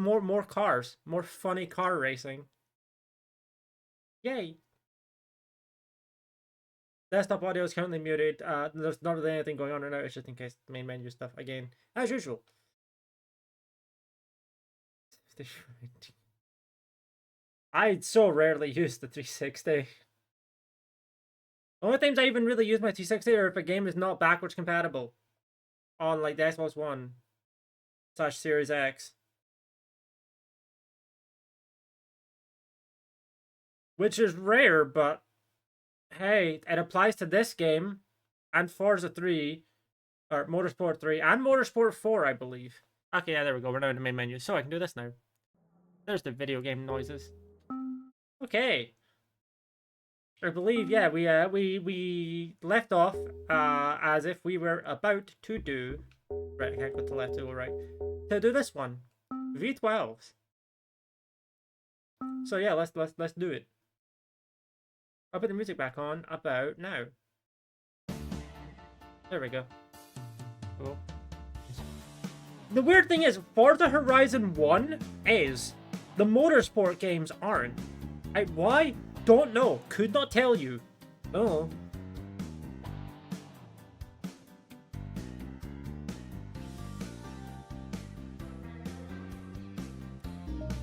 more cars, more funny car racing. Yay! Desktop audio is currently muted. There's not really anything going on right now. It's just in case the main menu stuff again, as usual. I so rarely use the 360. Only times I even really use my 360 are if a game is not backwards compatible on like the Xbox One / Series X. Which is rare, but hey, it applies to this game and Forza 3, or Motorsport 3, and Motorsport 4, I believe. Okay, yeah, there we go. We're now in the main menu, so I can do this now. There's the video game noises. Okay. I believe, yeah, we left off as if we were about to do. Right, I can't go to left to right. To do this one, V12s. So yeah, let's do it. I'll put the music back on about now. There we go. Cool. The weird thing is, Forza Horizon 1 is. The Motorsport games aren't. Why? Don't know. Could not tell you. Oh.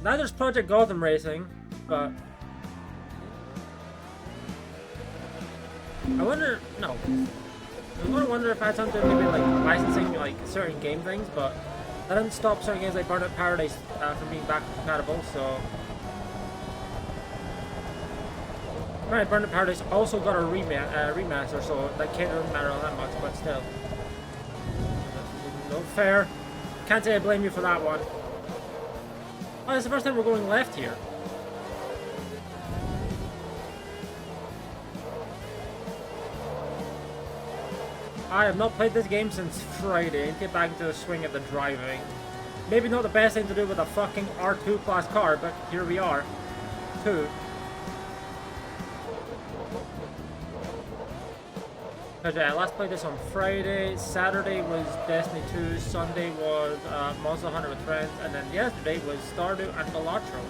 Now there's Project Gotham Racing, but I wonder. No, I was gonna wonder if I had something to do with like licensing like certain game things, but that didn't stop certain games like Burnout Paradise from being backwards compatible. So, right, Burnout Paradise also got a remaster, so that can't really matter all that much, but still, no fair. Can't say I blame you for that one. Oh, it's the first time we're going left here. I have not played this game since Friday. Get back into the swing of the driving. Maybe not the best thing to do with a fucking R2 class car, but here we are. 2. Okay, I last played this on Friday. Saturday was Destiny 2. Sunday was Monster Hunter with friends. And then yesterday was Stardew and Balatro.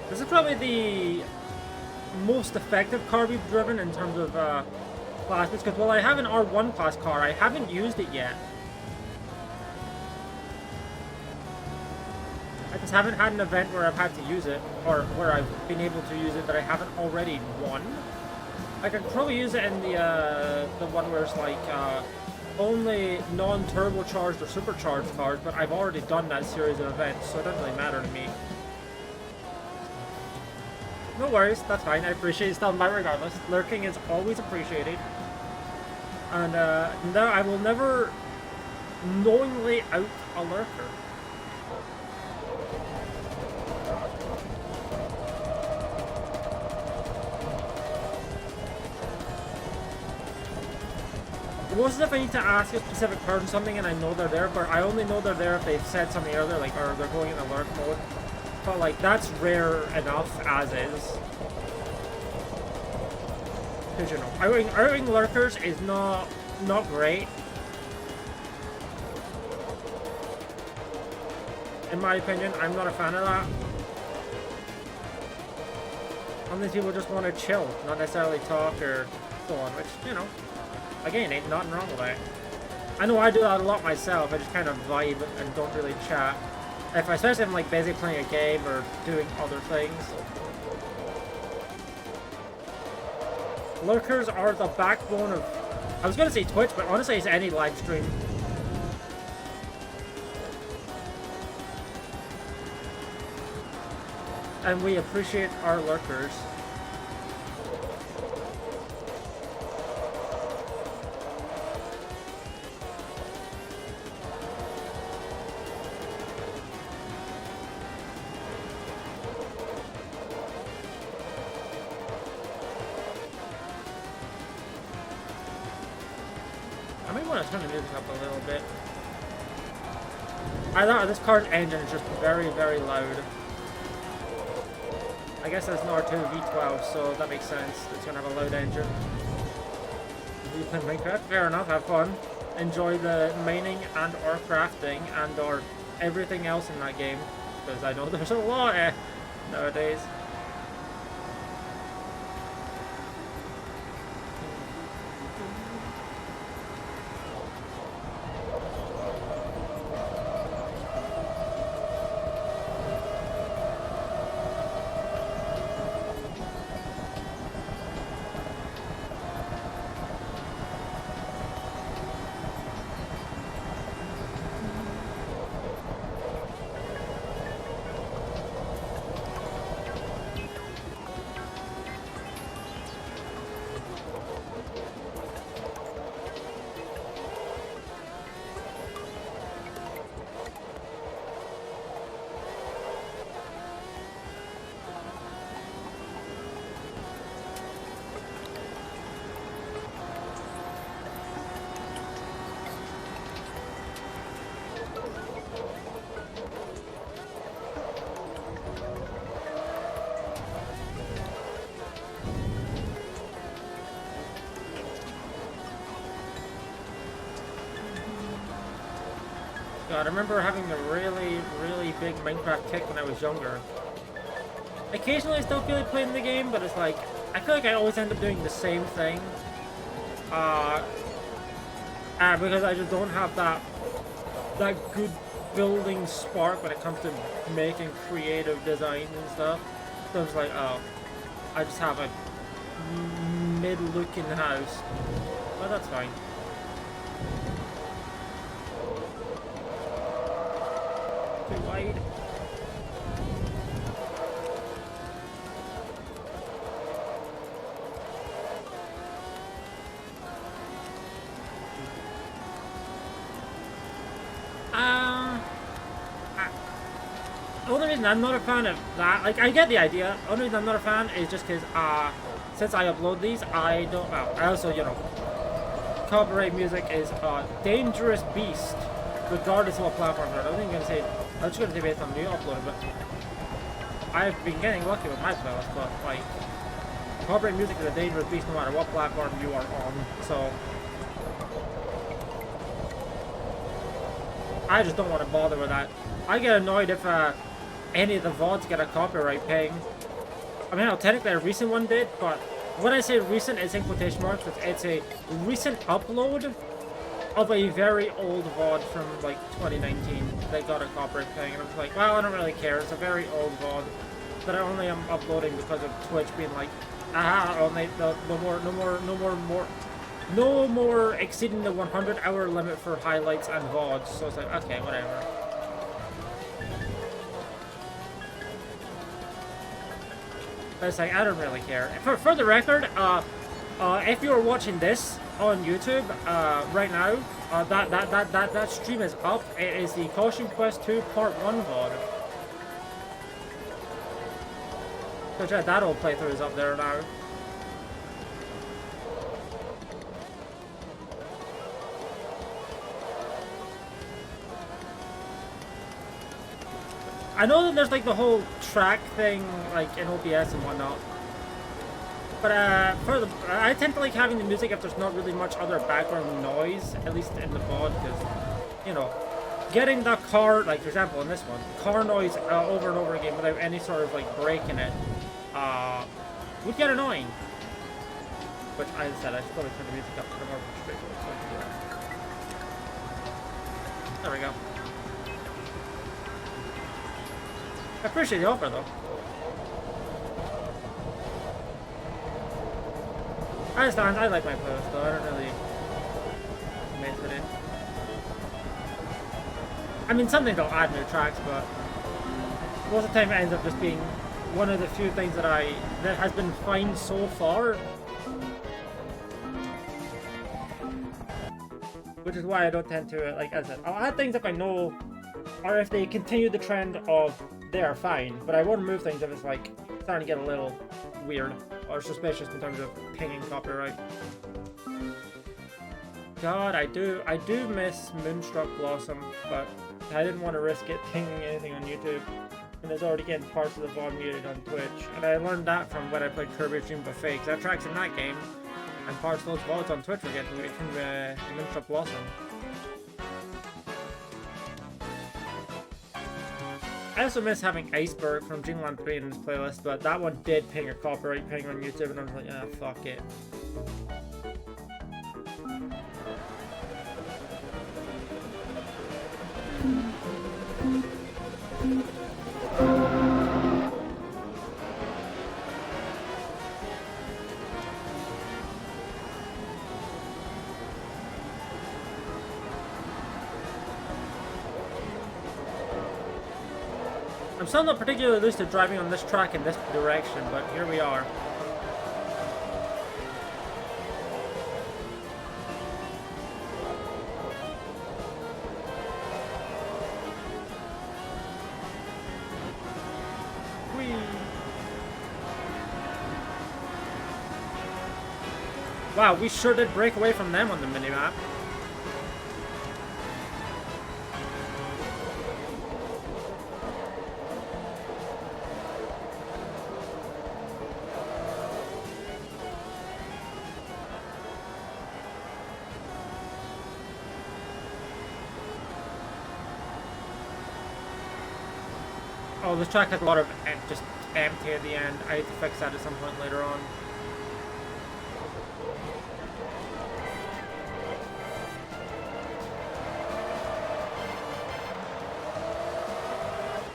This is probably the most effective car we've driven in terms of class, because while I have an R1 class car, I haven't used it yet. I just haven't had an event where I've had to use it, or where I've been able to use it that I haven't already won. I could probably use it in the one where it's like only non-turbocharged or supercharged cars, but I've already done that series of events, so it doesn't really matter to me. No worries, that's fine. I appreciate it stopping by regardless. Lurking is always appreciated. And no, I will never knowingly out a lurker. Most of the time I need to ask a specific person something and I know they're there, but I only know they're there if they've said something earlier, like, or they're going in the lurk mode. But like, that's rare enough as is. Because, you know, outing lurkers is not great. In my opinion, I'm not a fan of that. Some of these people just want to chill, not necessarily talk or so on, which, you know, again, ain't nothing wrong with that. I know I do that a lot myself. I just kind of vibe and don't really chat. Especially if I'm like busy playing a game or doing other things. Lurkers are the backbone of, I was gonna say Twitch, but honestly it's any live stream. And we appreciate our lurkers. Turn the music up a little bit. I thought this car's engine is just very, very loud. I guess that's an R2 V12, so that makes sense. It's gonna have a loud engine. You play Minecraft? Fair enough, have fun. Enjoy the mining and or crafting and or everything else in that game. Because I know there's a lot nowadays. God, I remember having a really, really big Minecraft kick when I was younger. Occasionally I still feel like playing the game, but it's like, I feel like I always end up doing the same thing. Because I just don't have that good building spark when it comes to making creative designs and stuff. So it's like, oh, I just have a mid-looking house. But that's fine. Too wide. The only reason I'm not a fan of that, like, I get the idea. The only reason I'm not a fan is just because, since I upload these, I don't, well, I also, you know, copyright music is a dangerous beast, regardless of what platform you're on. I was going to say, I was just going to say based on new upload, but I've been getting lucky with my playlist, but, like, copyright music is a dangerous beast no matter what platform you are on, so I just don't want to bother with that. I get annoyed if, any of the VODs get a copyright ping. I mean, technically a recent one did, but when I say recent, it's in quotation marks, but it's a recent upload of a very old VOD from, like, 2019 that got a copyright ping, and I'm just like, well, I don't really care, it's a very old VOD that I only am uploading because of Twitch being like, only, no more exceeding the 100-hour limit for highlights and VODs, so it's like, okay, whatever. But it's like, I don't really care. For the record, if you're watching this on YouTube right now, that stream is up. It is the Caution Quest 2 Part 1 VOD. So yeah, that old playthrough is up there now. I know that there's like the whole track thing, like in OBS and whatnot. But I tend to like having the music if there's not really much other background noise, at least in the VOD, because, you know, getting the car, like for example in this one, car noise over and over again without any sort of like break in it, would get annoying. But as I said, I should probably turn the music up for more straightforward. There we go. I appreciate the offer, though. I understand. I like my playlist, though. I don't really mess with it. I mean, sometimes they'll add new tracks, but most of the time it ends up just being one of the few things that has been fine so far. Which is why I don't tend to, like I said, I'll add things if I know, or if they continue the trend of they are fine, but I won't remove things if it's like starting to get a little weird or suspicious in terms of pinging copyright. God, I do miss Moonstruck Blossom, but I didn't want to risk it pinging anything on YouTube. And it's already getting parts of the VOD muted on Twitch. And I learned that from when I played Kirby Dream Buffet, because that tracks in that game, and parts of those VODs on Twitch were getting muted from Miniature Blossom. I also miss having Iceberg from Dreamland 3 in this playlist, but that one did ping a copyright ping on YouTube, and I was like, ah, fuck it. I'm still not particularly used to driving on this track in this direction, but here we are. Whee! Wow, we sure did break away from them on the minimap. Oh, this track has a lot of just empty at the end. I need to fix that at some point later on.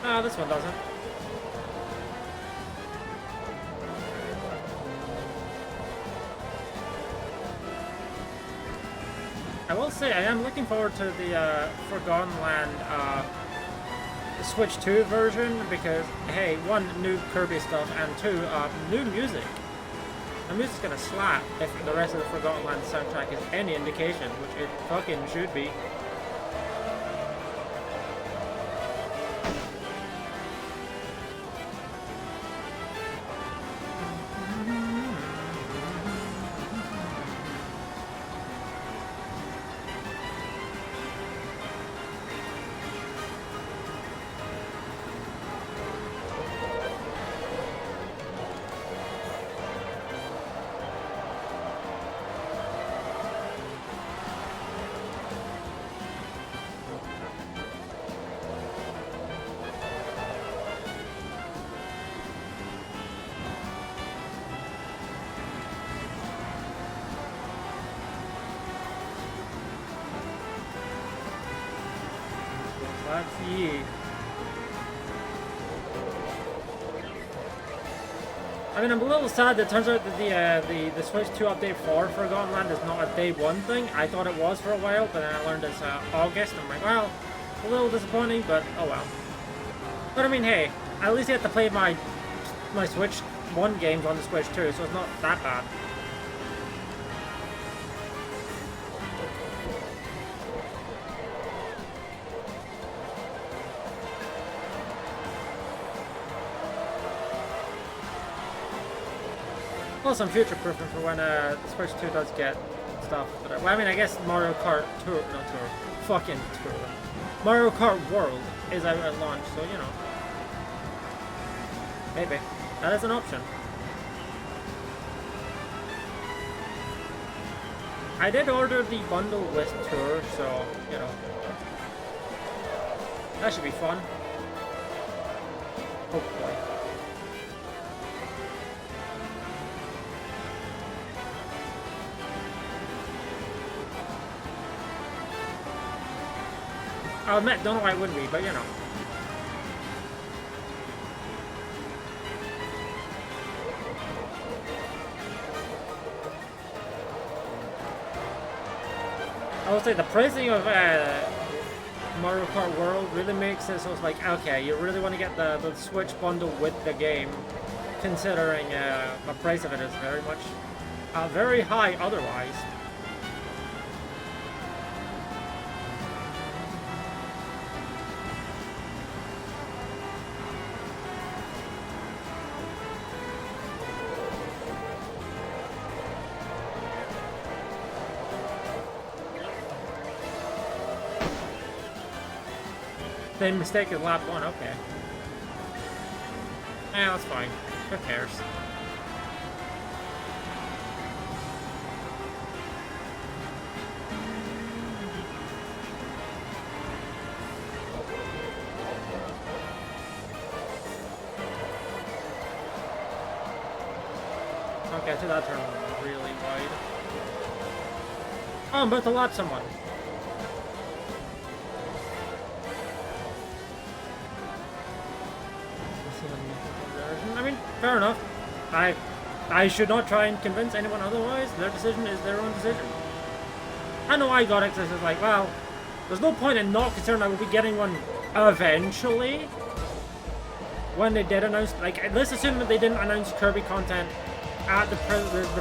Ah, this one doesn't. I will say I am looking forward to the Forgotten Land Switch 2 version, because hey, one, new Kirby stuff, and two, new music. The music's gonna slap if the rest of the Forgotten Land soundtrack is any indication, which it fucking should be. Let's see. I mean, I'm a little sad that it turns out that the Switch 2 update for Forgotten Land is not a day one thing. I thought it was for a while, but then I learned it's August, and I'm like, well, a little disappointing, but oh well. But I mean, hey, at least I get to play my Switch 1 games on the Switch 2, so it's not that bad. Well, some future-proofing for when the Switch 2 does get stuff. But, well, I mean, I guess Mario Kart Tour, not Tour, fucking Tour. Mario Kart World is out at launch, so, you know. Maybe. That is an option. I did order the bundle with Tour, so, you know. That should be fun. Hopefully. I'll admit, don't know why it wouldn't be, but you know. I would say the pricing of Mario Kart World really makes it so it's like, okay, you really want to get the Switch bundle with the game, considering the price of it is very much, very high otherwise. Same mistake as lap one, okay. Yeah, that's fine. Who cares? Okay, so that turned really wide. Oh, I'm about to lap someone. I mean, fair enough. I should not try and convince anyone otherwise. Their decision is their own decision. I know I got it because it's like, well, there's no point in not considering I will be getting one eventually. When they did announce, like, let's assume that they didn't announce Kirby content at the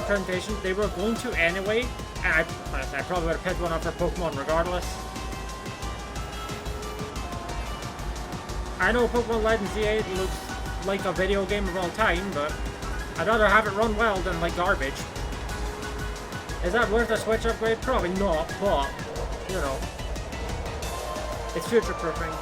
presentation. They were going to anyway, and I probably would have picked one up for Pokemon regardless. I know Pokemon Legends Z8 looks like a video game of all time, but I'd rather have it run well than like garbage. Is that worth a Switch upgrade? Probably not, but, you know, it's future-proofing.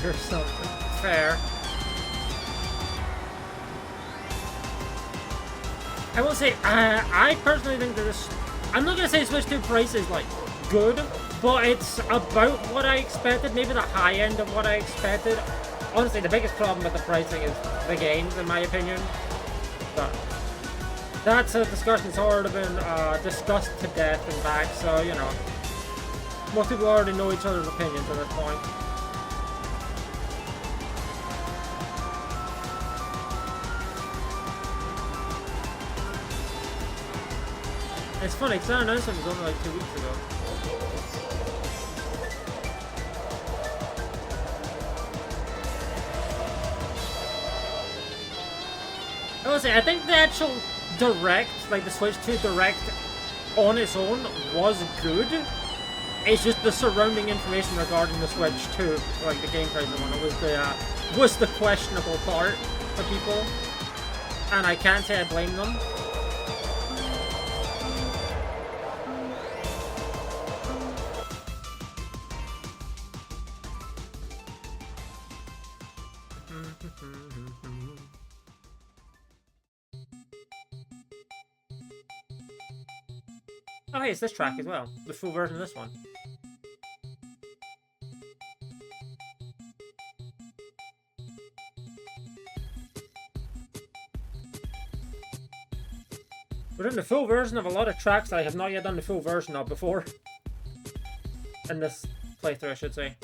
Or something. Fair. I will say, I personally think that this... I'm not going to say Switch 2 price is, like, good, but it's about what I expected, maybe the high end of what I expected. Honestly, the biggest problem with the pricing is the games, in my opinion. But that's a discussion that's already been discussed to death and back, so, you know. Most people already know each other's opinions at this point. It's funny, because that announcement was only like 2 weeks ago. I will say, I think the actual Direct, like the Switch 2 Direct on its own was good. It's just the surrounding information regarding the Switch 2, like the game price one, it was the questionable part for people. And I can't say I blame them. Oh hey, it's this track as well. The full version of this one. We're doing the full version of a lot of tracks that I have not yet done the full version of before. In this playthrough, I should say.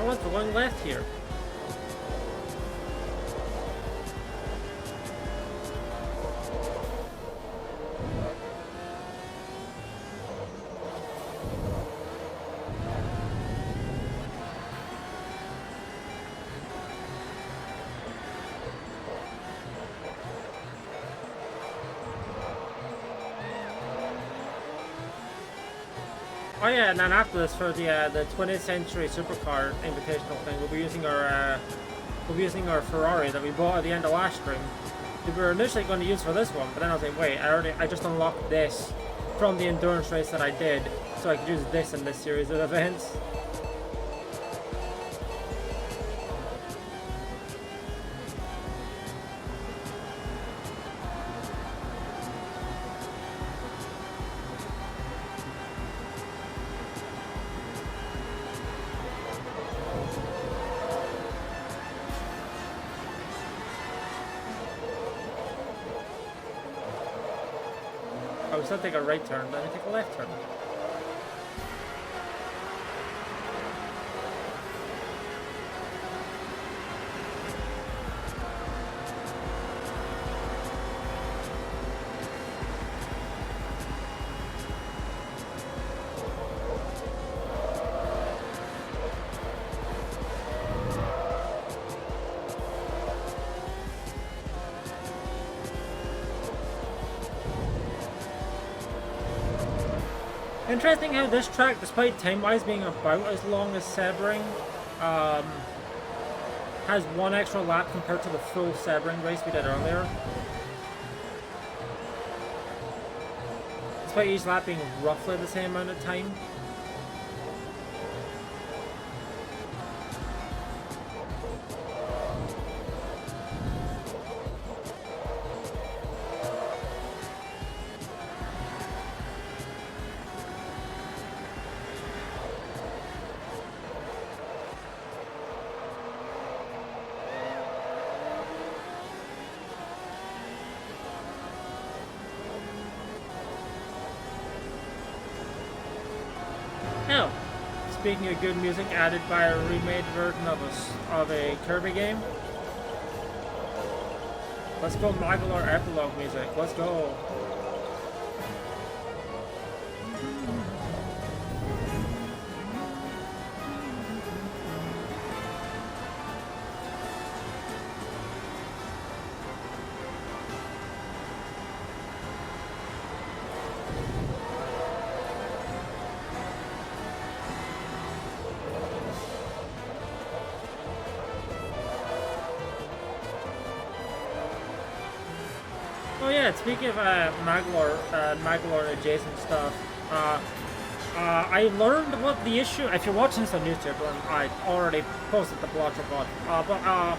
We're going left here. Oh yeah, and then after this, for the 20th Century Supercar Invitational thing, we'll be using our we'll be using our Ferrari that we bought at the end of last stream. We were initially going to use for this one, but then I was like, wait, I just unlocked this from the endurance race that I did, so I could use this in this series of events. I was going to take a right turn, let me take a left turn. Interesting how this track, despite time-wise being about as long as Sebring, has one extra lap compared to the full Sebring race we did earlier. Despite each lap being roughly the same amount of time. Now, speaking of good music added by a remade version of a Kirby game, let's go Magular epilogue music. Let's go. Oh yeah, speaking of Magular adjacent stuff, I learned what the issue. If you're watching this on YouTube, I already posted the Balatro VOD.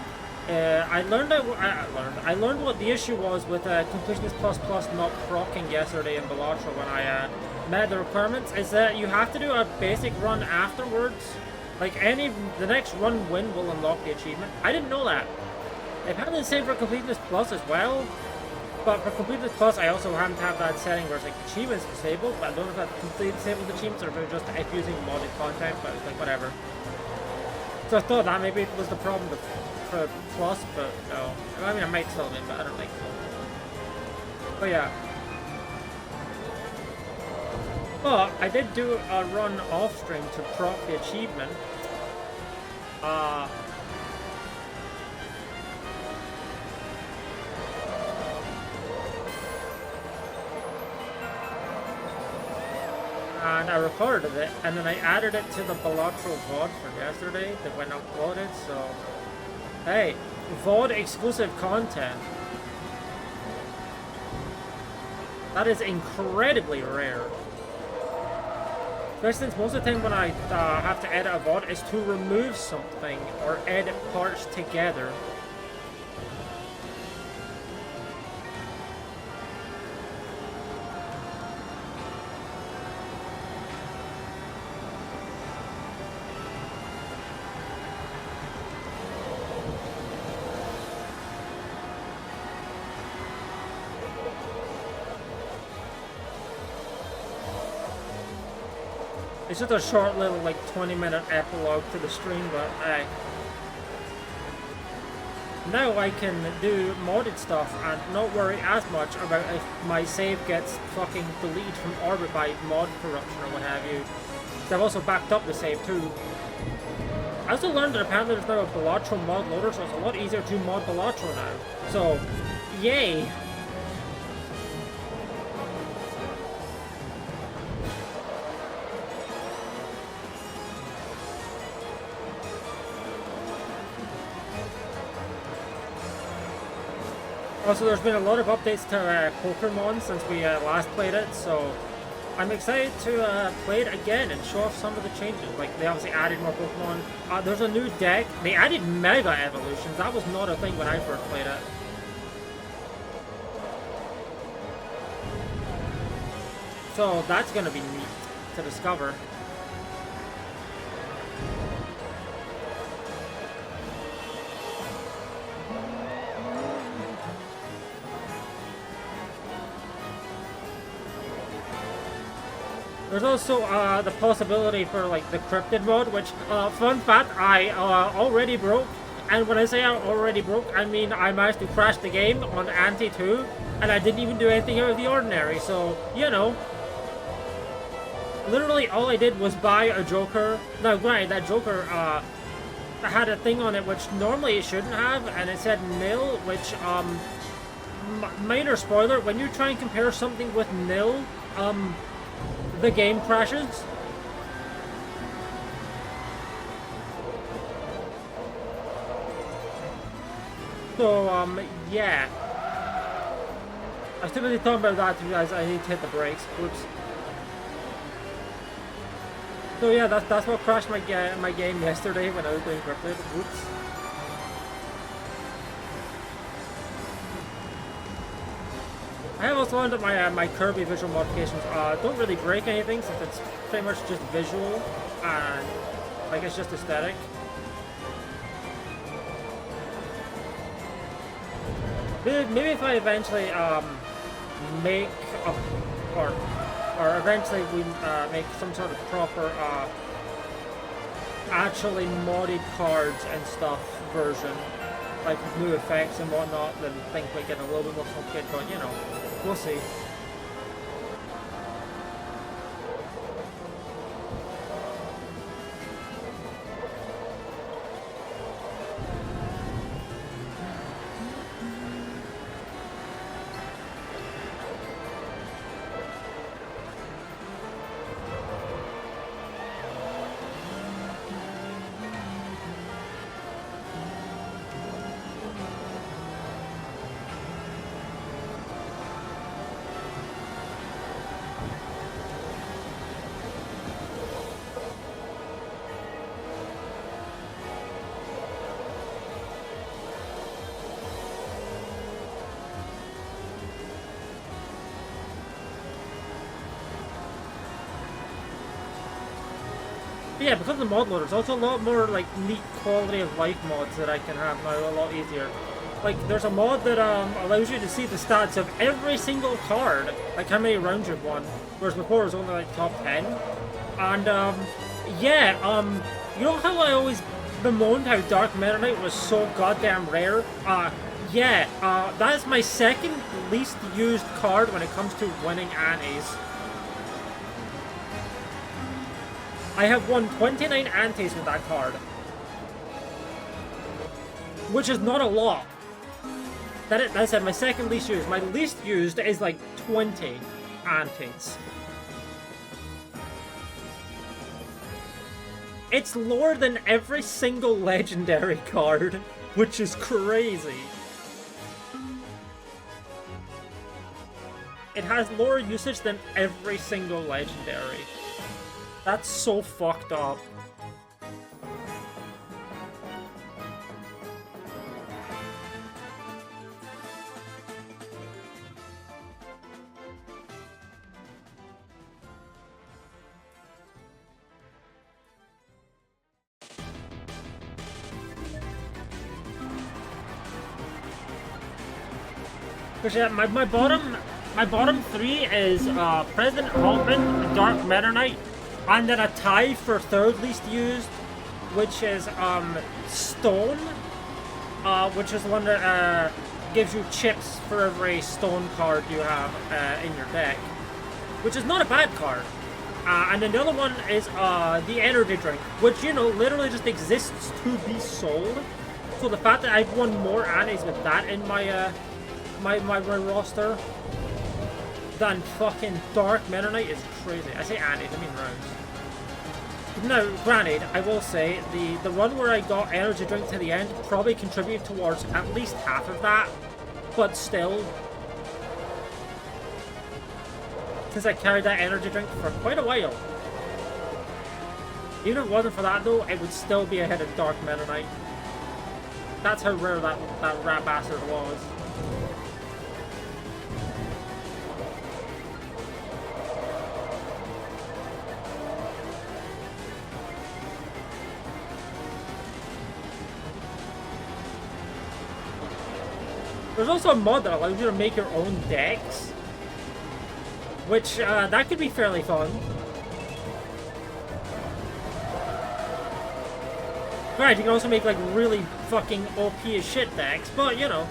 I learned what the issue was with Completionist Plus Plus not proccing yesterday in Balatro when I met the requirements. Is that you have to do a basic run afterwards. Like the next run win will unlock the achievement. I didn't know that. Apparently the same for Completionist Plus as well. But for Completeness Plus, I also happen to have that setting where it's like achievements disabled, but I don't know if that's completely disabled achievements or if it's just if using modded content, but it's like whatever. So I thought that maybe it was the problem for Plus, but no. I mean, I might still be, but I don't think so. But yeah. But I did do a run off stream to proc the achievement. And I recorded it, and then I added it to the Balatro VOD for yesterday that went uploaded, so... Hey, VOD exclusive content. That is incredibly rare. Especially since most of the time when I have to edit a VOD is to remove something or edit parts together. It's just a short little, like, 20-minute epilogue to the stream, but hey. Now I can do modded stuff and not worry as much about if my save gets fucking deleted from orbit by mod corruption or what have you. So I've also backed up the save too. I also learned that apparently there's now a Balatro mod loader, so it's a lot easier to mod Balatro now. So, yay! Also, there's been a lot of updates to Pokemon since we last played it, so I'm excited to play it again and show off some of the changes. Like, they obviously added more Pokemon. There's a new deck. They added Mega Evolutions. That was not a thing when I first played it. So that's going to be neat to discover. There's also the possibility for like the cryptid mode, which, fun fact, I already broke. And when I say I already broke, I mean I managed to crash the game on Ante 2, and I didn't even do anything out of the ordinary. So, you know, literally all I did was buy a Joker. Now, granted, that Joker had a thing on it which normally it shouldn't have, and it said nil, which, minor spoiler, when you try and compare something with nil, the game crashes. So, yeah. I was typically talking about that to you guys. I need to hit the brakes. Whoops. So yeah, that's what crashed my game yesterday when I was doing Cryptid. Whoops. I have also learned that my Kirby visual modifications don't really break anything, since it's pretty much just visual and like it's just aesthetic. Maybe if I eventually make or eventually we make some sort of proper actually modded cards and stuff version, like with new effects and whatnot, then things might get a little bit more complicated, but you know, we'll see. But yeah, because of the mod loader, there's also a lot more like neat quality of life mods that I can have now, a lot easier. Like, there's a mod that allows you to see the stats of every single card, like how many rounds you've won, whereas before it was only like top 10. And yeah, you know how I always bemoaned how Dark Meta Knight was so goddamn rare? Yeah, that is my second least used card when it comes to winning antes. I have won 29 antes with that card, which is not a lot. That said, my second least used. My least used is like 20 antes. It's lower than every single legendary card, which is crazy. It has lower usage than every single legendary. That's so fucked up. Because yeah, my bottom three is President Hawkman, Dark Meta Knight, and then a tie for third least used, which is Stone, which is one that gives you chips for every Stone card you have in your deck, which is not a bad card. And then the other one is the energy drink, which, you know, literally just exists to be sold. So the fact that I've won more antes with that in my my roster than fucking Dark Meta Knight is crazy. I say antes, I mean rounds. Now, granted, I will say, the run where I got energy drink to the end probably contributed towards at least half of that. but still. Since I carried that energy drink for quite a while. Even if it wasn't for that though, it would still be ahead of Dark Meta Knight. That's how rare that rat bastard was. There's also a mod that allows you to make your own decks, which that could be fairly fun. Right, you can also make like really fucking OP as shit decks, but you know.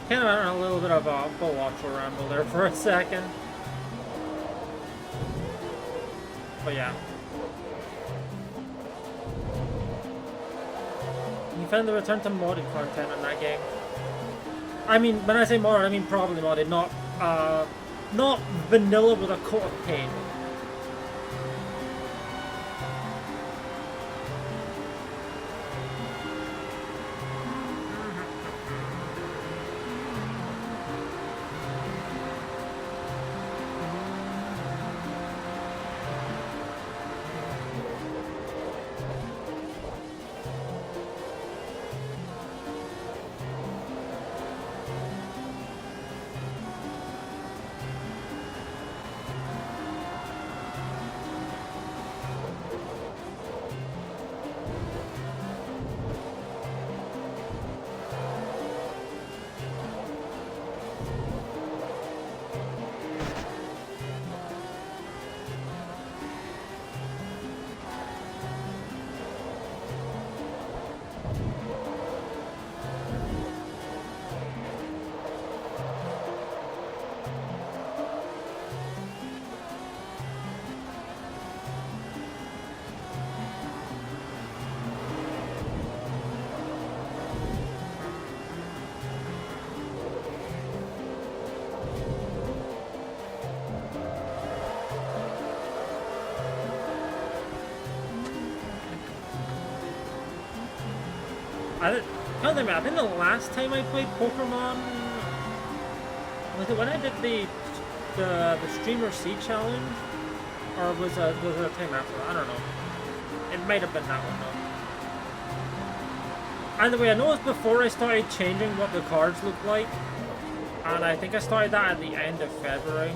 Kind of went on a little bit of a watch ramble there for a second. But yeah. You found the return to modded content in that game. I mean, when I say modded, I mean probably modded, not vanilla with a coat of paint. I think the last time I played Pokemon, was it when I did the Streamer C challenge, or was it a time after that? I don't know. It might have been that one though. Either way, I know it's before I started changing what the cards looked like, and I think I started that at the end of February.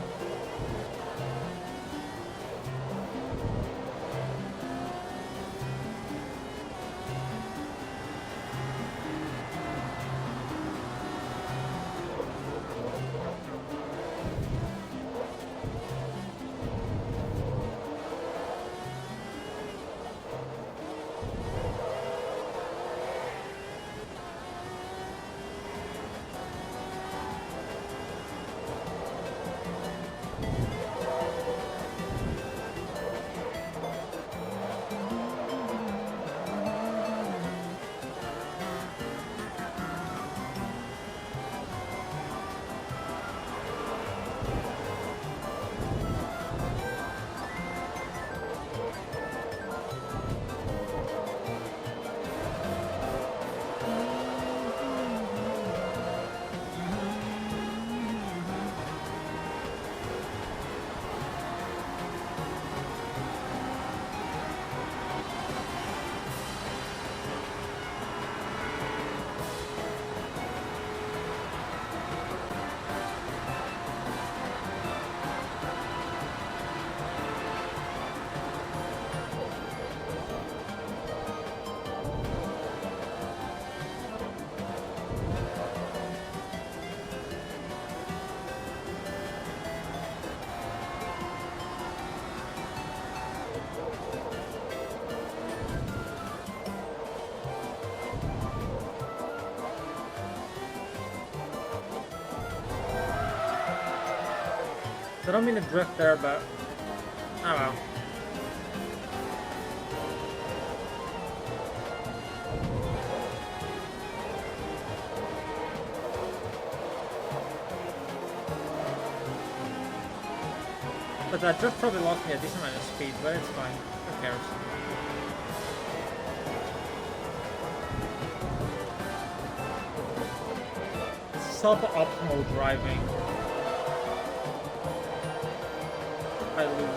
don't mean to drift there, but oh well. But that drift probably lost me a decent amount of speed, but it's fine. Who cares? Suboptimal driving. I lose.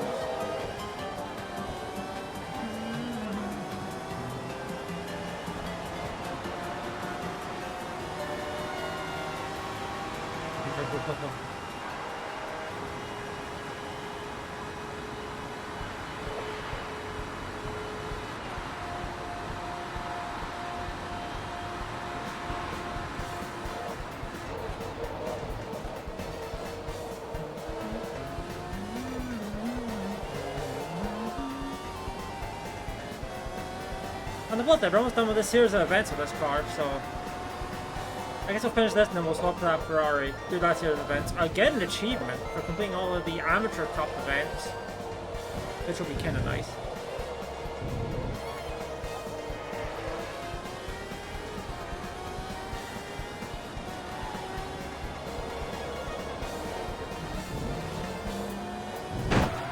On the boat, we're almost done with this series of events with this car, so I guess we'll finish this and then we'll swap to that Ferrari, do that series of events. I'll get an achievement for completing all of the amateur cup events, which will be kind of nice.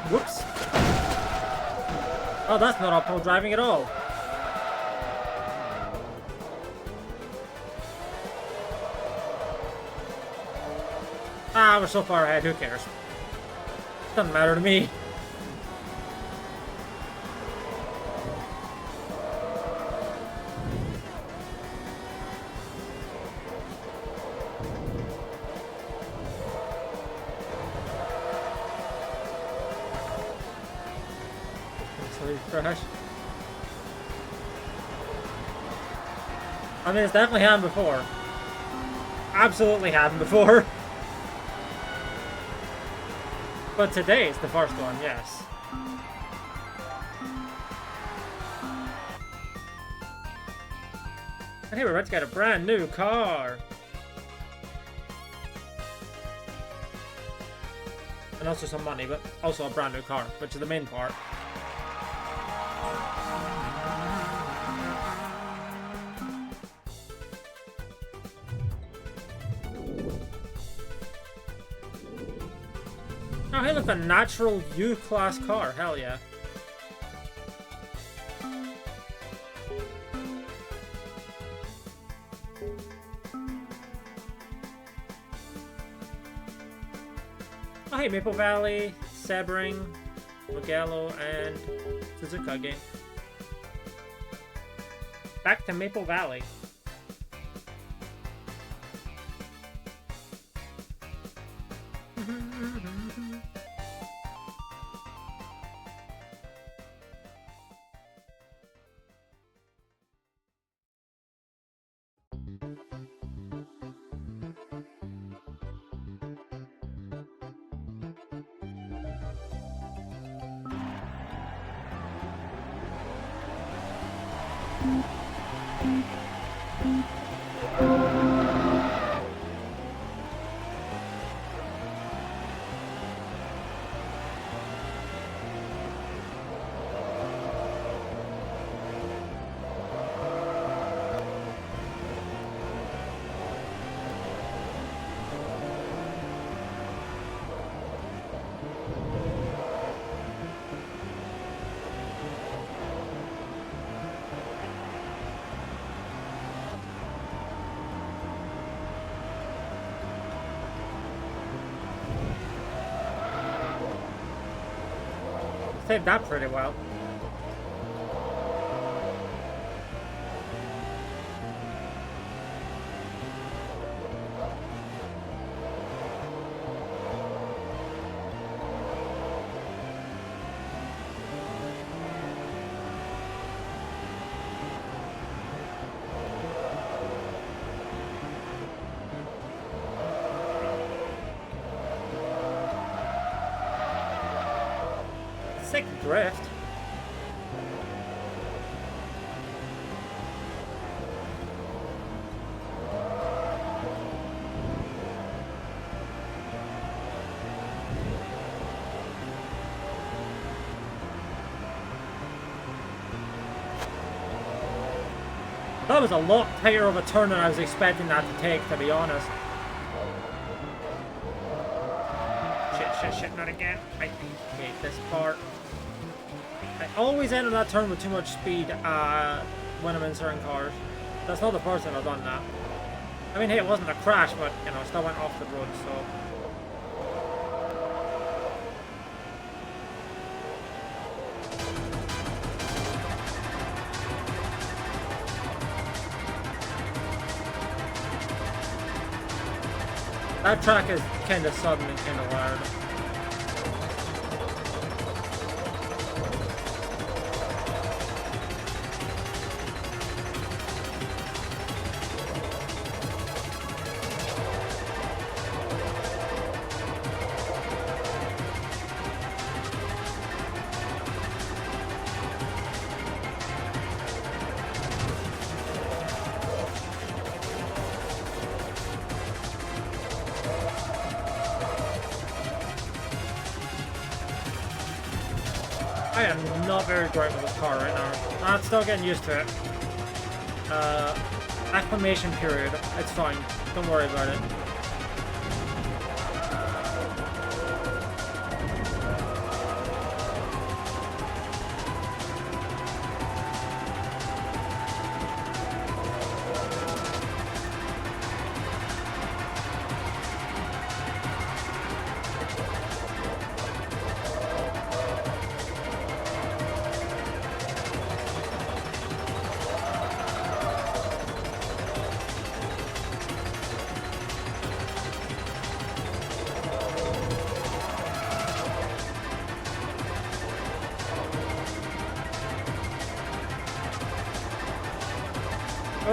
Whoops. Oh, that's not optimal driving at all. Ah, we're so far ahead, who cares? Doesn't matter to me. Crash. I mean, it's definitely happened before. Absolutely happened before. But today is the first one, yes. And here we're about to get a brand new car. And also some money, but also a brand new car, which is the main part. Oh, hey, look, a natural U-Class car. Hell yeah. Oh, hey, Maple Valley, Sebring, Mugello, and Suzuka again. Back to Maple Valley. Saved that pretty well. Sick drift. That was a lot tighter of a turn than I was expecting that to take, to be honest. Shit, not again. I hate this part. I always enter that turn with too much speed when I'm in certain cars. That's not the first time I've done that. I mean, hey, it wasn't a crash, but, you know, still went off the road, so... That track is kind of sudden and kind of loud. I am not very great with this car right now. I'm still getting used to it. Acclimation period. It's fine. Don't worry about it.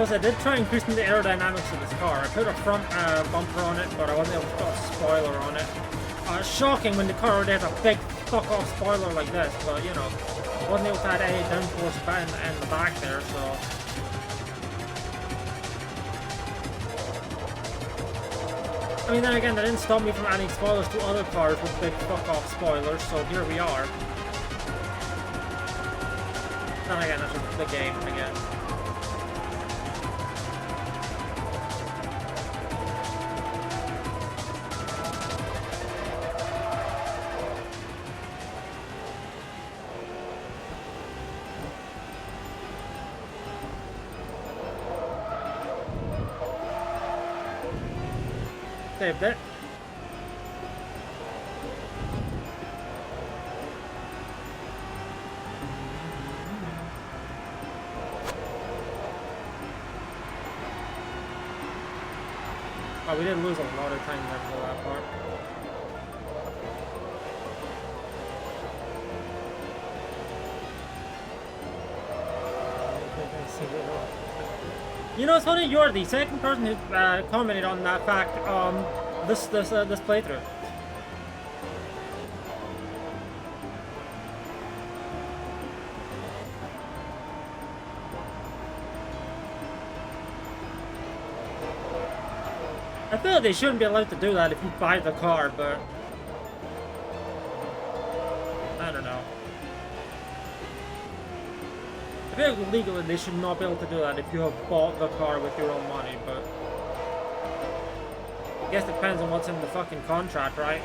I did try increasing the aerodynamics of this car. I put a front bumper on it, but I wasn't able to put a spoiler on it. It's shocking when the car already has a big fuck-off spoiler like this, but you know, I wasn't able to add any downforce in the back there, so... I mean, then again, that didn't stop me from adding spoilers to other cars with big fuck-off spoilers, so here we are. Then again, that's just the game, I guess. Saved it. Oh, we did lose a lot of time there for that part. You know, it's funny, you're the second person who commented on that fact, this playthrough. I feel like they shouldn't be allowed to do that if you buy the car, but... I don't know. I feel like legally they should not be able to do that if you have bought the car with your own money, but... I guess it depends on what's in the fucking contract, right?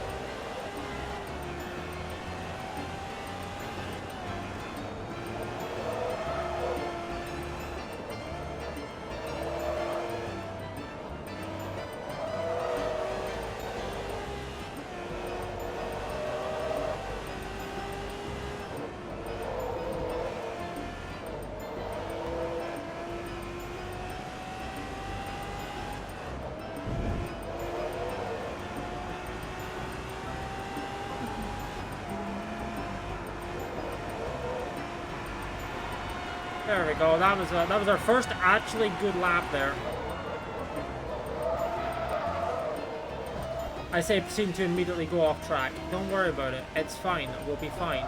There we go. That was our first actually good lap there. I say proceeding to immediately go off track. Don't worry about it. It's fine. We'll be fine.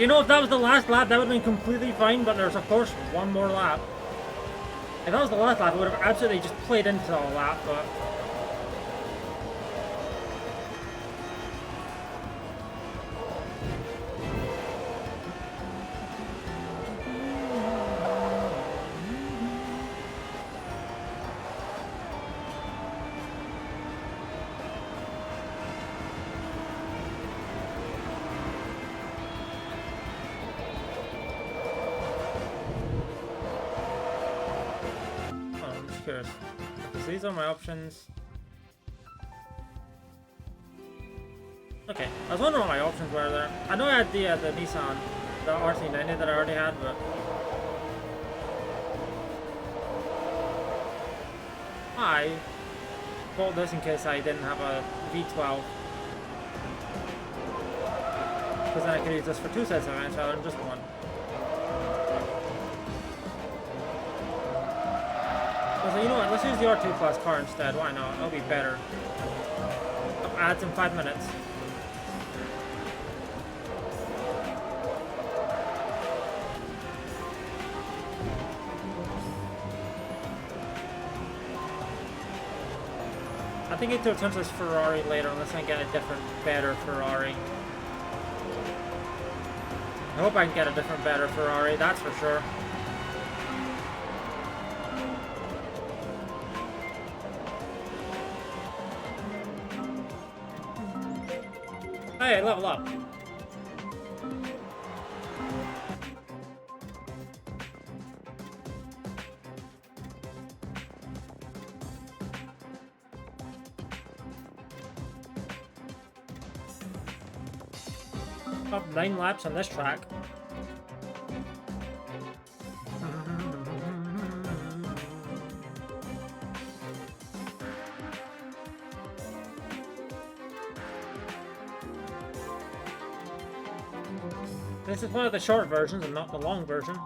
You know, if that was the last lap, that would have been completely fine, but there's, of course, one more lap. If that was the last lap, it would have absolutely just played into all that, but... Curious. So these are my options. Okay, I was wondering what my options were there. I know I had the Nissan, the RC90 that I already had, but I bought this in case I didn't have a V12, because then I could use this for 2 sets of events rather than just one. So you know what, let's use the R2 Plus car instead, why not? It'll be better. Ads in 5 minutes. I think I need to attempt this Ferrari later unless I get a different, better Ferrari. I hope I can get a different, better Ferrari, that's for sure. Hey, level up. Up 9 laps on this track. This is one of the short versions and not the long version.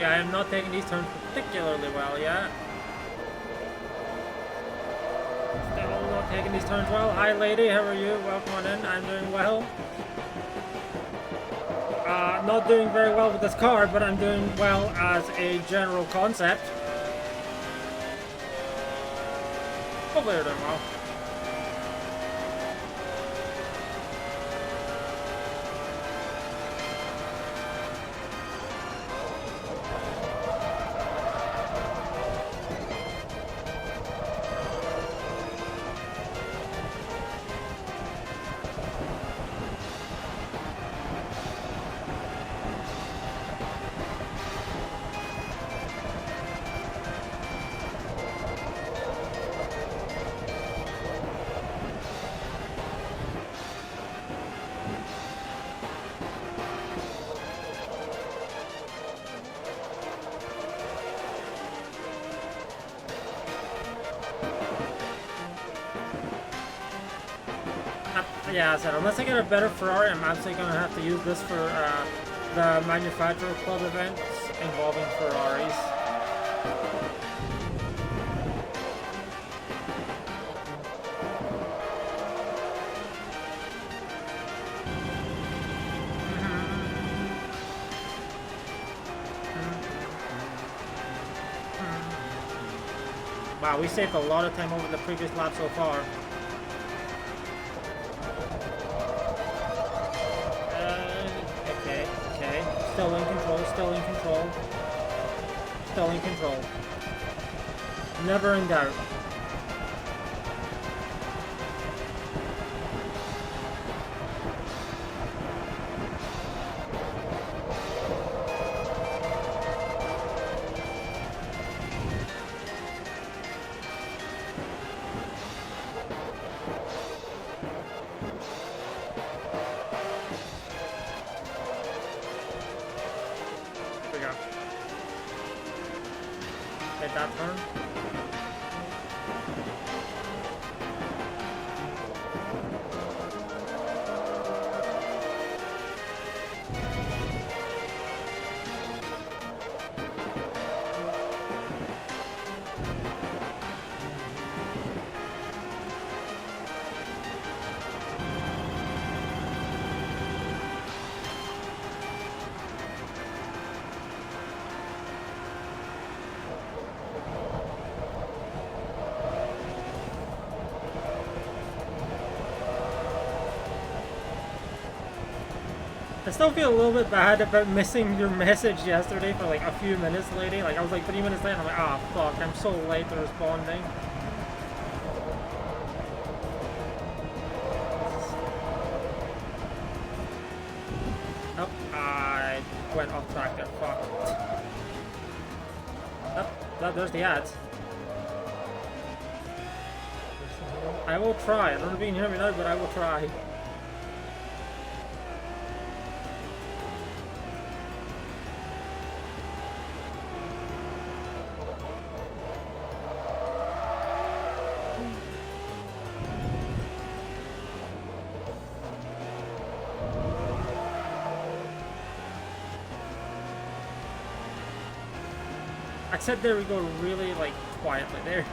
Yeah, I am not taking these turns particularly well yet. Still not taking these turns well. Hi lady, how are you? Welcome on in. I'm doing well. Not doing very well with this car, but I'm doing well as a general concept. Hopefully you're doing well. Yeah, I said, unless I get a better Ferrari, I'm absolutely going to have to use this for the manufacturer club events involving Ferraris. Wow, we saved a lot of time over the previous lap so far. Still in control, still in control. Still in control. Never in doubt. hit that turn. I still feel a little bit bad about missing your message yesterday for like a few minutes late. Like I was like 3 minutes late and I'm like, ah, fuck, I'm so late to responding. Oh, I went off track there, fuck. Oh, there's the ads. I will try. I don't know if you can hear me now, but I will try. I said there we go really like quietly there.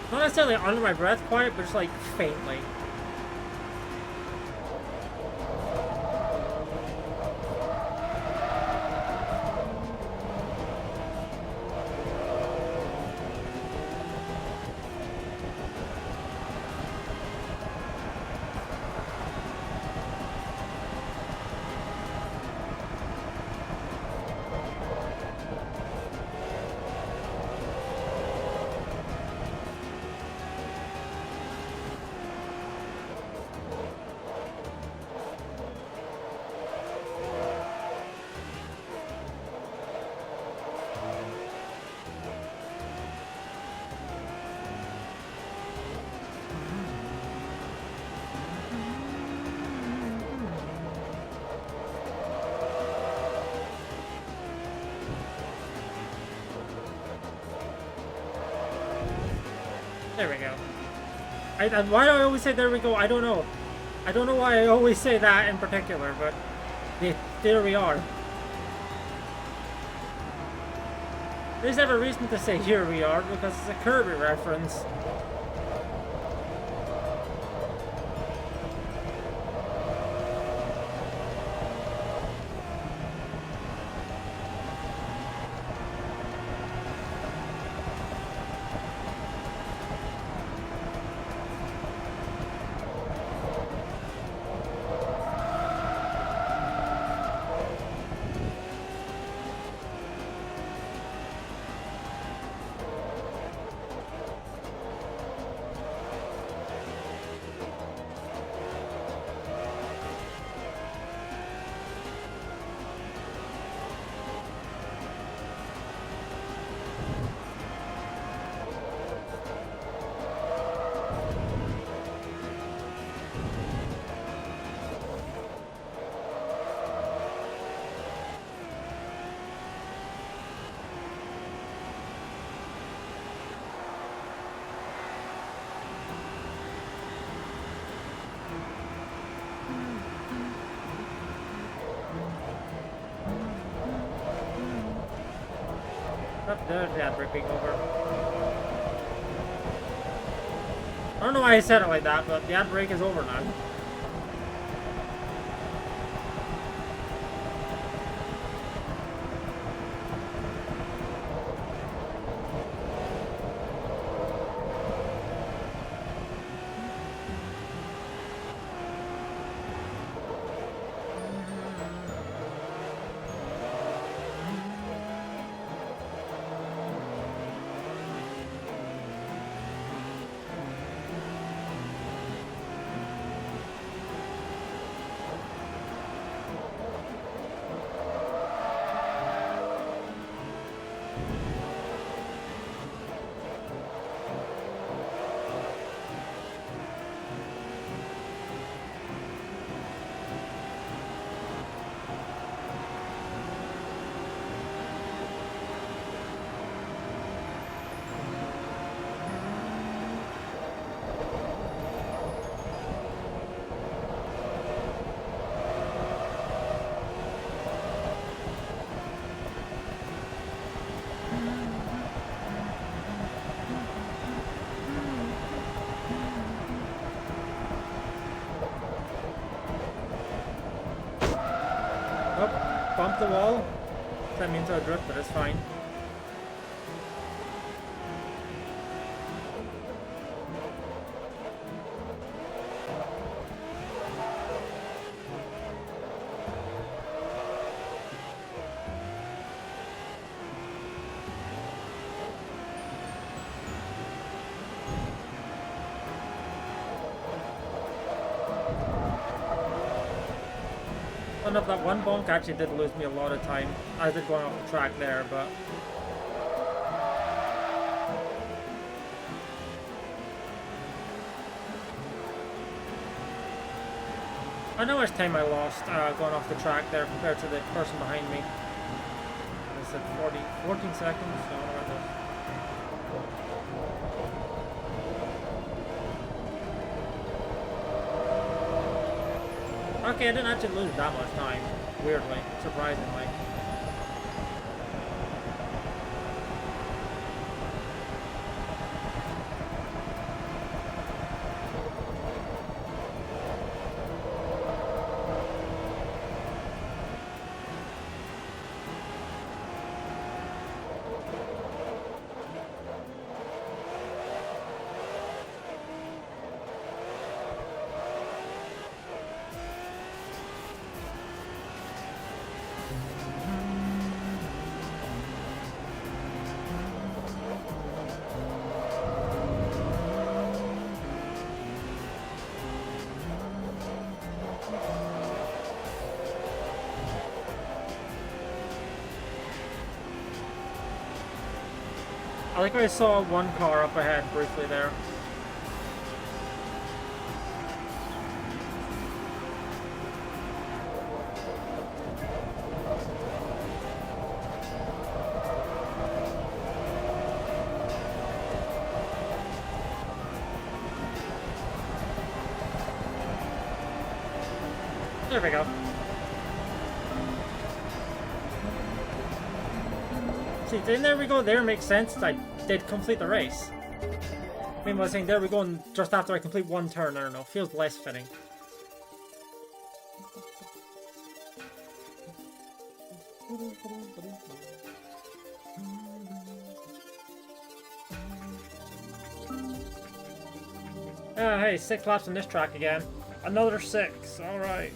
Not necessarily under my breath quiet, but just like faintly. There we go. Why do I always say there we go? I don't know. I don't know why I always say that in particular, but there we are. There's never a reason to say here we are because it's a Kirby reference. There's the ad break being over. I don't know why I said it like that, but the ad break is over now. Oh, bumped the wall. Sent me into a drift, but it's fine. I don't know if that one bonk actually did lose me a lot of time. I did going off the track there, but... I know how much time I lost going off the track there compared to the person behind me. I said 14 seconds, so around this. Okay, I didn't actually lose that much time, weirdly, surprisingly. I think I saw one car up ahead briefly there. There we go. See, then there we go. There makes sense. I did complete the race. I mean, I was saying there we go, and just after I complete one turn, I don't know, feels less fitting. Hey, 6 laps on this track again. Another 6, alright.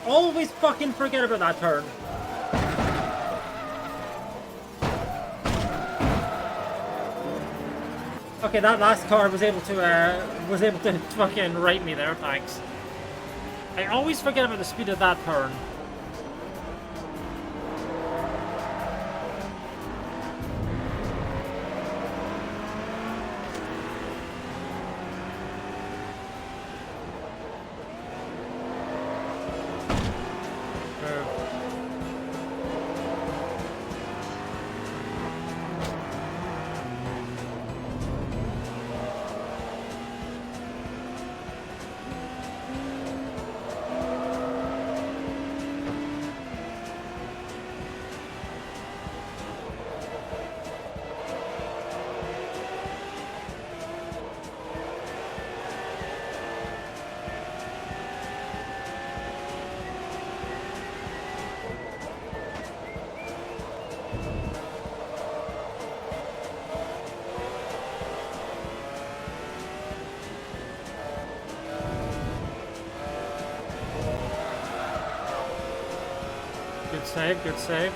Always fucking forget about that turn. Okay, that last car was able to fucking right me there, thanks. I always forget about the speed of that turn. Good save, good save.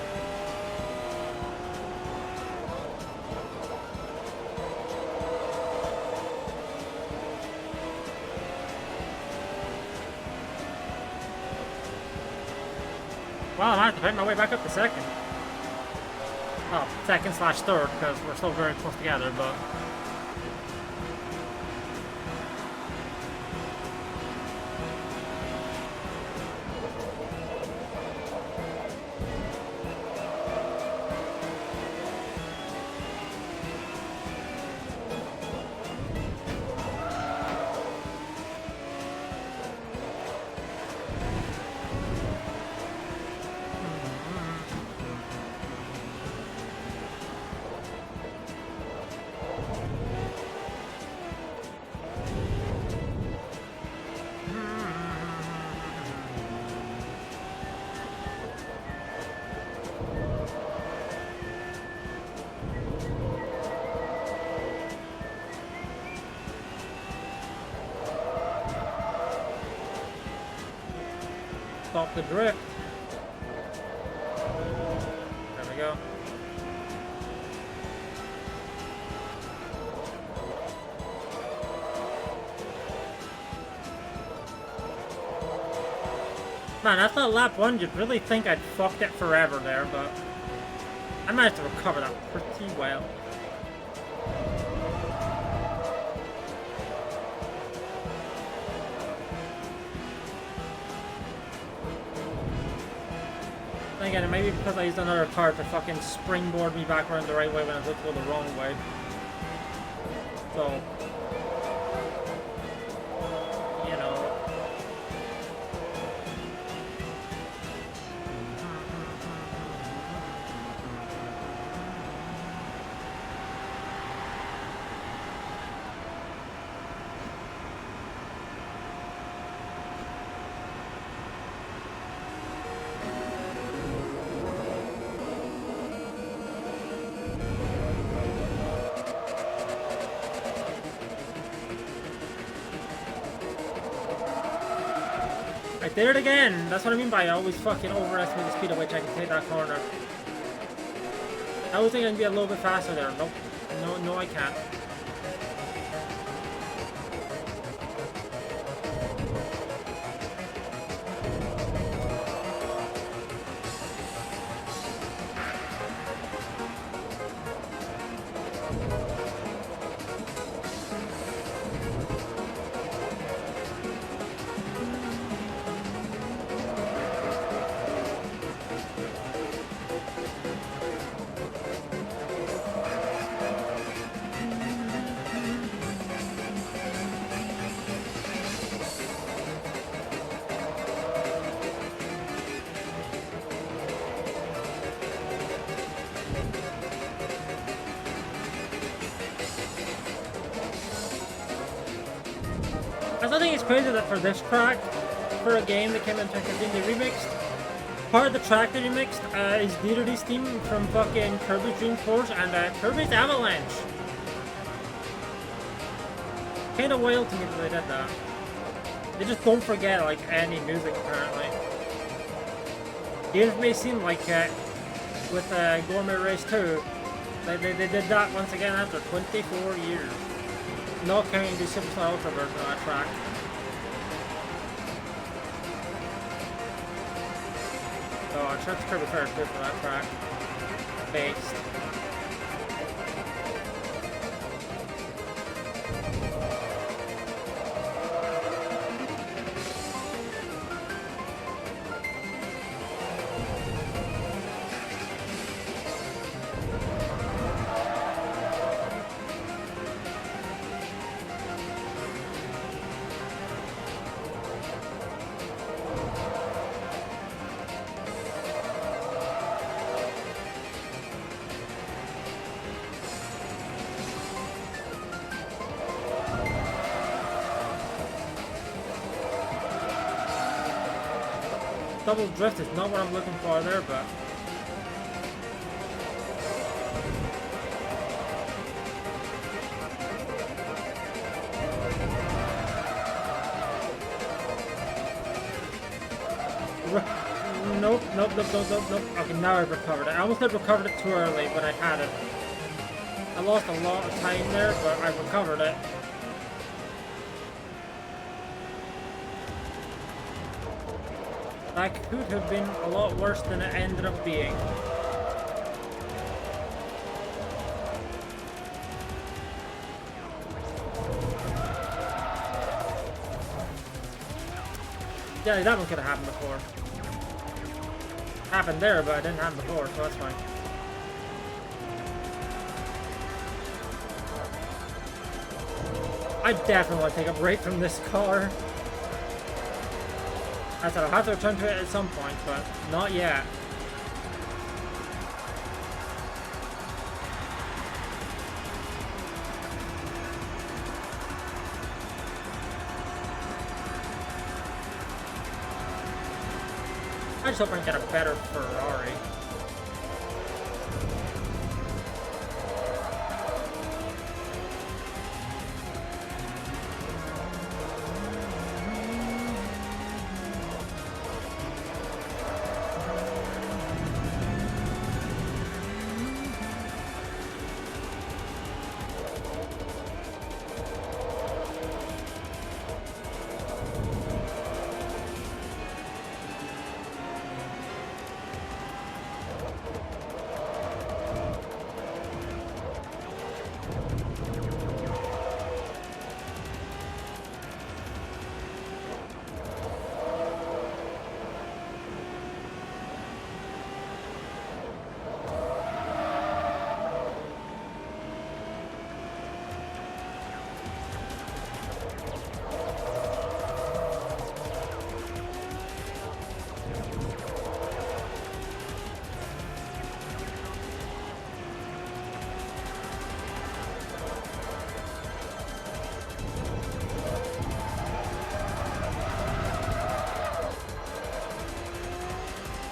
Well, I might have to fight my way back up to second. Oh, second slash third, because we're still very close together, but... Stop the drift. There we go. Man, after lap 1, you'd really think I'd fucked it forever there, but I managed to recover that pretty well. Again, it may be because I used another car to fucking springboard me back around the right way when I was supposed to go the wrong way. So, you know. I did it again! That's what I mean by I always fucking overestimate the speed at which I can take that corner. I always think I can be a little bit faster there. Nope. No, I can't. I think it's crazy that for this track, for a game that came out in 2015, they remixed. Part of the track they remixed is Deity's theme from fucking Kirby's Dream Force and Kirby's Avalanche. Kinda wild to me that they did that. They just don't forget like any music apparently. Even if it may seem like with Gourmet Race 2, they did that once again after 24 years. Not counting the Superstar Ultra version of that track. Oh, I tried to Kirby Fair too for that track. Based. Double drift is not what I'm looking for there, but... Nope. Okay, now I've recovered it. I almost had recovered it too early, but I had it. I lost a lot of time there, but I recovered it. That could have been a lot worse than it ended up being. Yeah, that one could have happened before. Happened there, but it didn't happen before, so that's fine. I definitely want to take a break from this car. I said I'll have to return to it at some point, but not yet. I just hope I can get a better Ferrari.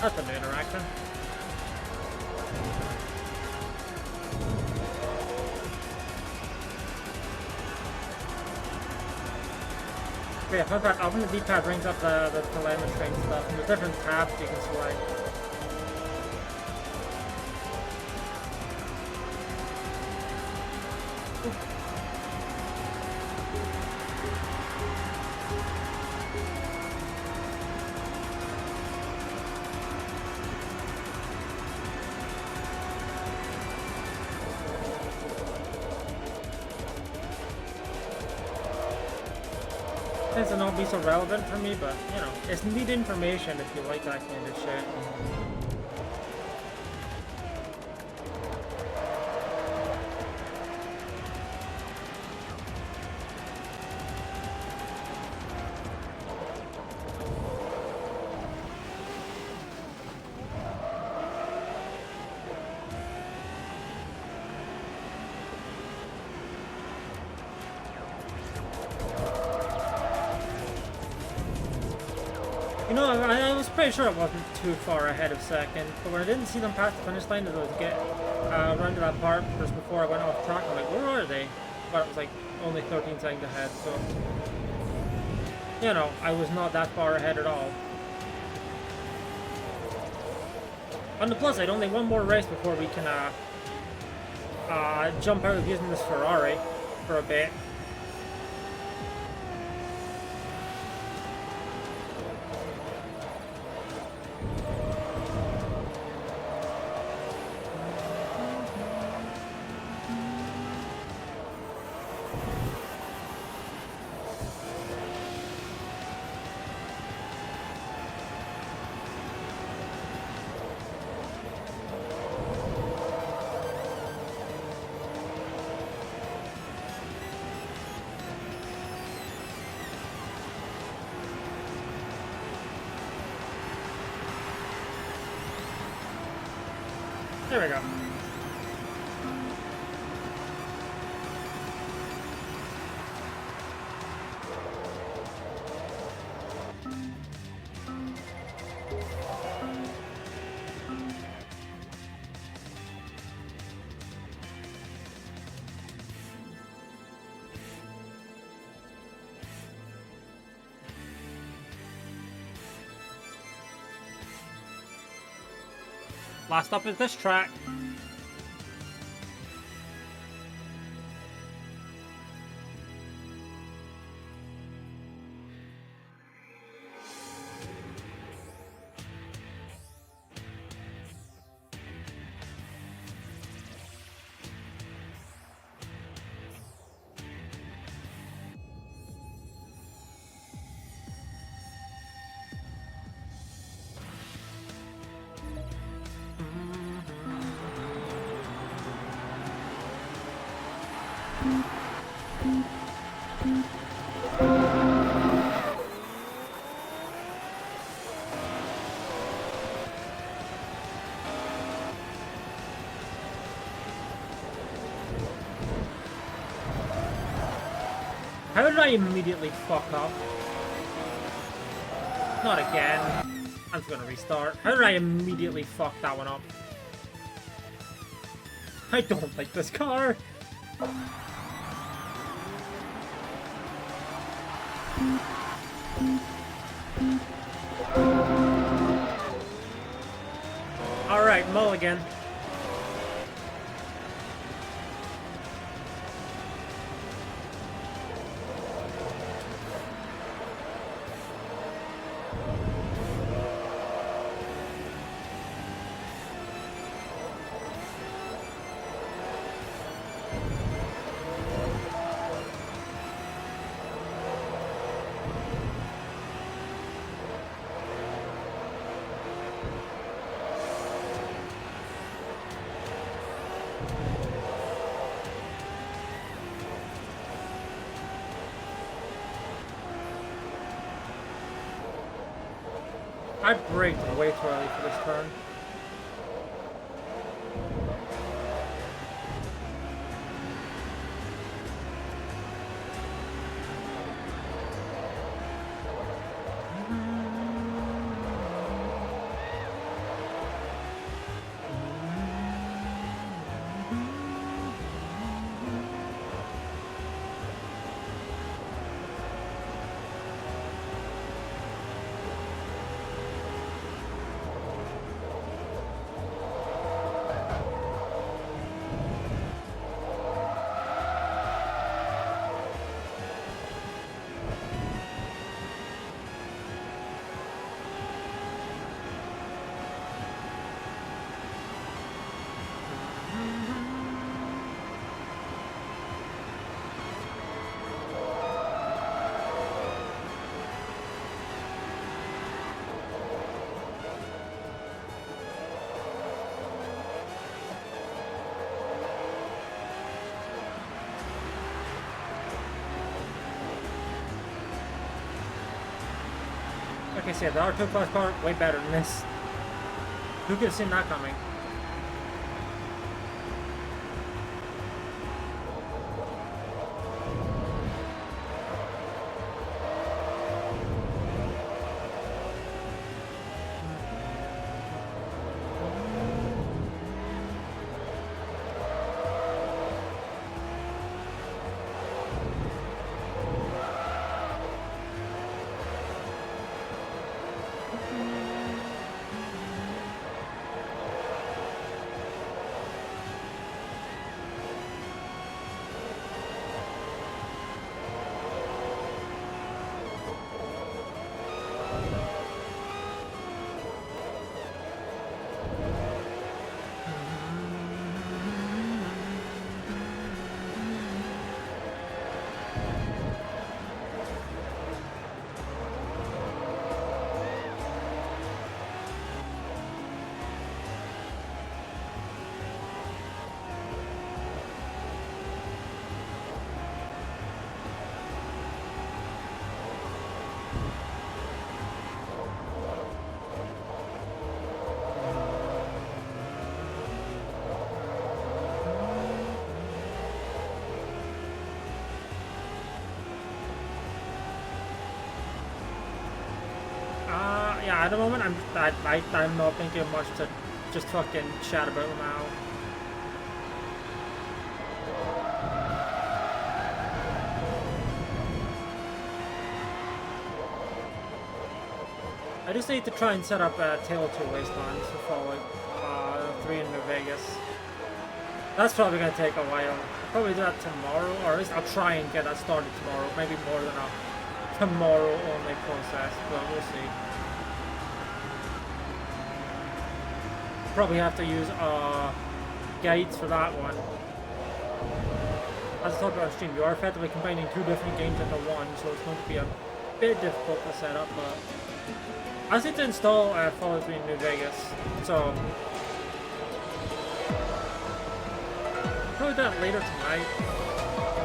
That's a new interaction. Yeah, fun fact, often the D-pad brings up the telemetry and stuff, and there's different tabs you can select. Tends to not be so relevant for me, but, you know, it's neat information if you like that kind of shit. You know, I was pretty sure it wasn't too far ahead of second, but when I didn't see them pass the finish line as I was getting around to that part just before I went off track, I'm like, where are they? But it was like only 13 seconds ahead, so you know, I was not that far ahead at all. On the plus side, only one more race before we can jump out of using this Ferrari for a bit. There we go. Last up is this track. How did I immediately fuck up? Not again. I'm just gonna restart. How did I immediately fuck that one up? I don't like this car. Alright, mulligan. I braked way too early for this turn. Like I said, the R2 Plus car, way better than this. Who could have seen that coming? Yeah, at the moment, I'm not thinking much to just fucking chat about now. I just need to try and set up Tail 2 wastelands for Fallout 3 in New Vegas. That's probably going to take a while. I'll probably do that tomorrow, or at least I'll try and get that started tomorrow. Maybe more than a tomorrow-only process, but we'll see. Probably have to use guides for that one. As I talked about on stream, you are effectively combining two different games into one, so it's going to be a bit difficult to set up, but I just need to install Fallout 3 in New Vegas, so probably do that later tonight,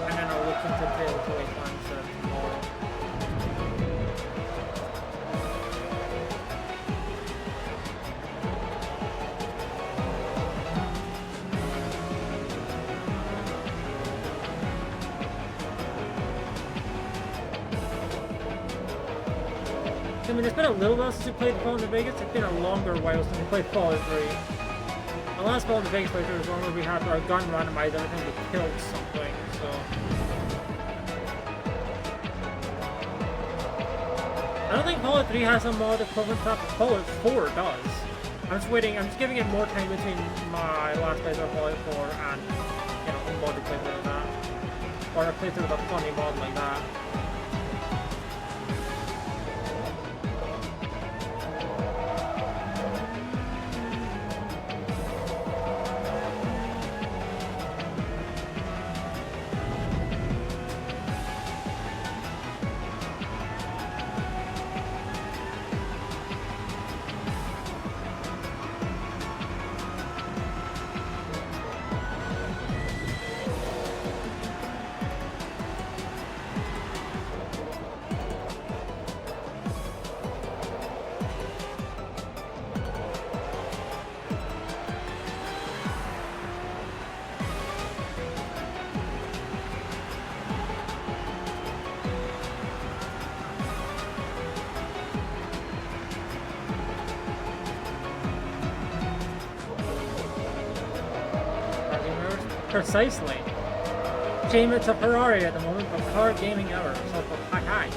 and then I'll look into Tail 2 Wastelands tomorrow. I mean, it's been a little while since we played Fallout New Vegas. It's been a longer while since we played Fallout 3. The last Fallout New Vegas playthrough was one where we had our gun randomized every time we killed something, so... I don't think Fallout 3 has a mod equivalent to that, but Fallout 4 does. I'm just waiting, I'm just giving it more time between my last playthrough of Fallout 4 and, you know, a modded playthrough of that. Or a playthrough with a funny mod like that. Precisely. Shame it's a Ferrari at the moment, but car gaming hour. So, hi.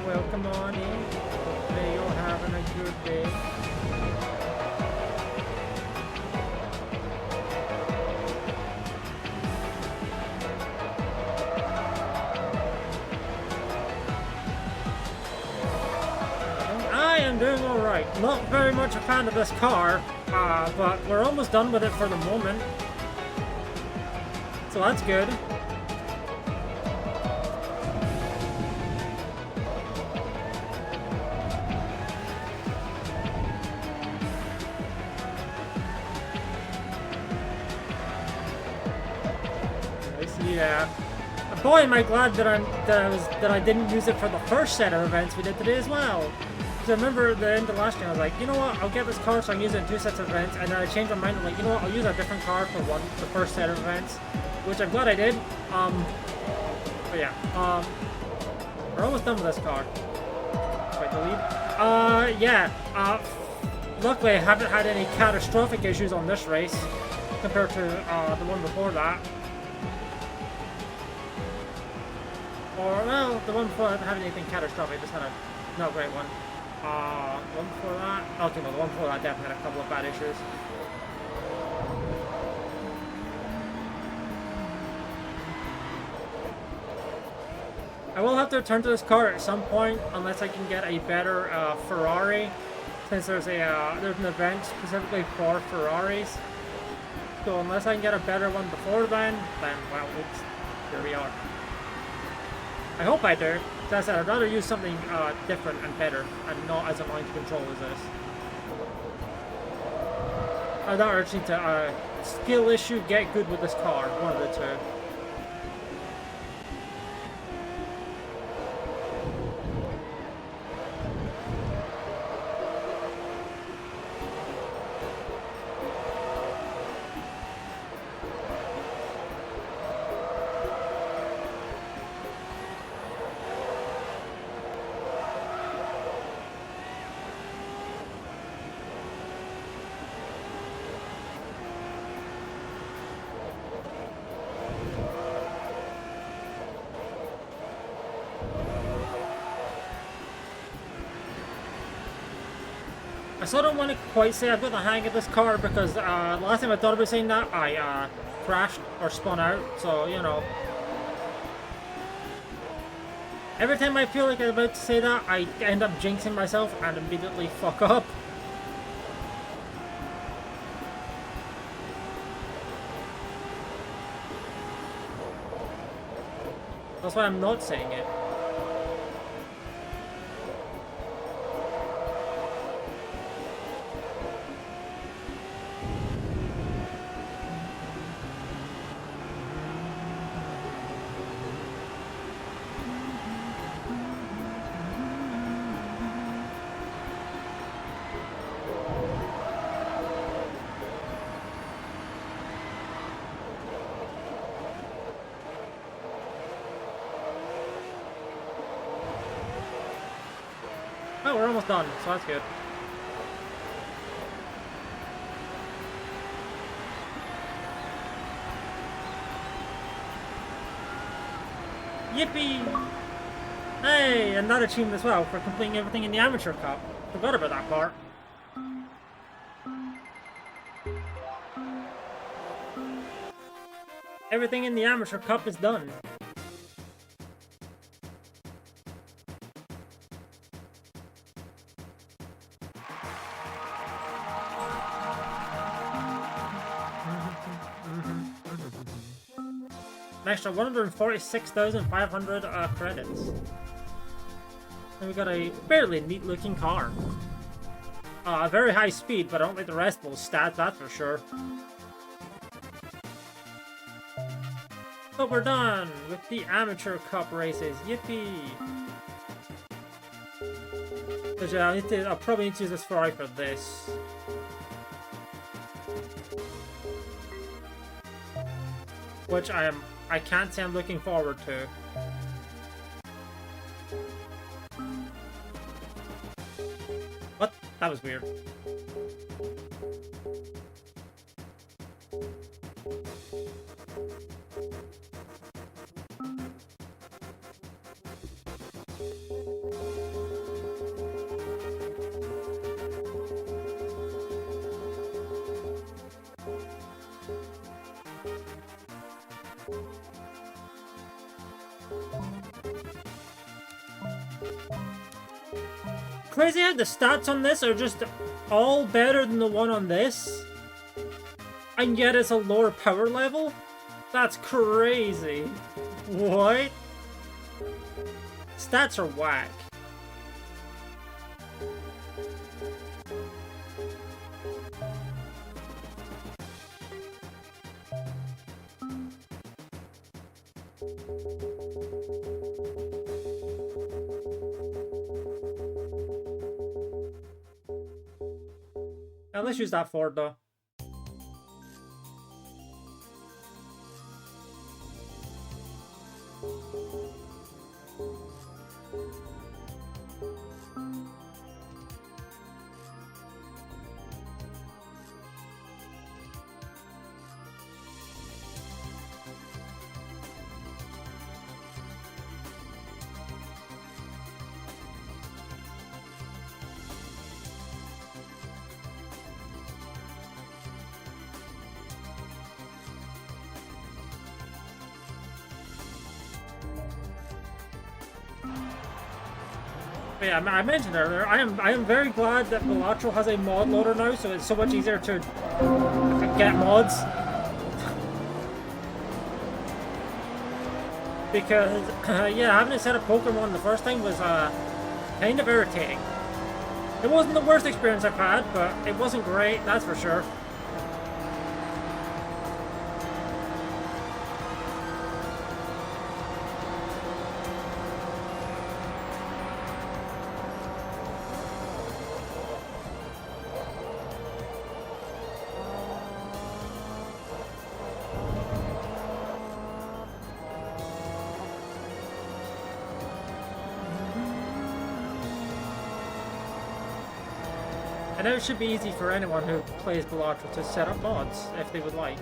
Welcome on in. Hopefully you're having a good day. I am doing alright. Not very much a fan of this car, but we're almost done with it for the moment. So that's good. Yeah. Boy, am I glad that I didn't use it for the first set of events we did today as well. Because I remember at the end of last year, I was like, you know what, I'll get this car so I can use it in 2 sets of events, and then I changed my mind. I'm like, you know what, I'll use a different car for the first set of events. Which I'm glad I did. But yeah, we're almost done with this car. Wait, delete. Yeah. Luckily I haven't had any catastrophic issues on this race compared to the one before that. Or well, the one before I didn't have anything catastrophic. I just had a not great one. One before that. Okay, no, the one before that definitely had a couple of bad issues. I will have to return to this car at some point, unless I can get a better Ferrari, since there's an event specifically for Ferraris. So unless I can get a better one before then well, oops, here we are. I hope I do. As I said, I'd rather use something different and better, and not as a mind control as this. I'm not urging to skill issue, get good with this car, one of the two. I still don't want to quite say I've got the hang of this car because last time I thought about saying that, I crashed or spun out, so, you know. Every time I feel like I'm about to say that, I end up jinxing myself and immediately fuck up. That's why I'm not saying it. Oh, we're almost done, so that's good. Yippee! Hey, another achievement as well for completing everything in the Amateur Cup. Forgot about that part. Everything in the Amateur Cup is done. An extra 146,500 credits. And we got a fairly neat looking car. Very high speed, but I don't like the rest of those stats, that's for sure. But we're done with the Amateur Cup races. Yippee! But yeah, I'll probably need to use this Ferrari for this. Which I can't say I'm looking forward to. What? That was weird. Crazy how the stats on this are just all better than the one on this, and yet it's a lower power level? That's crazy. What? Stats are whack. Now let's use that Ford though. But yeah, I mentioned earlier, I am very glad that Velatro has a mod loader now, so it's so much easier to get mods. Because, yeah, having it set up Pokemon the first time was kind of irritating. It wasn't the worst experience I've had, but it wasn't great, that's for sure. And it should be easy for anyone who plays Velatro to set up mods, if they would like.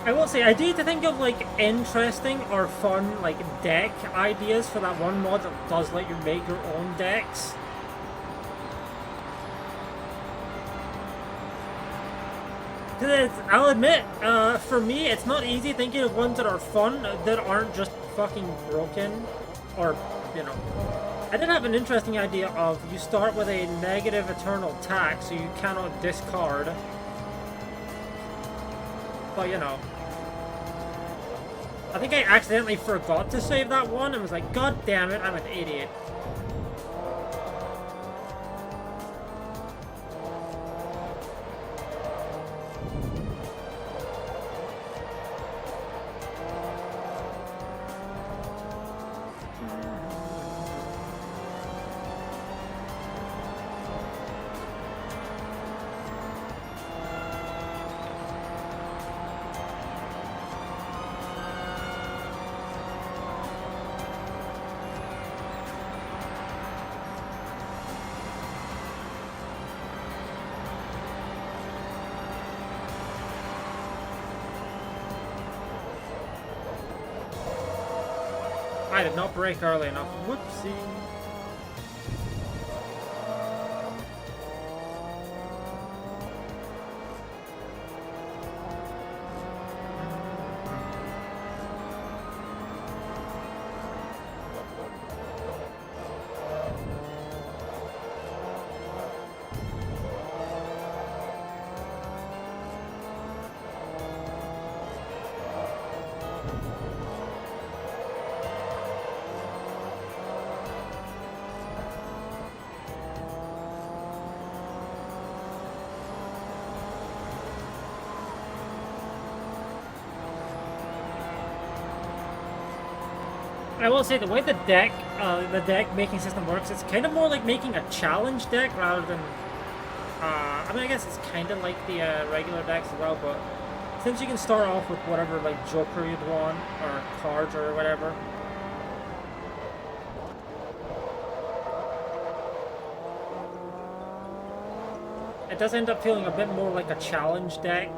I will say, I need to think of like interesting or fun like deck ideas for that one mod that does let you make your own decks. Because I'll admit, for me, it's not easy thinking of ones that are fun that aren't just fucking broken, or, you know. I did have an interesting idea of you start with a negative eternal tax, so you cannot discard. But, you know. I think I accidentally forgot to save that one and was like, God damn it, I'm an idiot. I did not brake early enough. Whoopsie. I will say the way the deck making system works, it's kind of more like making a challenge deck rather than. I mean, I guess it's kind of like the regular decks as well, but since you can start off with whatever like Joker you'd want or cards or whatever. It does end up feeling a bit more like a challenge deck.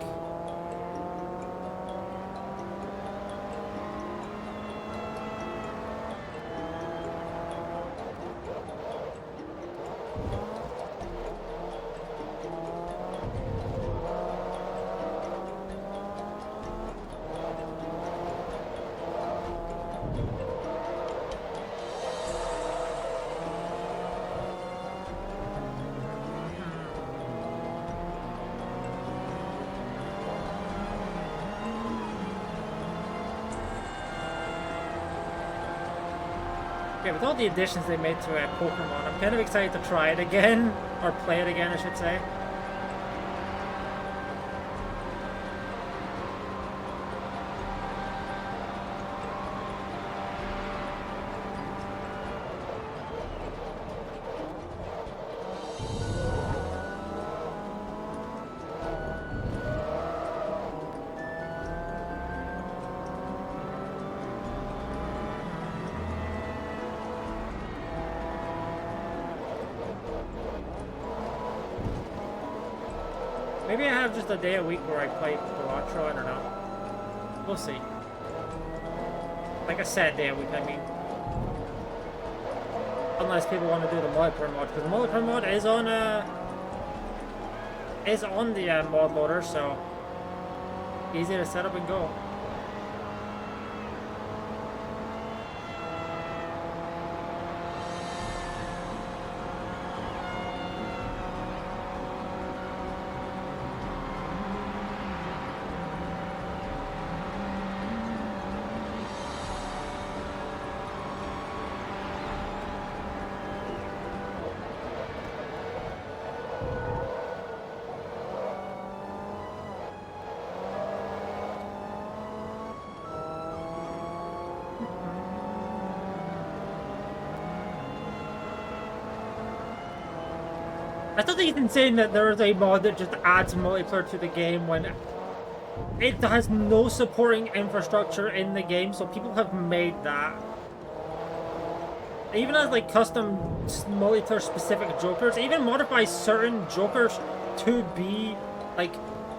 Yeah, with all the additions they made to Pokemon, I'm kind of excited to try it again, or play it again, I should say. Maybe I have just a day a week where I play Electro, I don't know. We'll see. Like a sad day a week, I mean. Unless people want to do the multiplayer mod, because the multiplayer mod is on the mod loader, so easy to set up and go. I still think it's insane that there is a mod that just adds multiplayer to the game when it has no supporting infrastructure in the game, so people have made that. It even has like custom multiplayer specific Jokers. It even modifies certain Jokers to be like,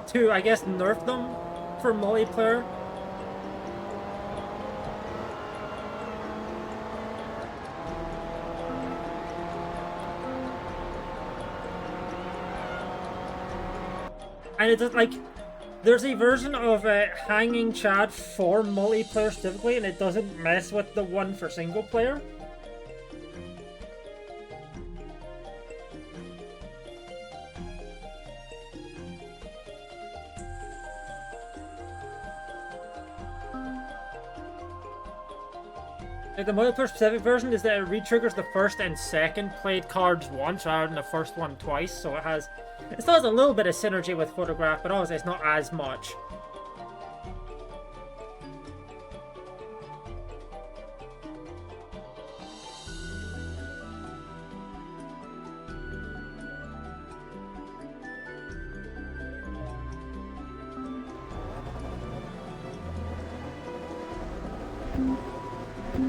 to I guess nerf them for multiplayer. And it's just like, there's a version of Hanging Chad for multiplayer specifically, and it doesn't mess with the one for single player. Like, the multiplayer specific version is that it re-triggers the first and second played cards once rather than the first one twice, so it still has a little bit of synergy with Photograph, but obviously it's not as much. It's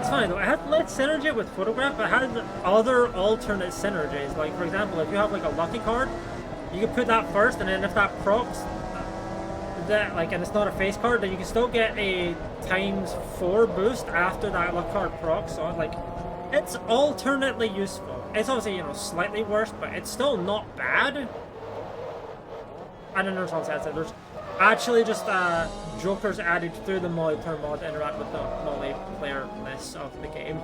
funny though, it had less synergy with photograph, but it had other alternate synergies. Like for example, if you have like a lucky card, you can put that first, and then if that procs, that like, and it's not a face card, then you can still get a ×4 boost after that luck card procs. So like, it's alternately useful. It's obviously, you know, slightly worse, but it's still not bad. And then there's there's actually just jokers added through the multiplayer mod to interact with the multiplayer-ness of the game.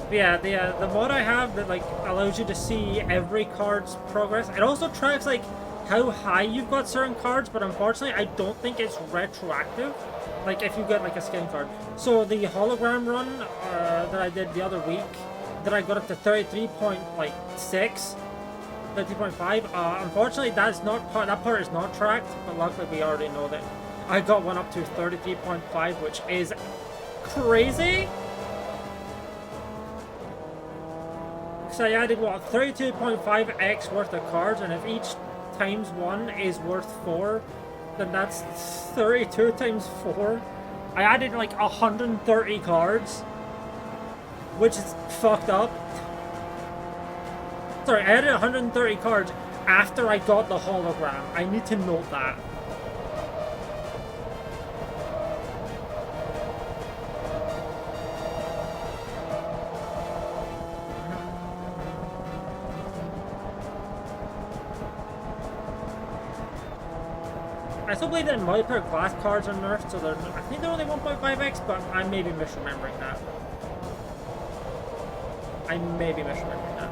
Yeah, the mod I have that like allows you to see every card's progress. It also tracks like how high you've got certain cards, but unfortunately I don't think it's retroactive. Like if you get like a skin card. So the hologram run that I did the other week, that I got up to 33.6, 30.5. Unfortunately, that part is not tracked, but luckily we already know that I got one up to 33.5, which is crazy. So I added what, 32.5x worth of cards, and if each ×1 is worth 4, then that's 32 times 4. I added like 130 cards, which is fucked up. Sorry, I added 130 cards after I got the hologram. I need to note that. I still believe that in multiplayer glass cards are nerfed, so I think they're only 1.5x, but I may be misremembering that. I may be misremembering that.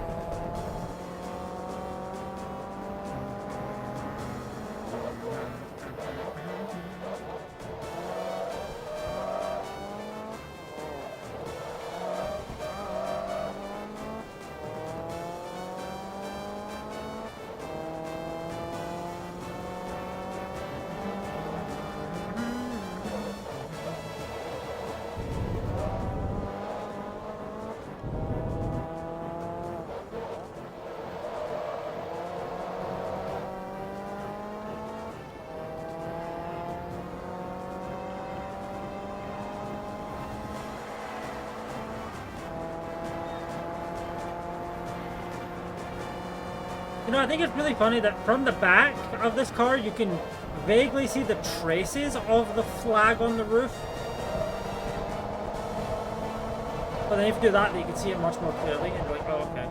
You know, I think it's really funny that from the back of this car, you can vaguely see the traces of the flag on the roof. But then if you do that, you can see it much more clearly, and you're like, oh, okay.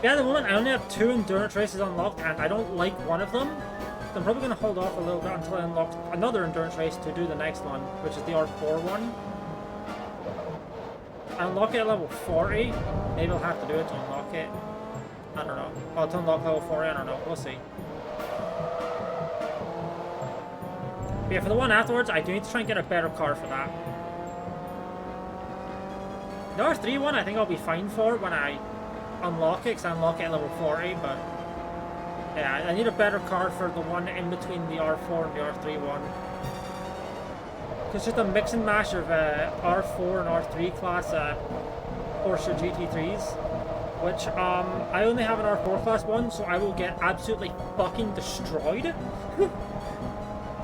Yeah, at the moment I only have 2 endurance races unlocked, and I don't like one of them. So I'm probably going to hold off a little bit until I unlock another endurance race to do the next one, which is the R4 one. I unlock it at level 40. Maybe I'll have to do it to unlock it. I don't know. Oh, to unlock level 40, I don't know. We'll see. But yeah, for the one afterwards, I do need to try and get a better car for that. The R3 one, I think I'll be fine for when I unlock it, because I unlock it at level 40, but yeah, I need a better car for the one in between the R4 and the R3 one. It's just a mix and mash of R4 and R3 class Porsche GT3s, which I only have an R4 class one, so I will get absolutely fucking destroyed.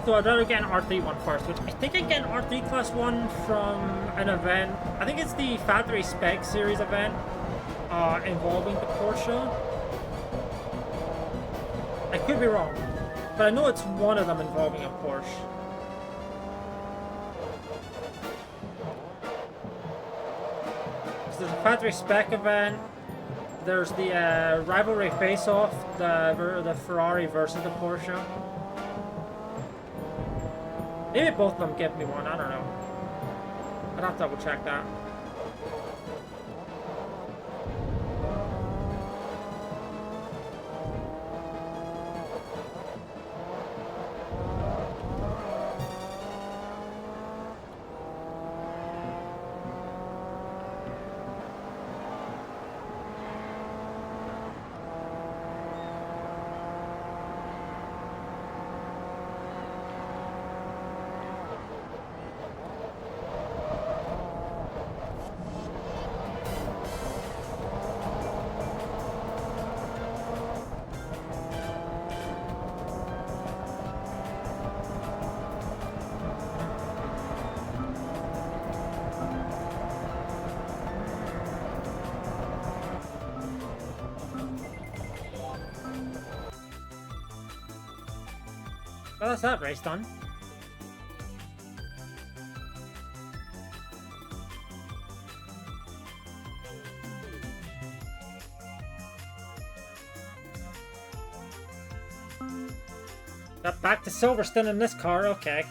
So I'd rather get an R3 one first, which I think I get an R3 class one from an event. I think it's the Factory Spec Series event involving the Porsche. I could be wrong, but I know it's one of them involving a Porsche. So there's a Factory Spec event. There's the rivalry face-off, the Ferrari versus the Porsche. Maybe both of them give me one, I don't know. I'd have to double check that. Well, that's that race done. Got back to Silverstone in this car, okay.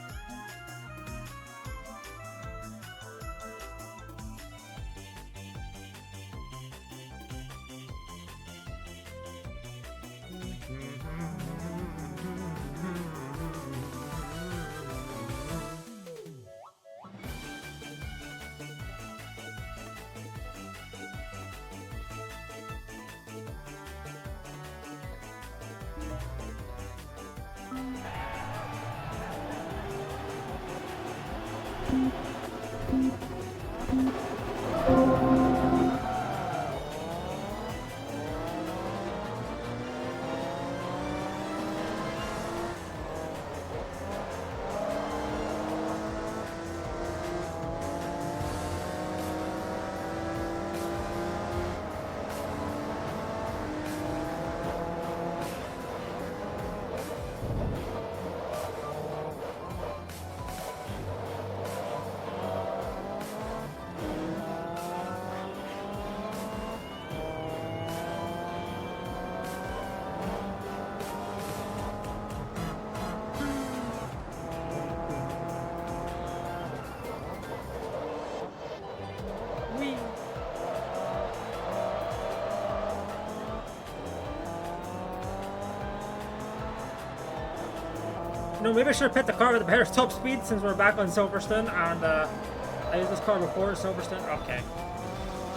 No, maybe I should have picked the car with the better top speed since we're back on Silverstone and I used this car before Silverstone. Okay.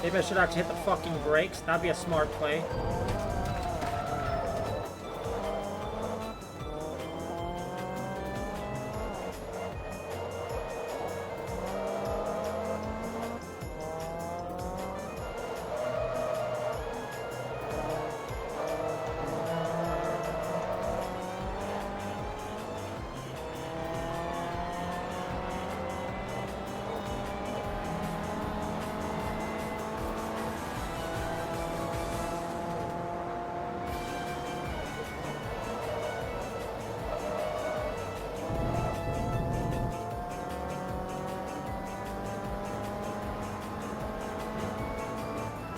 Maybe I should actually hit the fucking brakes. That'd be a smart play.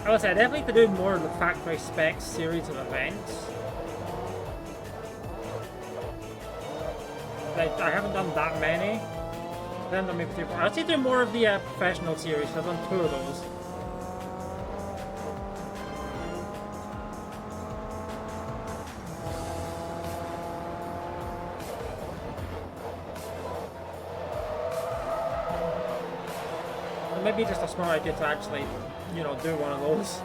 I would say I definitely need to do more of the Factory Specs series of events. Like, I haven't done that many. I haven't done maybe 3 or 4. I'd say do more of the professional series. I've done 2 of those. It may be just a smart idea to actually, you know, do one of those.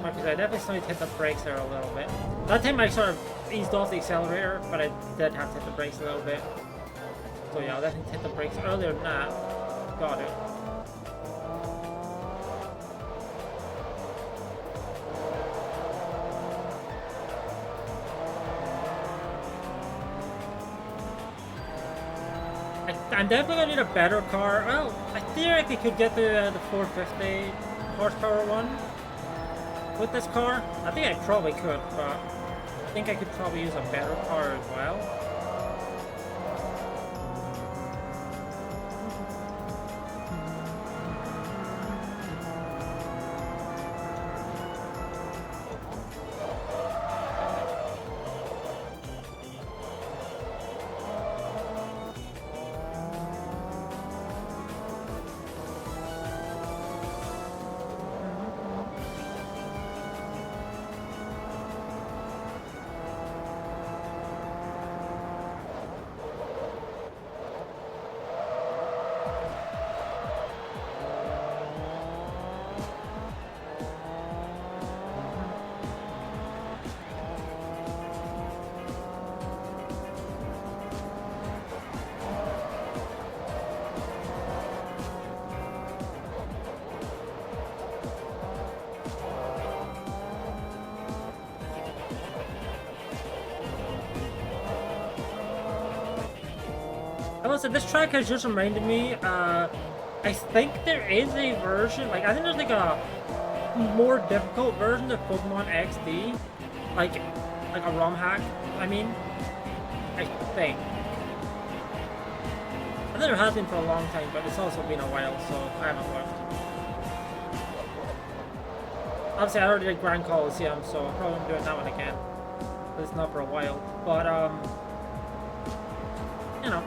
Like I I definitely still need to hit the brakes there a little bit. That time I sort of eased off the accelerator, but I did have to hit the brakes a little bit. So yeah, I'll definitely hit the brakes earlier than that. Got it. I'm definitely gonna need a better car. Well, I theoretically could get the 450 horsepower one with this car. I think I probably could, but I think I could probably use a better car as well. Listen, this track has just reminded me, I think there is a version, like, I think there's like a more difficult version of Pokemon XD, like a ROM hack, I mean, I think. I think there has been for a long time, but it's also been a while, so I haven't looked. Obviously, I already did Grand Coliseum, so I probably won't be doing that one again, but it's not for a while, but, you know.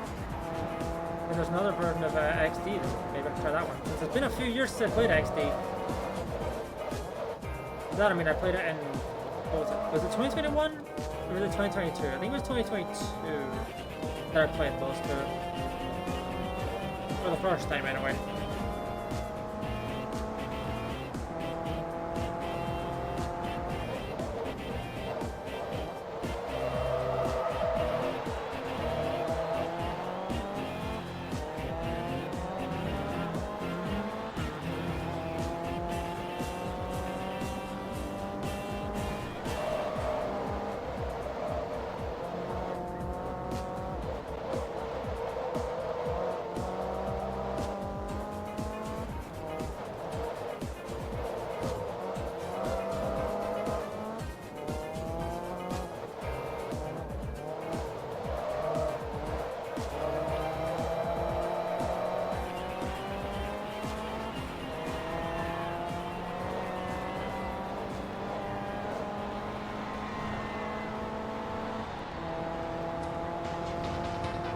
And there's another version of XD, maybe I can try that one. Since it's been a few years since I played XD. That, I mean, I played it in, what was it? Was it 2021? Or was it 2022? I think it was 2022 that I played those two. For the first time, anyway.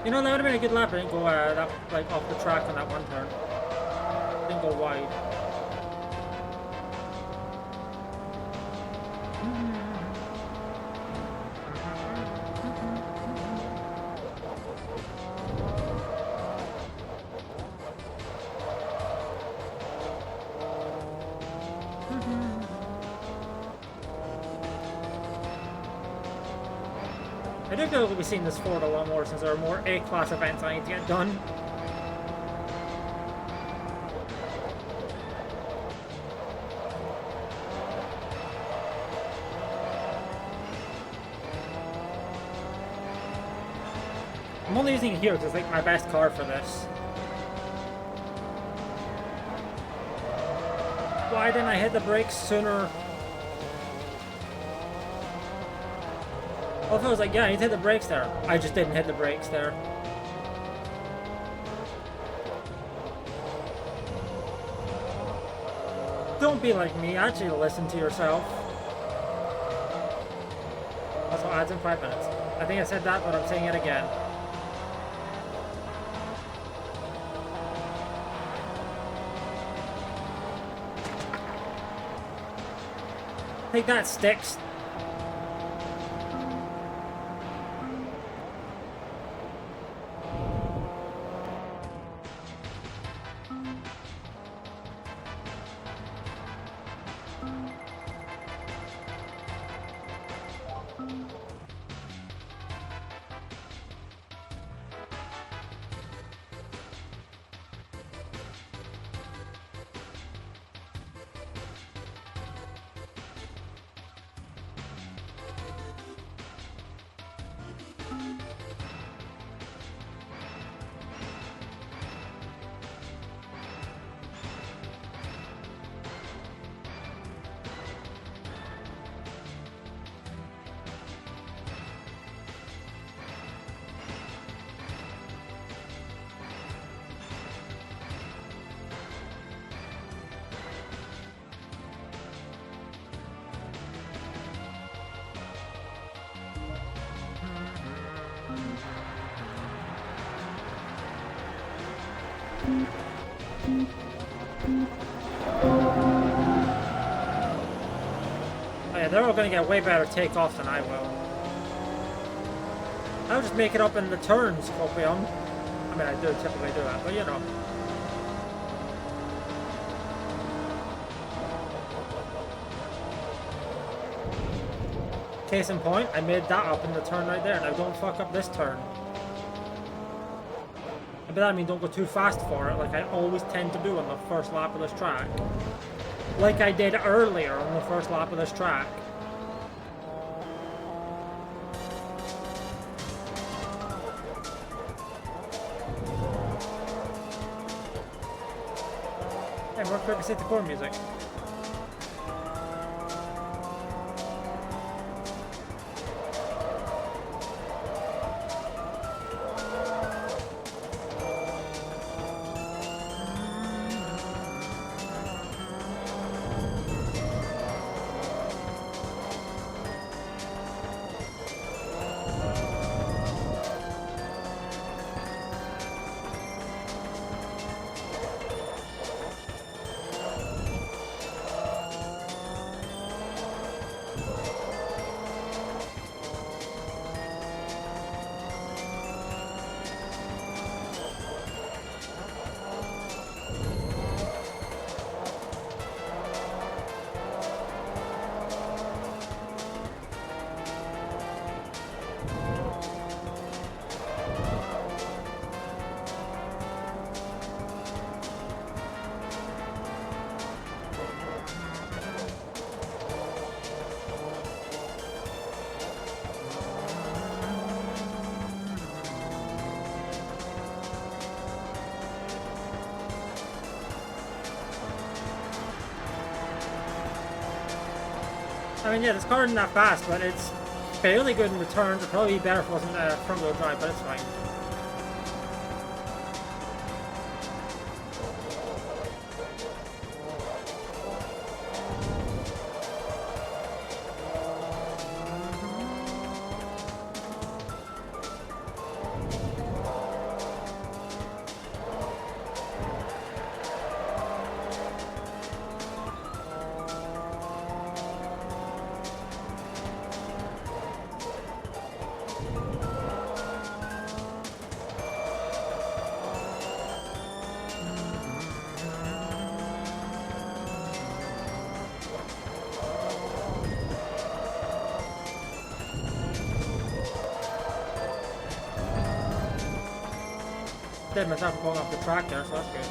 You know, that would have been a good lap. I didn't go that, like, off the track on that one turn. Didn't go wide. I do feel like we'll be seeing this Ford a lot more since there are more A-class events I need to get done. I'm only using it here because it's like my best car for this. Why didn't I hit the brakes sooner? Well, if I was like, yeah, I need to hit the brakes there. I just didn't hit the brakes there. Don't be like me. Actually listen to yourself. Also, ads in 5 minutes. I think I said that, but I'm saying it again. Take that, Sticks. Oh yeah, they're all gonna get way better takeoffs than I will. I'll just make it up in the turns, Scorpion. I mean, I do typically do that, but you know. Case in point, I made that up in the turn right there. Now don't fuck up this turn. And by that I mean don't go too fast for it, like I always tend to do on the first lap of this track. Like I did earlier on the first lap of this track. Hey, more quick safety core music. I mean, yeah, this car isn't that fast, but it's fairly good in the turns. It'd probably be better if it wasn't front-wheel drive, but it's fine. Did myself going off the track there, so that's good.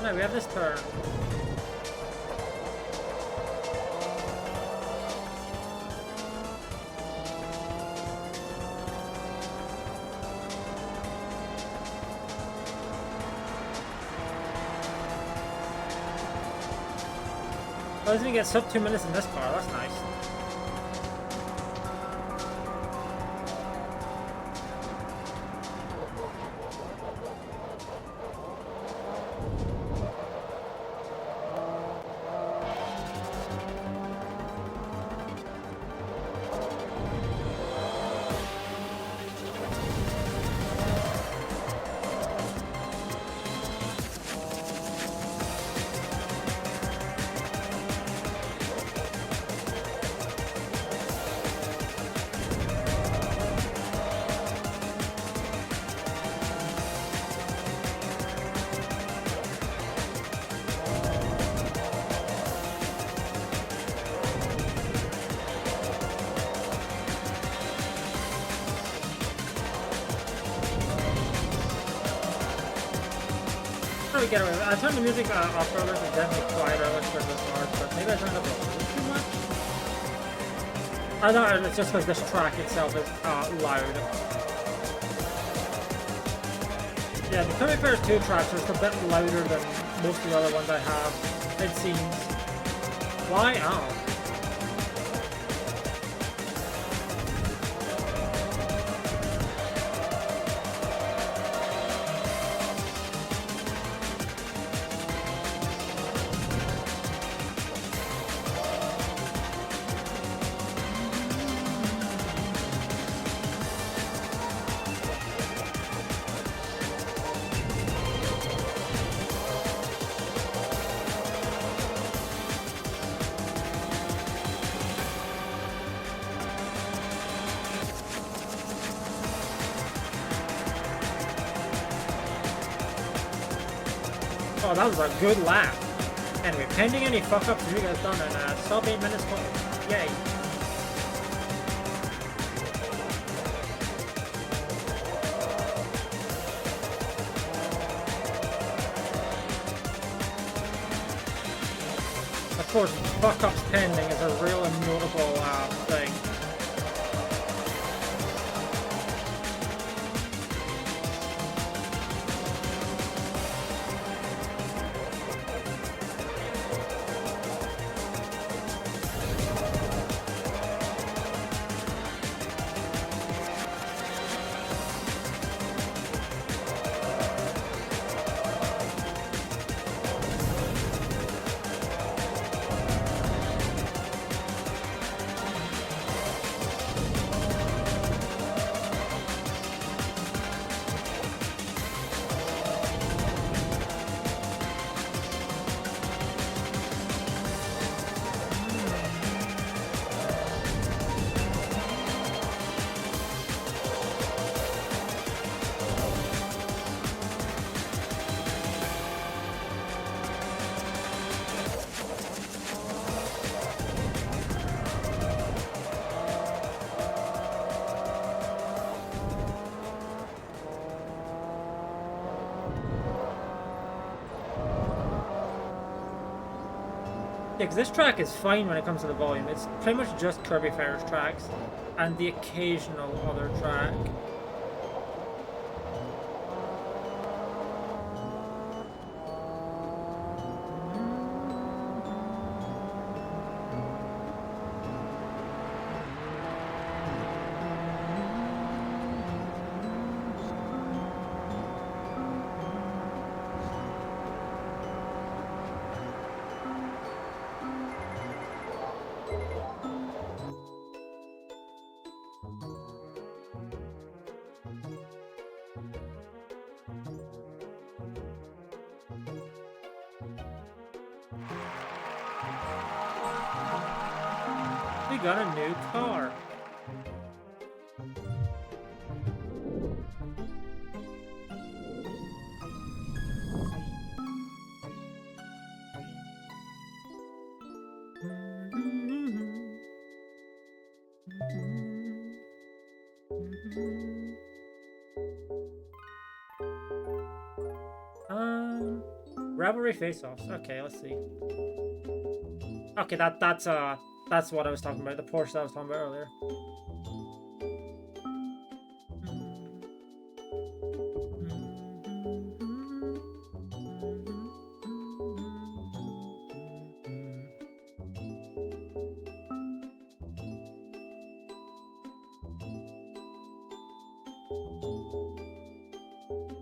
No, we have this turn. Oh, he's gonna get sub 2 minutes in this car, that's nice. we get away with it. I turned the music off earlier, so it's definitely quieter, which was hard, but maybe I turned it up a little too much. I don't know, it's just because this track itself is loud. Yeah, the Curvy Fairs 2 tracks are just a bit louder than most of the other ones I have, it seems. Why? Oh. Oh, that was a good lap. Anyway, pending any fuck-ups, you guys done in sub 8 minutes. Yay. Of course, fuck-ups pending is a real and notable thing. Yeah, because this track is fine when it comes to the volume. It's pretty much just Kirby Fairs tracks and the occasional other track. We got a new car. Rivalry face-offs. Okay, let's see. Okay, that's what I was talking about. The Porsche that I was talking about earlier.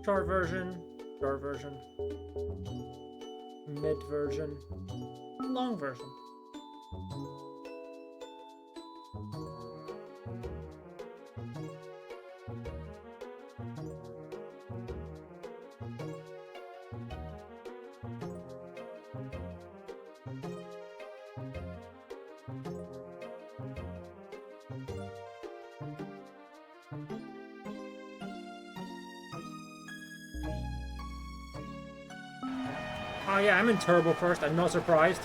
Short version, mid version, long version. Oh yeah, I'm in turbo first. I'm not surprised.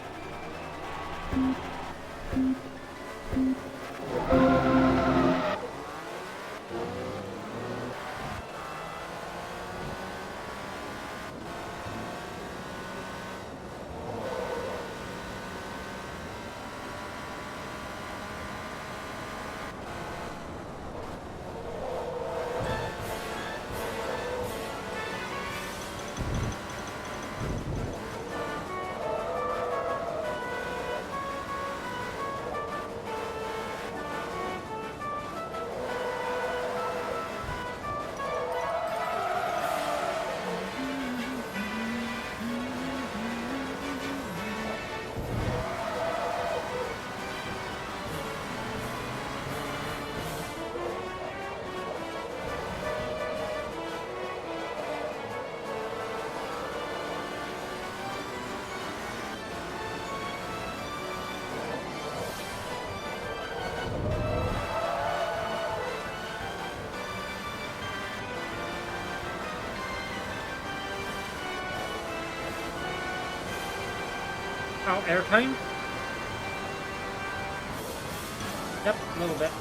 Oh, airtime? Yep, a little bit.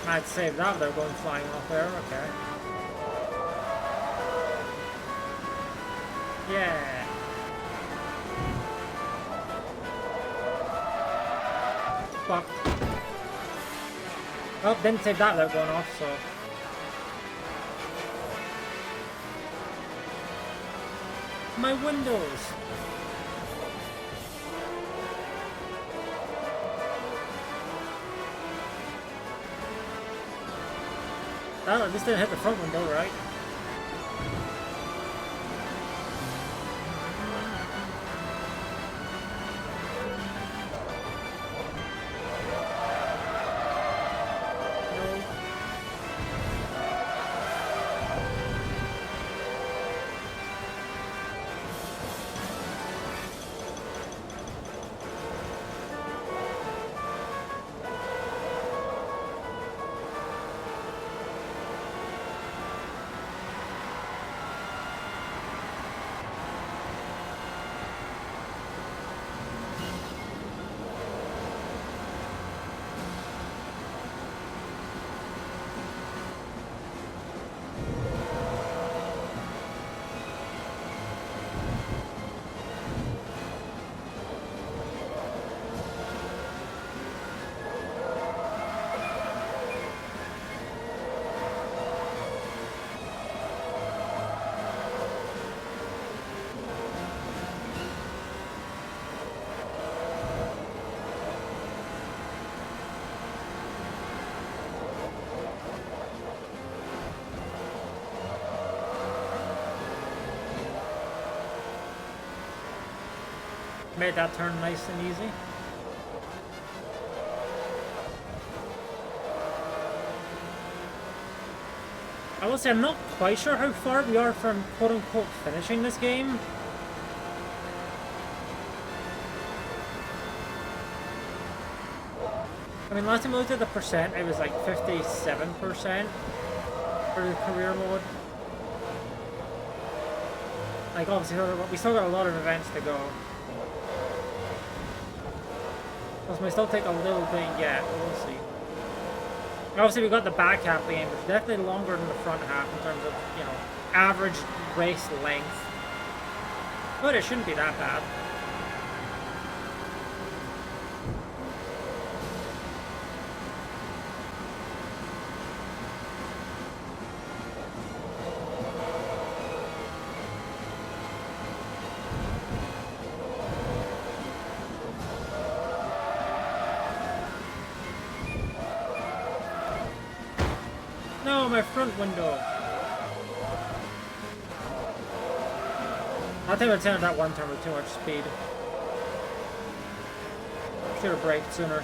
I'd save that, they're going flying off there, okay. Yeah. Fuck. Oh, didn't save that without going off, so. My windows! Oh, at least didn't hit the front window, right? Made that turn nice and easy. I will say I'm not quite sure how far we are from quote-unquote finishing this game. I mean, last time I looked at the percent, it was like 57% for the career mode. Like, obviously, we still got a lot of events to go. This may still take a little bit yet, but we'll see. Obviously, we got the back half of the game, which is definitely longer than the front half in terms of, you know, average race length. But it shouldn't be that bad. No, my front window. I think I attempted that one turn with too much speed. Should have braked sooner.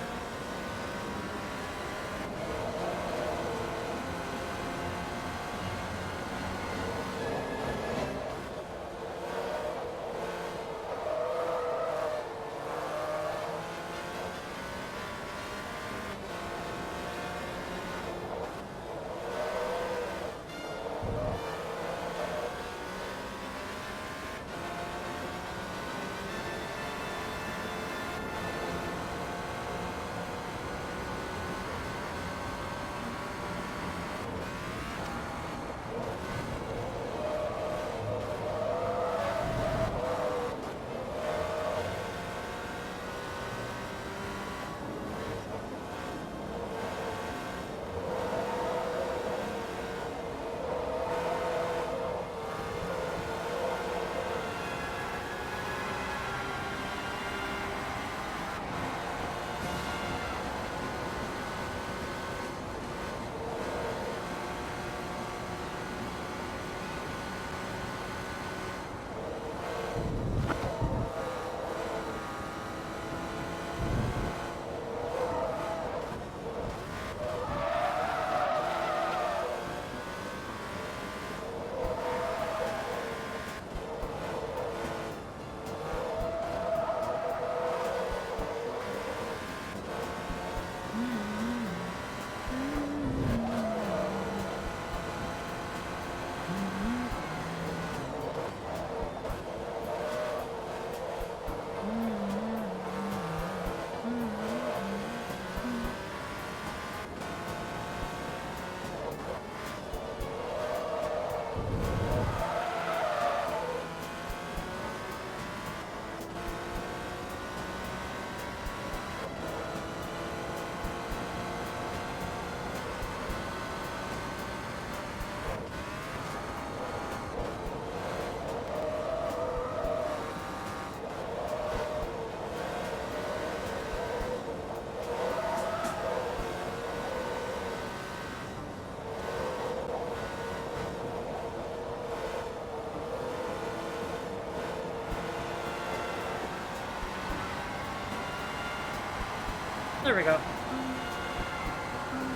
There we go.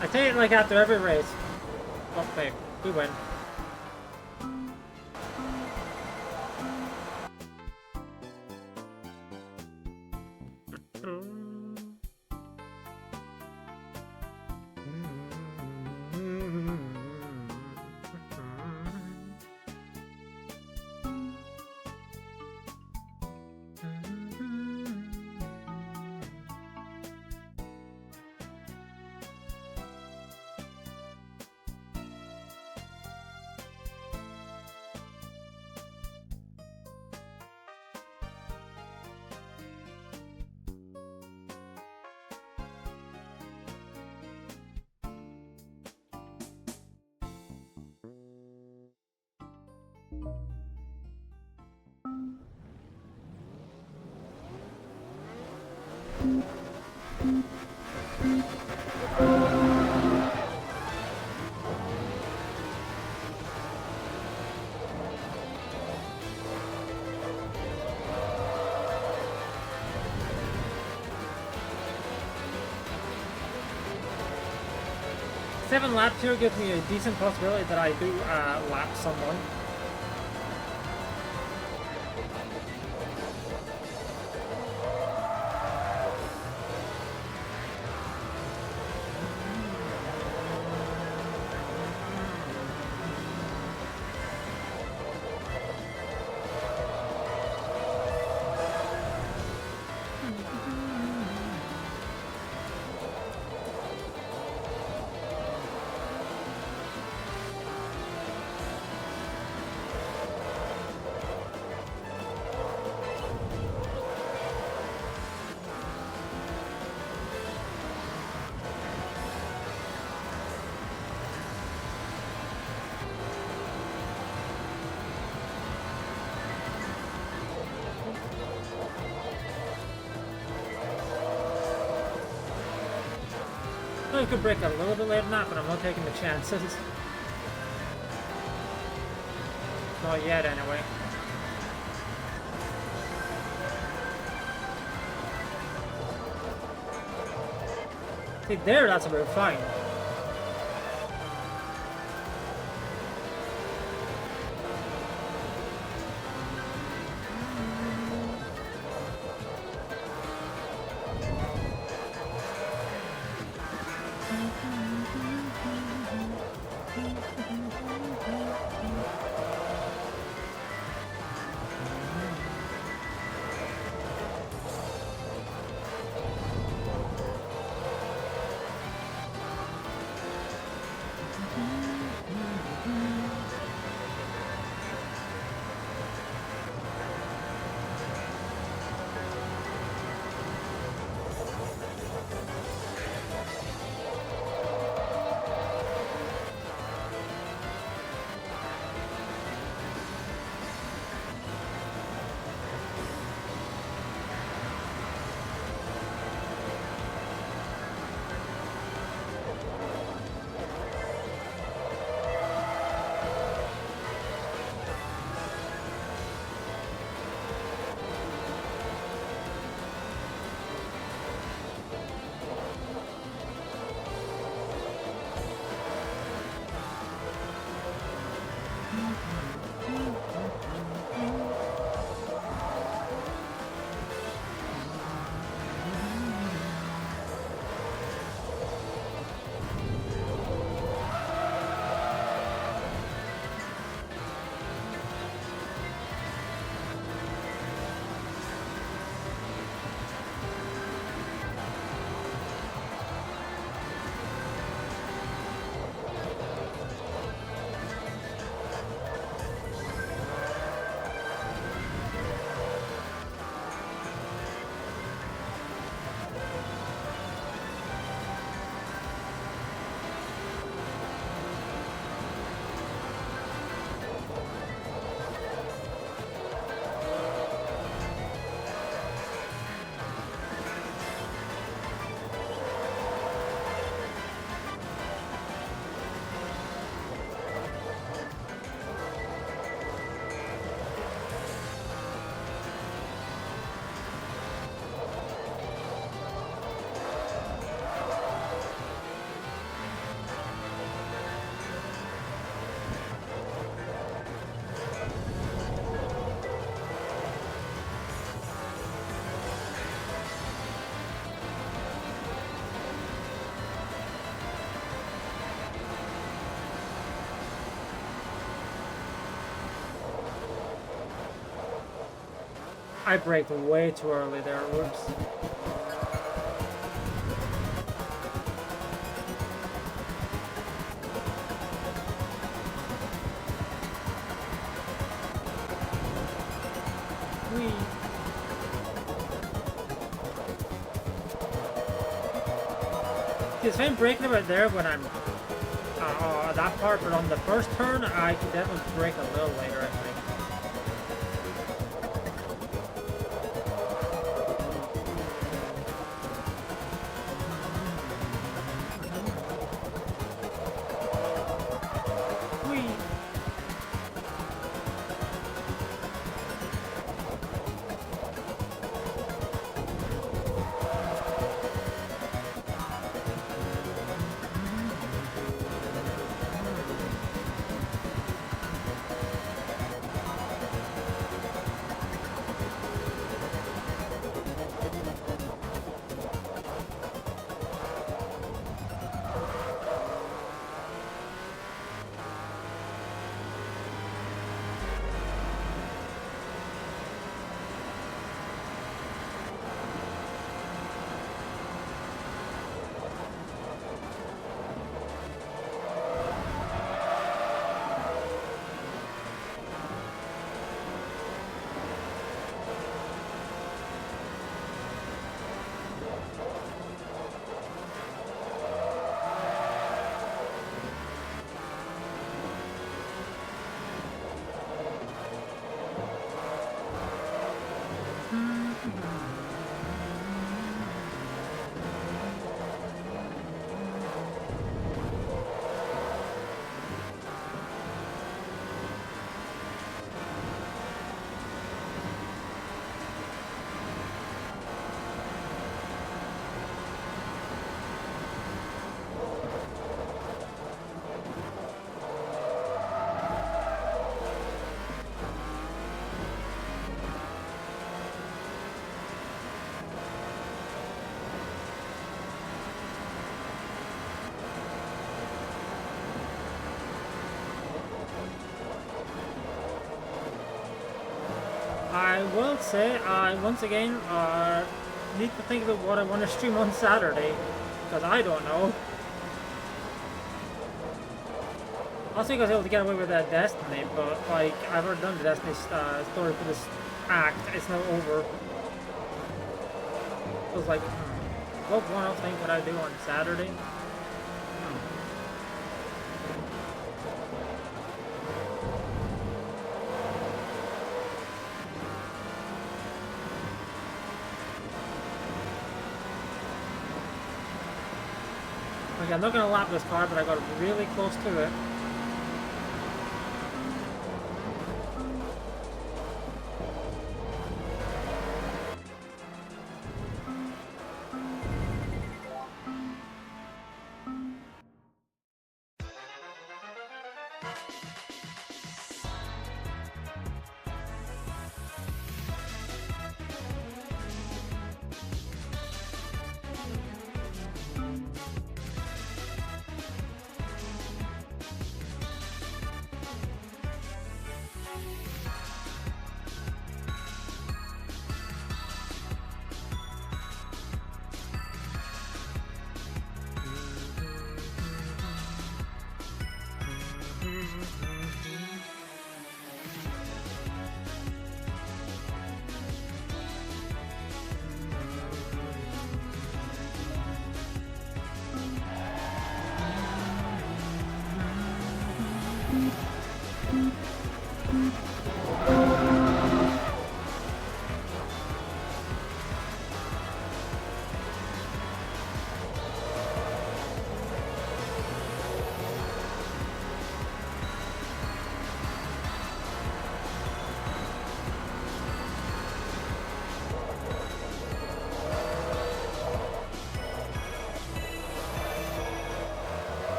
I take it like after every race. Oh, babe, we win. Seven lap here gives me a decent possibility that I do lap someone. I could break a little bit later than that, but I'm not taking the chances. Not yet, anyway. See, there, that's about fine. I braked way too early there. Whoops. Whee. Because if I'm braking about there when I'm that part, but on the first turn, I could definitely brake a little later, I think. Whee. I will say, once again, need to think about what I want to stream on Saturday, because I don't know. Also, because I was able to get away with that Destiny, but like I've already done the Destiny story for this act. It's not over. I was like, what one else thing could I do on Saturday? Okay, I'm not gonna lap this car, but I got really close to it.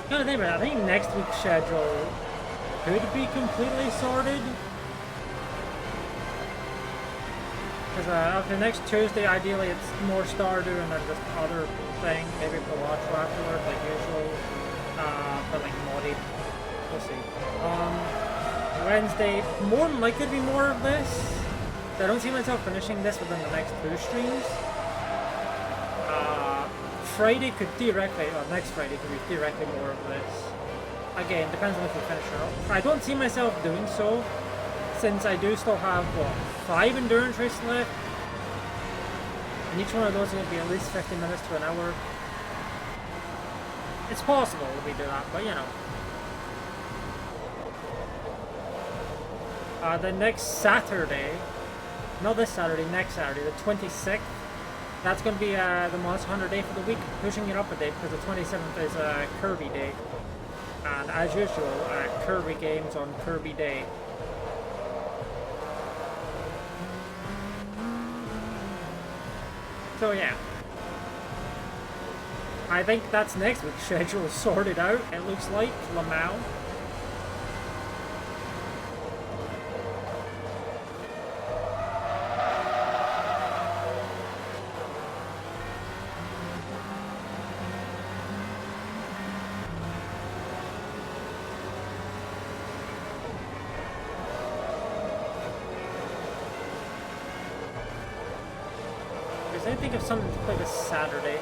Kind of think about it. I think next week's schedule could be completely sorted. Because okay, next Tuesday, ideally, it's more Stardew and then just other thing. Maybe Palatra afterwards, like usual. But like Modi. We'll see. Wednesday, more than likely to be more of this. So I don't see myself finishing this within the next 2 streams. Friday could theoretically, or next Friday could be theoretically more of this. Again, depends on if we finish or not. I don't see myself doing so, since I do still have, what, 5 endurance races left? And each one of those is going to be at least 50 minutes to an hour. It's possible that we do that, but you know. The next Saturday, not this Saturday, next Saturday, the 26th, that's going to be the Monster Hunter Day for the week, pushing it up a day because the 27th is Kirby Day. And as usual, Kirby games on Kirby Day. So yeah. I think that's next week's schedule sorted out, it looks like, Lamau. I think of something to play this Saturday.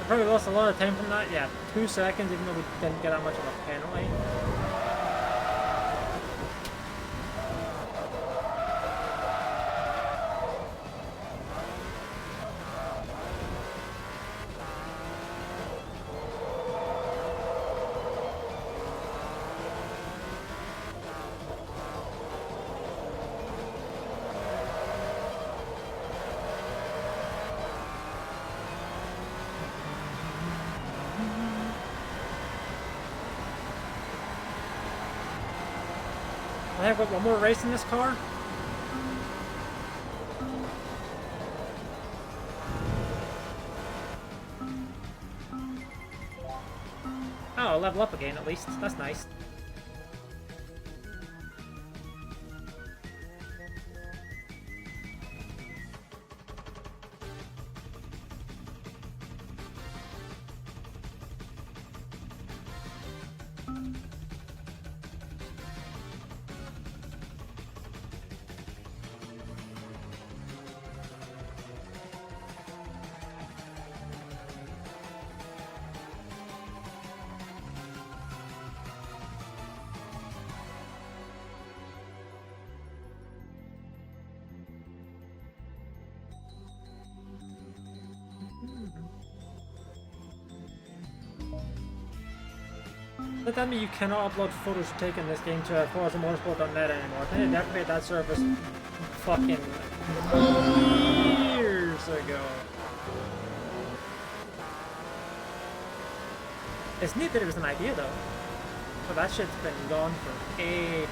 Probably lost a lot of time from that. Yeah, 2 seconds, even though we didn't get that much of a penalty. I have one more race in this car. Oh, I'll level up again at least. That's nice. Does that mean you cannot upload photos taken in this game to Forza Motorsport.net anymore? I think they deprecated that service fucking years ago. It's neat that it was an idea though, but that shit's been gone for ages.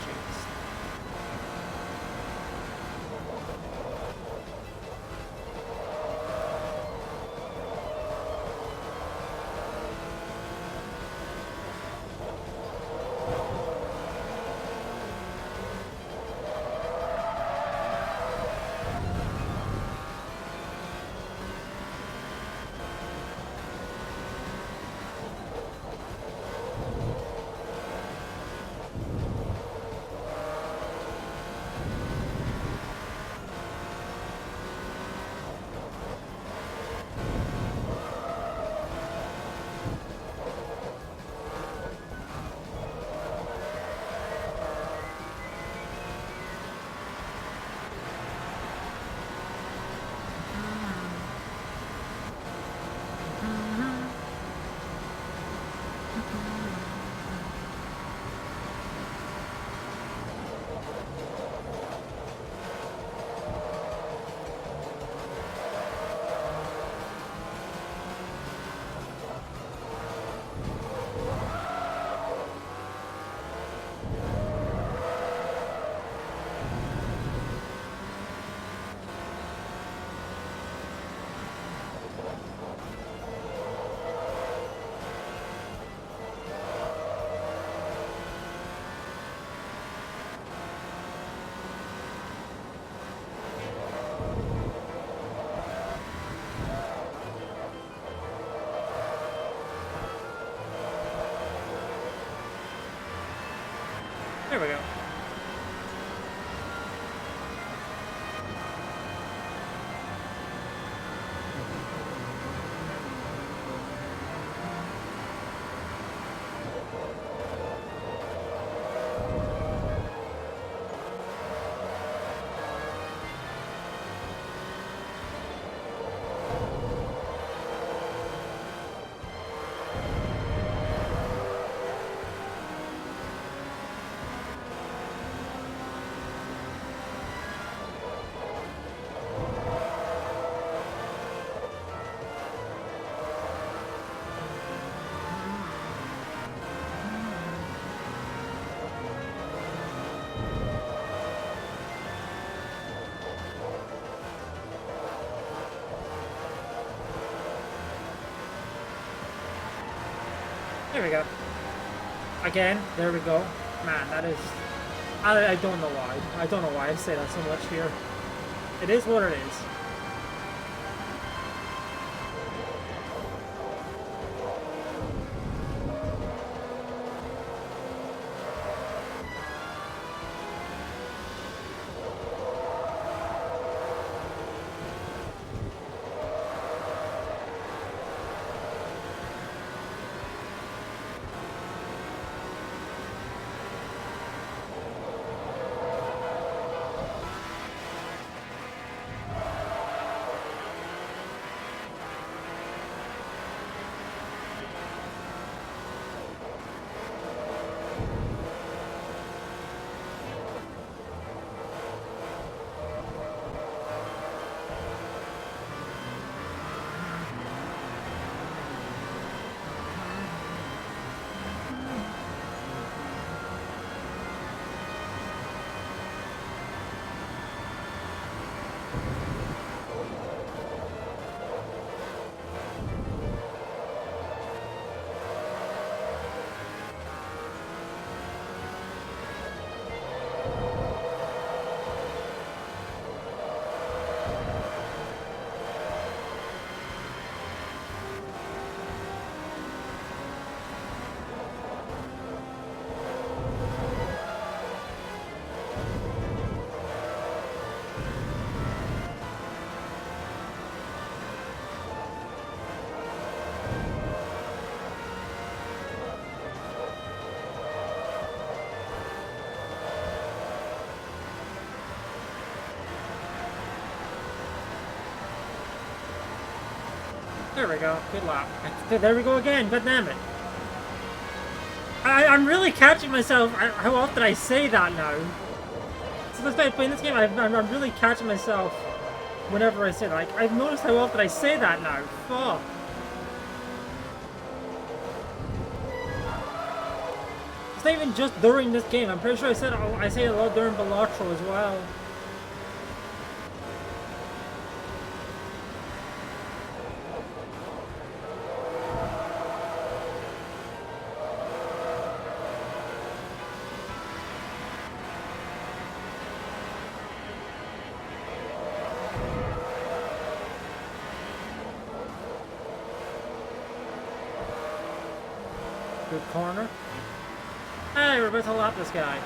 There we go. There we go. Again, there we go. Man, that is... I don't know why. I don't know why I say that so much here. It is what it is. There we go. Good lap. There we go again. God damn it. I'm really catching myself. How often I say that now. So that's why playing this game. I'm really catching myself whenever I say that. Like, I've noticed how often I say that now. Fuck. It's not even just during this game. I'm pretty sure I say it a lot during Balatro as well. Good corner. Hey, we're about to lap this guy.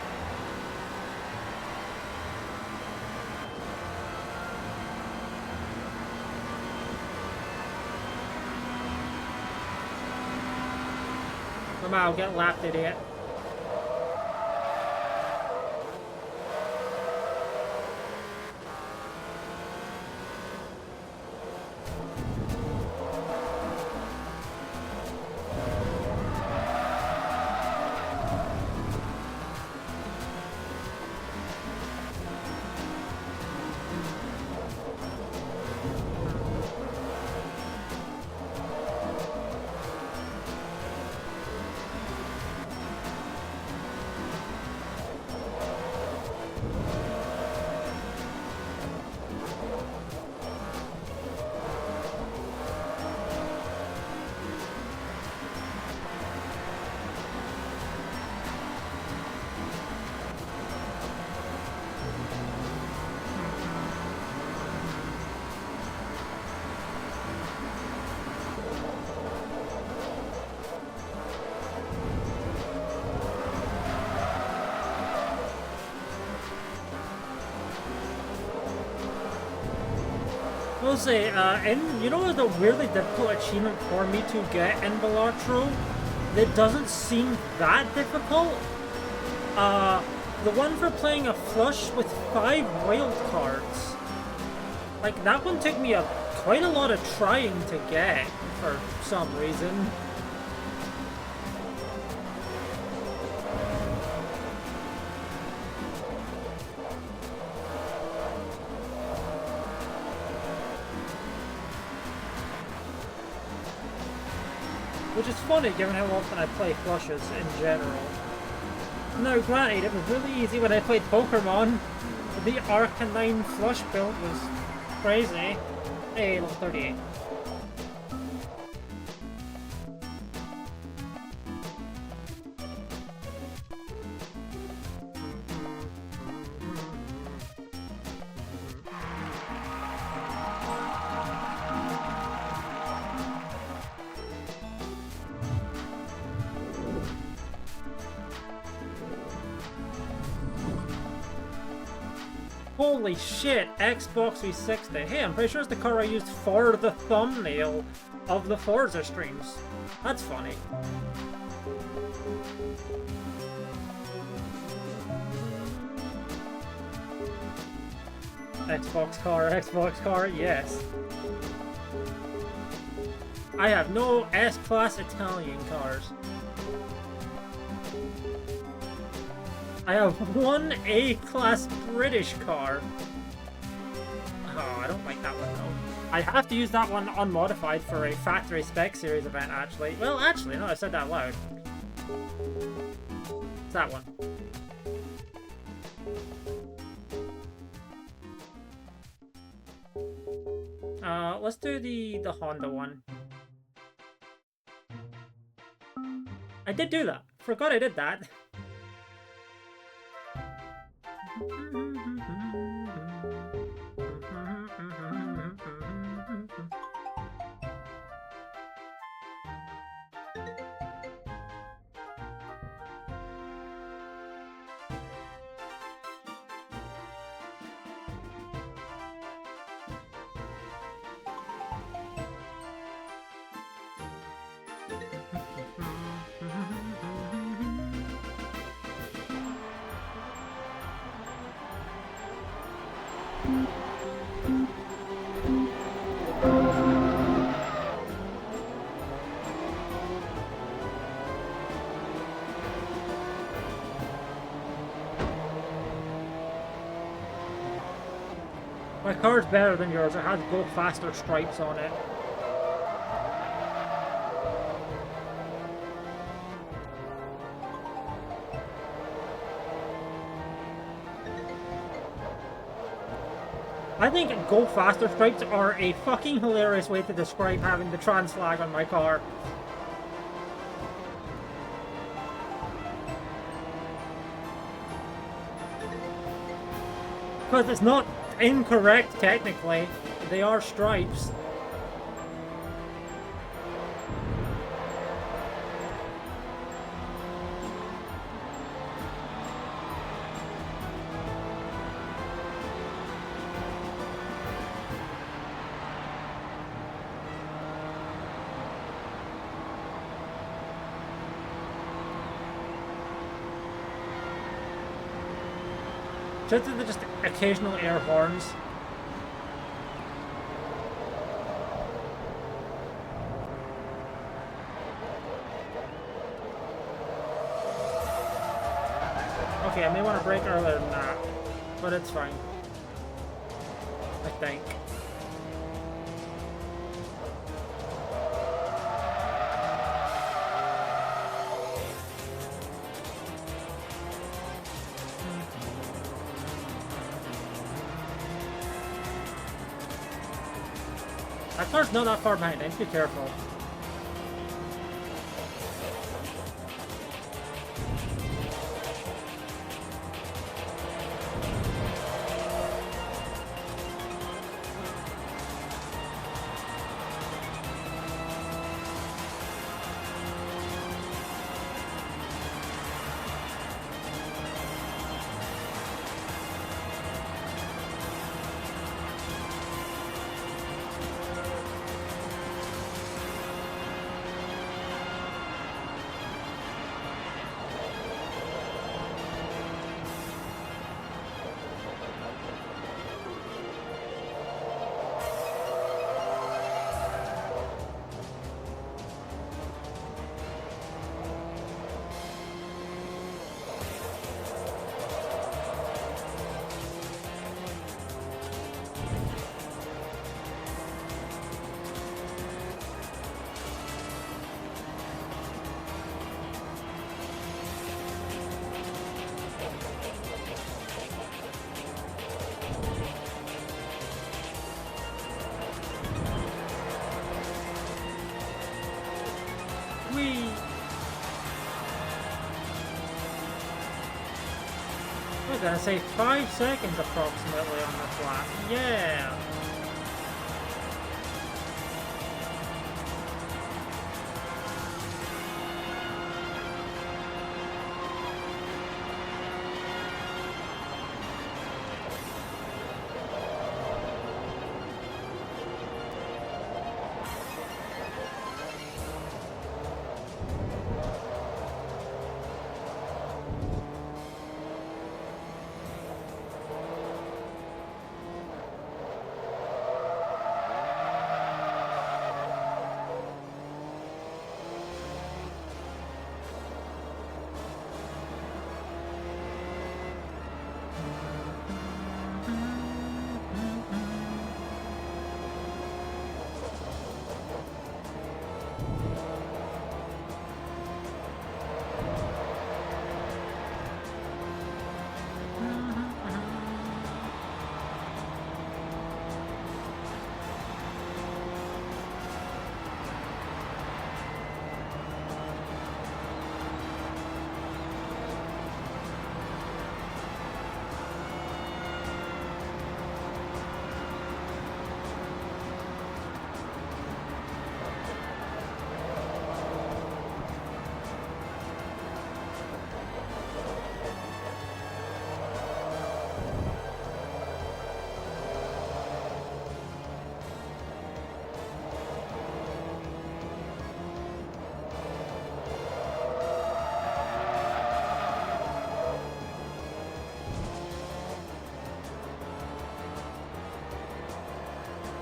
Come on, get lapped, idiot. We'll say, and you know the weirdly difficult achievement for me to get in Balatro that doesn't seem that difficult? The one for playing a flush with 5 wild cards. Like, that one took me quite a lot of trying to get for some reason. Which is funny given how often I play flushes in general. Now granted, it was really easy when I played Pokemon. The Arcanine flush build was crazy. Hey, level 38. Holy shit, Xbox 360. Hey, I'm pretty sure it's the car I used for the thumbnail of the Forza streams. That's funny. Xbox car, yes. I have no S-Class Italian cars. I have one A-Class British car. Oh, I don't like that one though. I have to use that one unmodified for a factory spec series event actually. Well, actually, no, I said that loud. It's that one. Let's do the Honda one. I did do that. Forgot I did that. car's better than yours. It has go faster stripes on it. I think go faster stripes are a fucking hilarious way to describe having the trans flag on my car. Because it's not incorrect technically, they are stripes. Just occasional air horns. Okay, I may want to brake earlier than that, but it's fine. I think. That car's not that far behind, I need to be careful. I'm gonna say 5 seconds approximately on this lap. Yeah!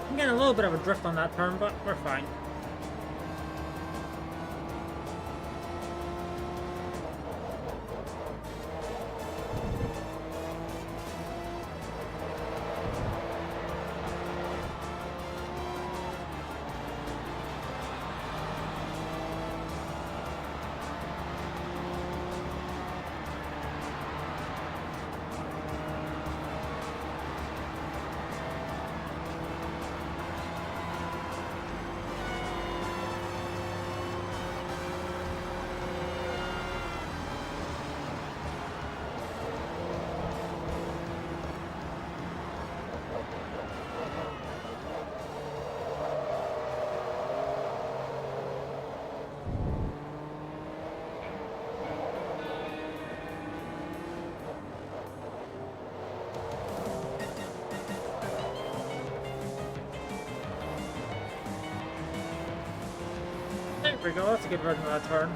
I'm getting a little bit of a drift on that turn, but we're fine. There we go, that's a good version of that turn.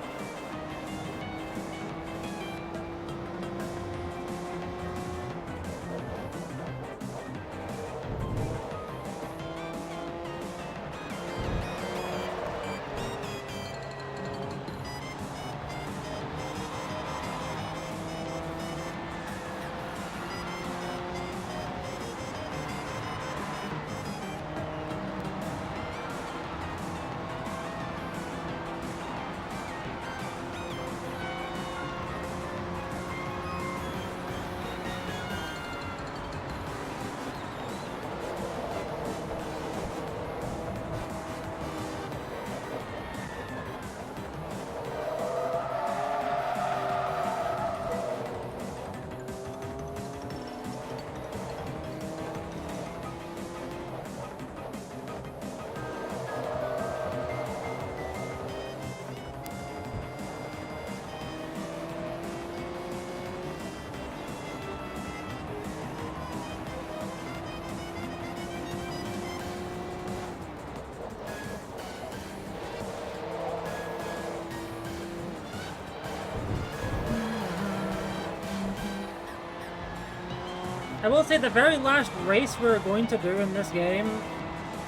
I will say the very last race we're going to do in this game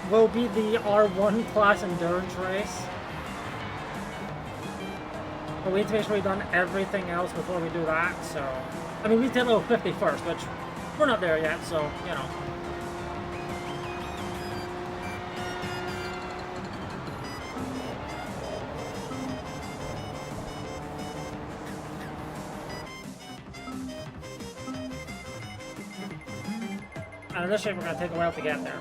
will be the R1 class endurance race. But we need to make sure we've done everything else before we do that, so... I mean, we did level 50 first, which we're not there yet, so, you know. And in this shape, we're going to take a while to get there.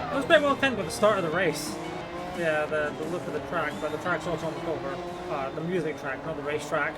It was a bit well timed with the start of the race. Yeah, the look of the track, but the track's also on the cover. The music track, not the race track.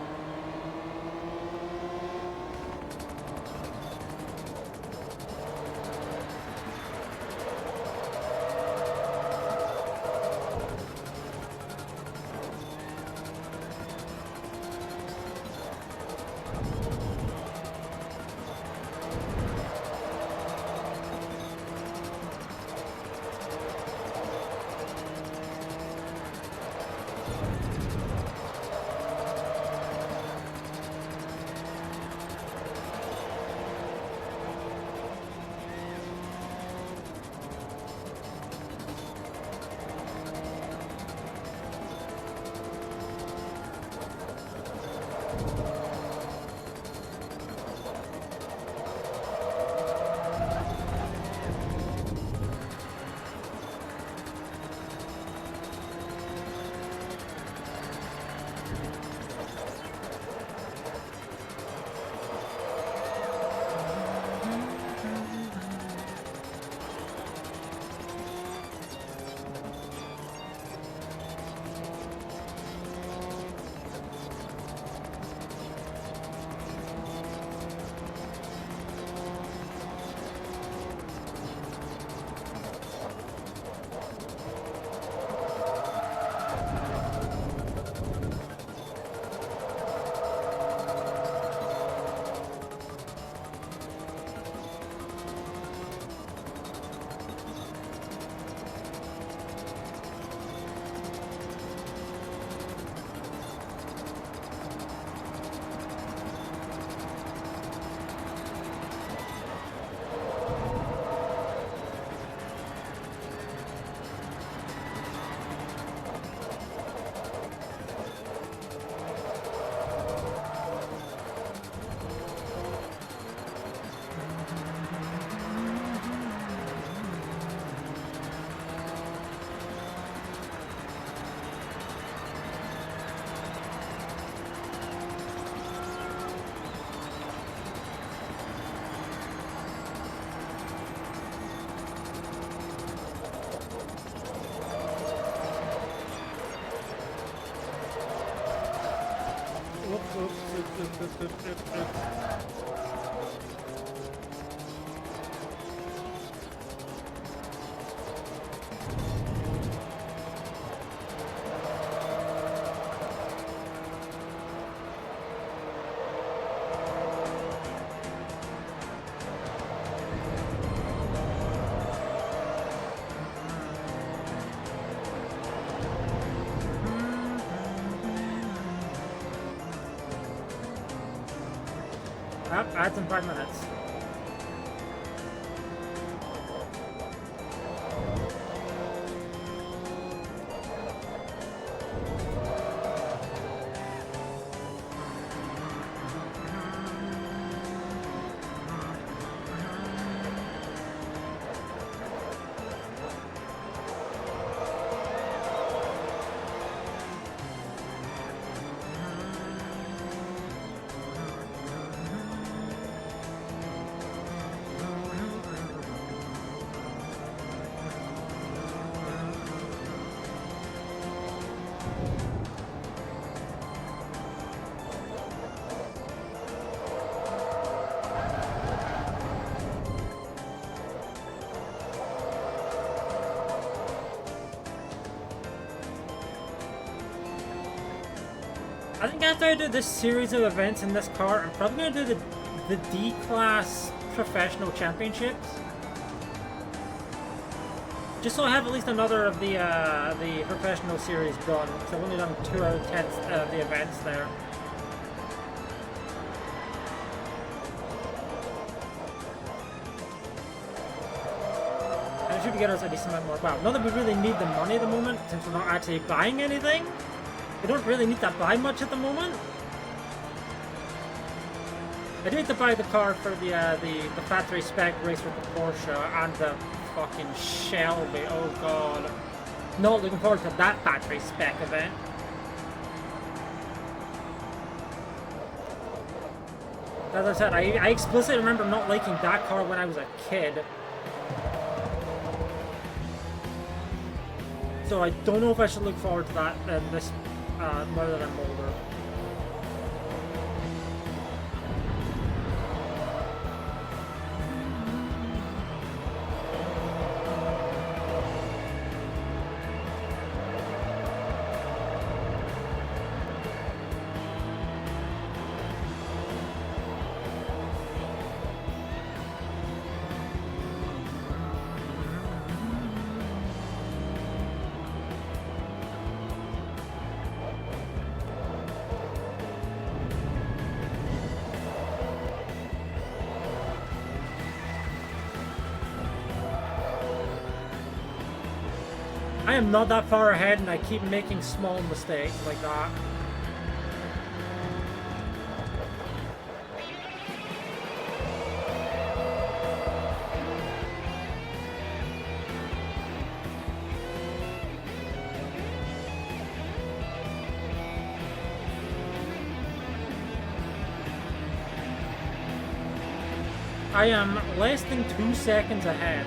Adds in 5 minutes. I think after I do this series of events in this car, I'm probably going to do the D-Class Professional Championships. Just so I have at least another of the Professional Series done, because I've only done 2 out of 10 of the events there. And I should get us a decent amount more. Wow, not that we really need the money at the moment, since we're not actually buying anything. We don't really need to buy much at the moment. I do need to buy the car for the factory spec race with the Porsche and the fucking Shelby. Oh god. Not looking forward to that factory spec event. As I said, I explicitly remember not liking that car when I was a kid. So I don't know if I should look forward to that this more than I'm older. I am not that far ahead and I keep making small mistakes like that. I am less than 2 seconds ahead.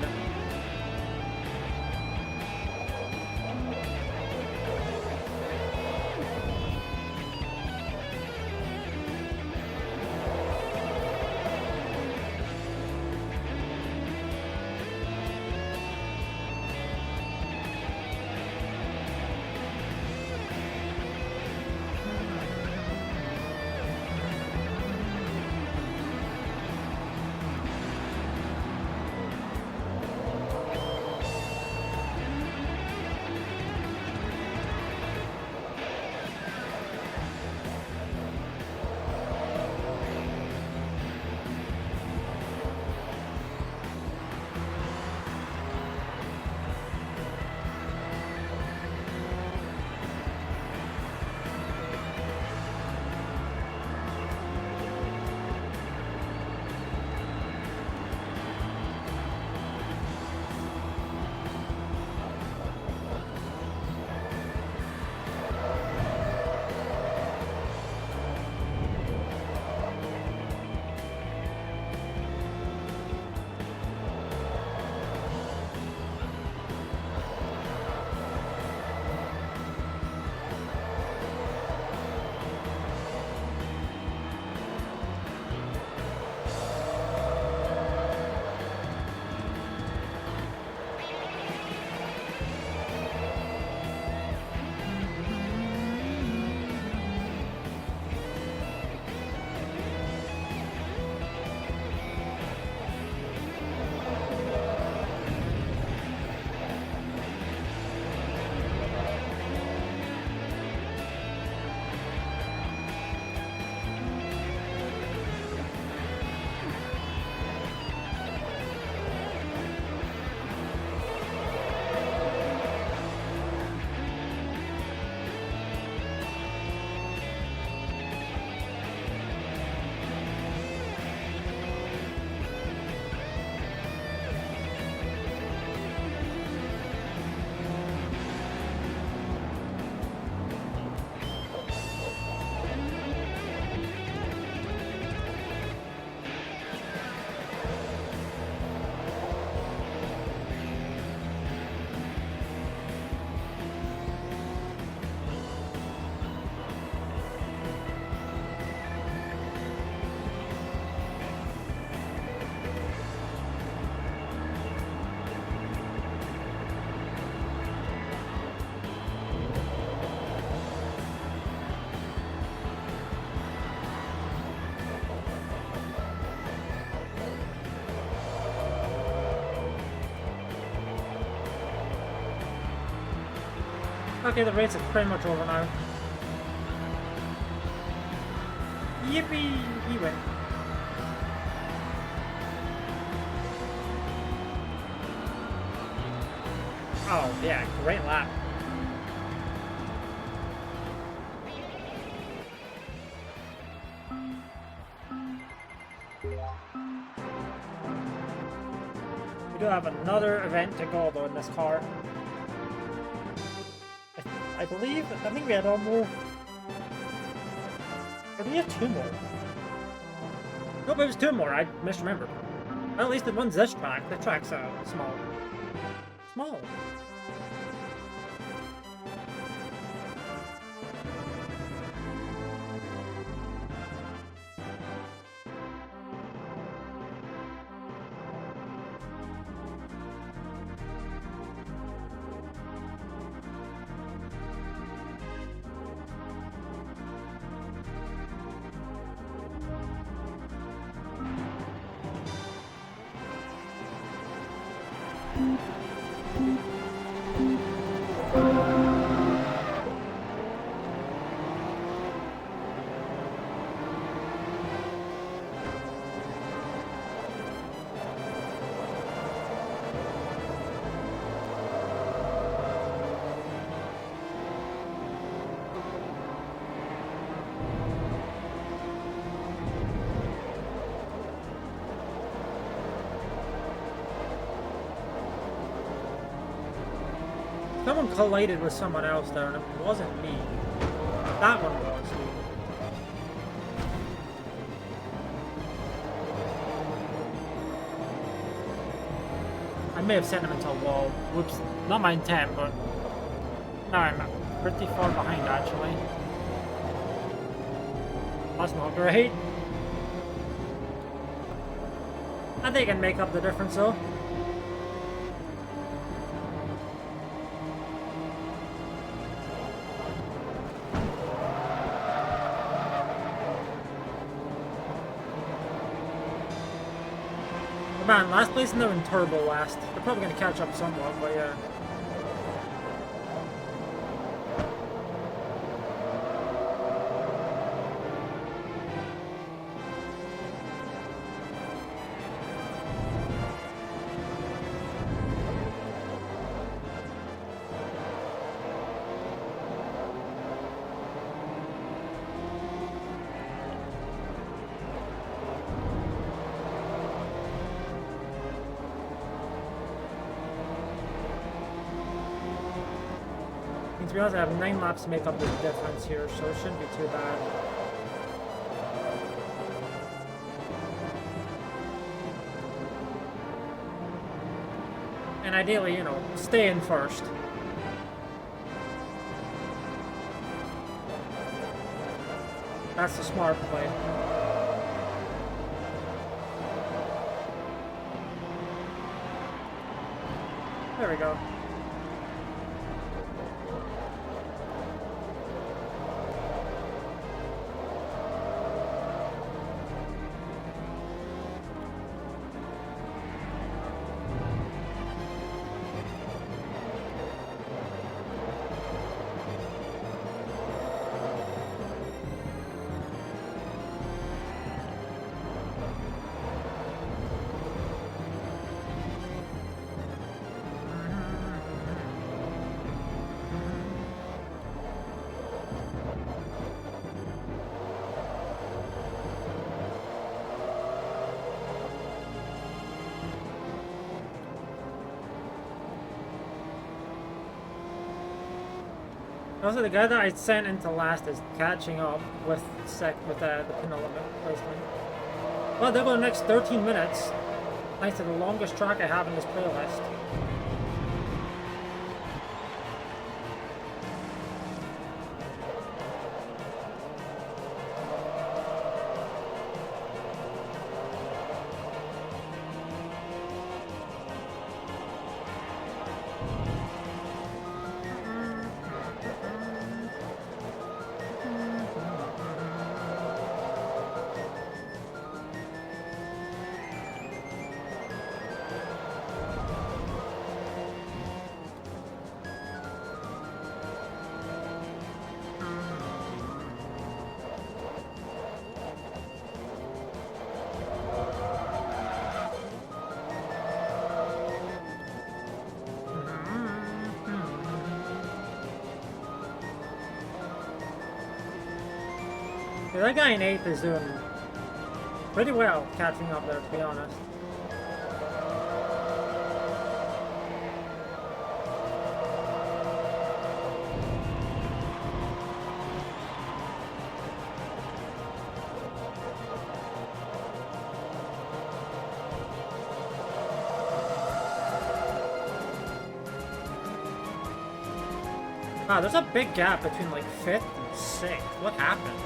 Okay, the race is pretty much over now. Yippee! He went. Oh, yeah, great lap. We do have another event to go, though, in this car. I think we had one more. Or do we have two more? Nope, it was two more. I misremembered. Well, at least the one's this track. The track's small. Small. Someone collided with someone else there, and it wasn't me. That one was. I may have sent him into a wall. Whoops. Not my intent, but now I'm pretty far behind, actually. That's not great. I think I can make up the difference, though. Man, last place and they're in turbo last. They're probably going to catch up somewhat, but yeah. To be honest, I have 9 laps to make up the difference here, so it shouldn't be too bad. And ideally, you know, stay in first. That's the smart play. There we go. Also, the guy that I sent into last is catching up with the penultimate placement. Well, they'll go the next 13 minutes. Thanks to the longest track I have in this playlist. Yeah, that guy in 8th is doing pretty well catching up there, to be honest. Wow, there's a big gap between like 5th and 6th. What happened?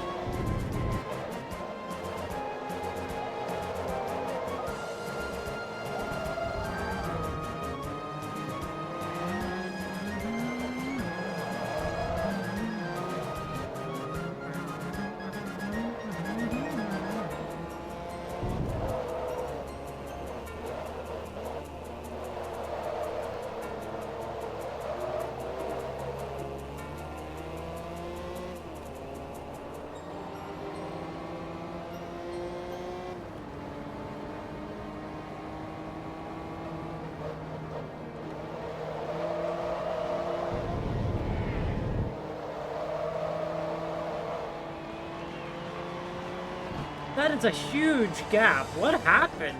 That is a huge gap. What happened?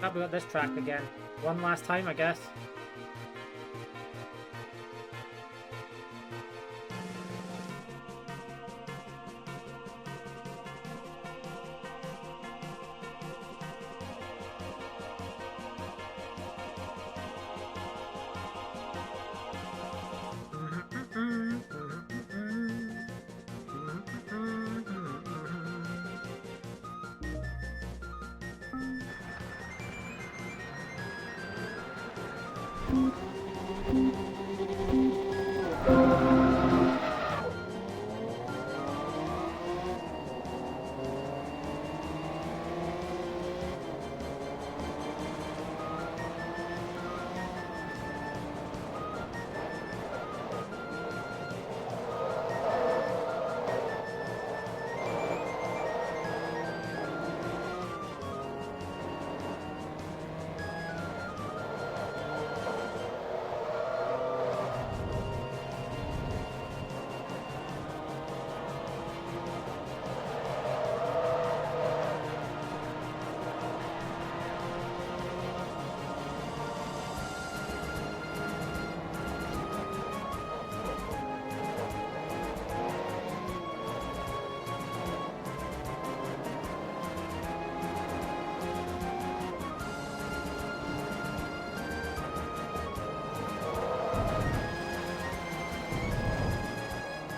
Oh, we got this track again. One last time, I guess.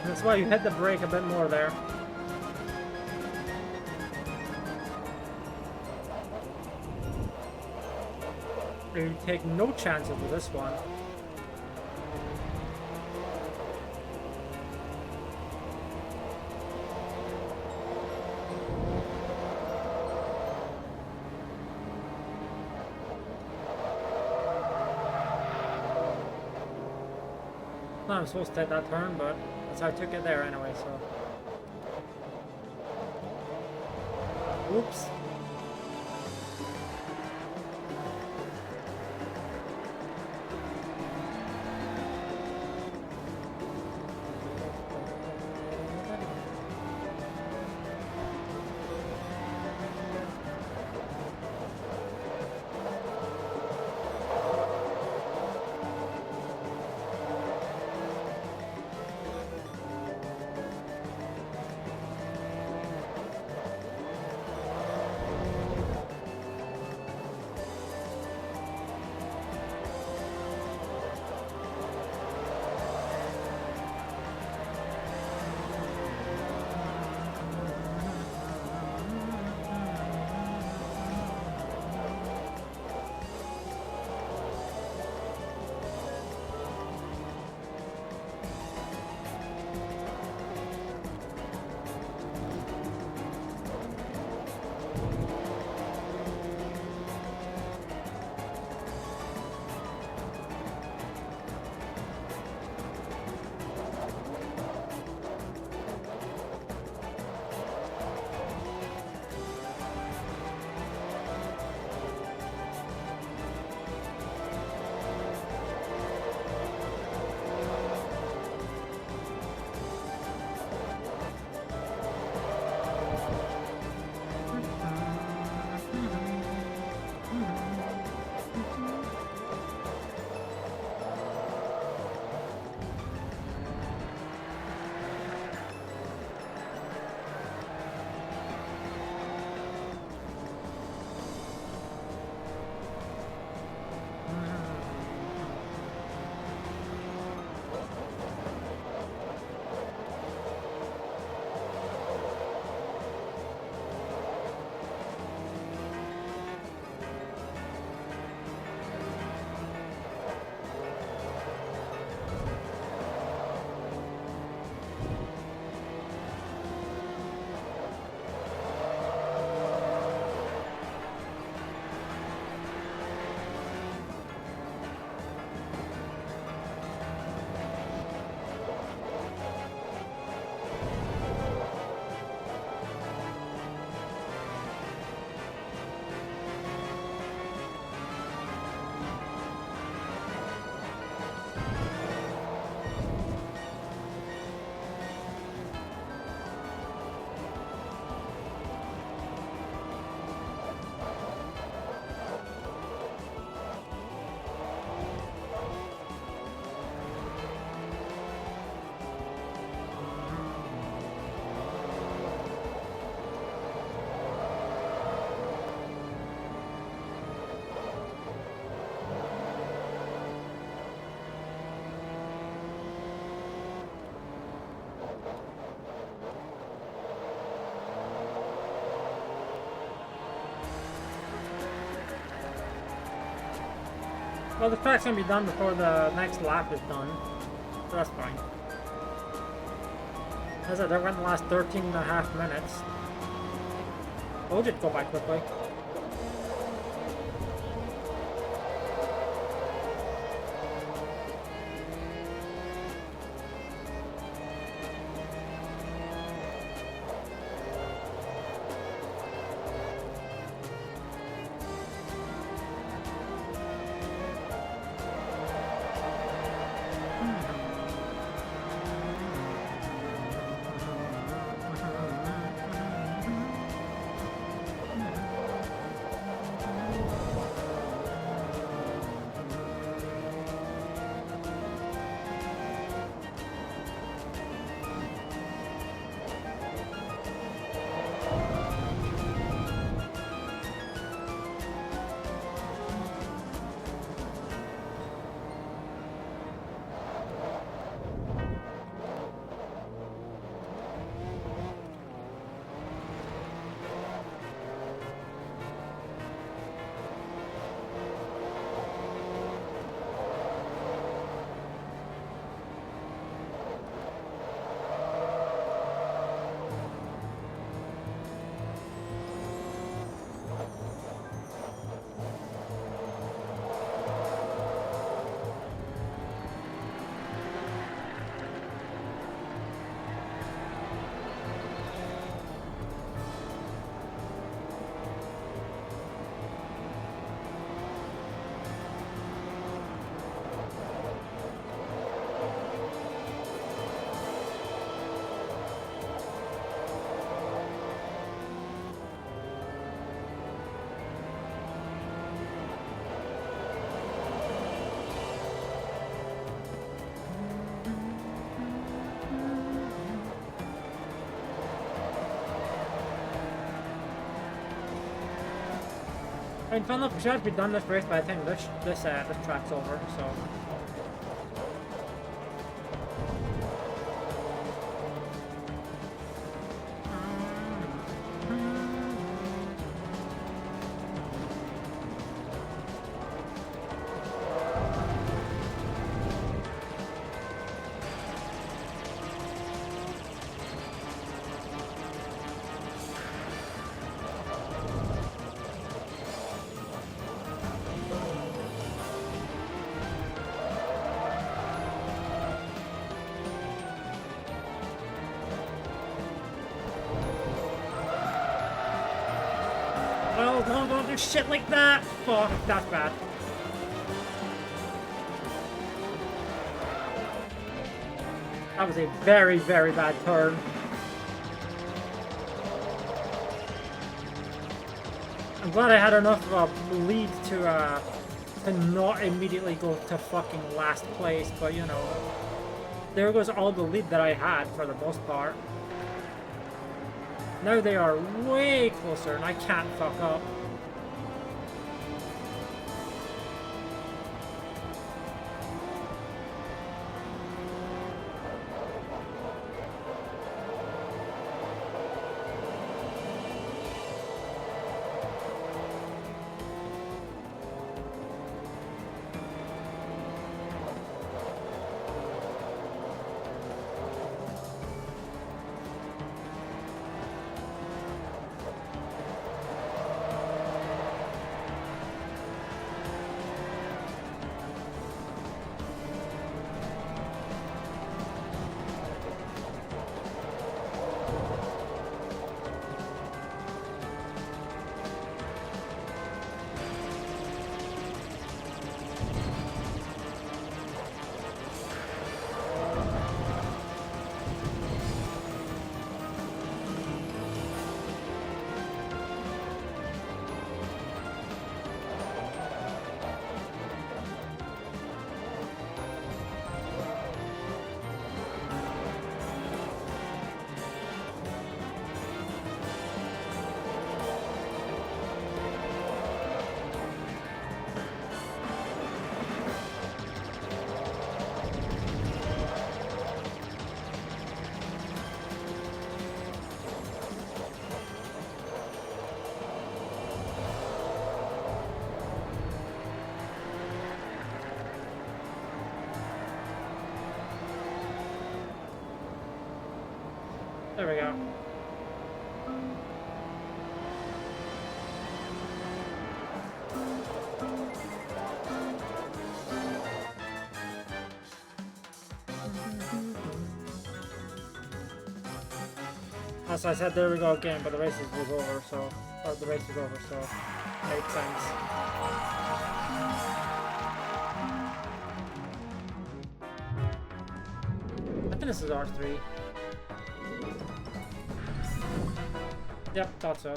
That's why you hit the brake a bit more there. You take no chances with this one. Not I'm supposed to take that turn, but that's how I took it there anyway, so. Oops. Well, the track's gonna be done before the next lap is done, so that's fine. As I said, that went the last 13.5 minutes. Oh, did go by quickly. I mean, fun enough, we should have to be done this race by the time this track's over, so. Oh, no, don't do shit like that! Fuck, that's bad. That was a very, very bad turn. I'm glad I had enough of a lead to not immediately go to fucking last place, but you know, there goes all the lead that I had for the most part. Now they are way closer and I can't fuck up. There we go. As I said, there we go again, but the race was over, so... Or the race was over, so... Made sense. I think this is R3. Yep, thought so.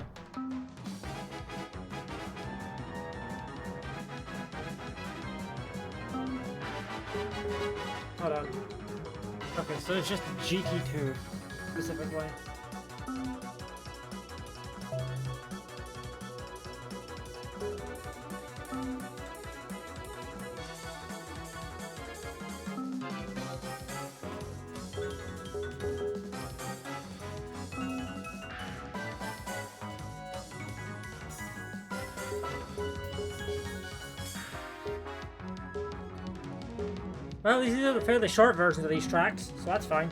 Hold on. Okay, so it's just GT2 specifically. Well, these are the fairly short versions of these tracks, so that's fine.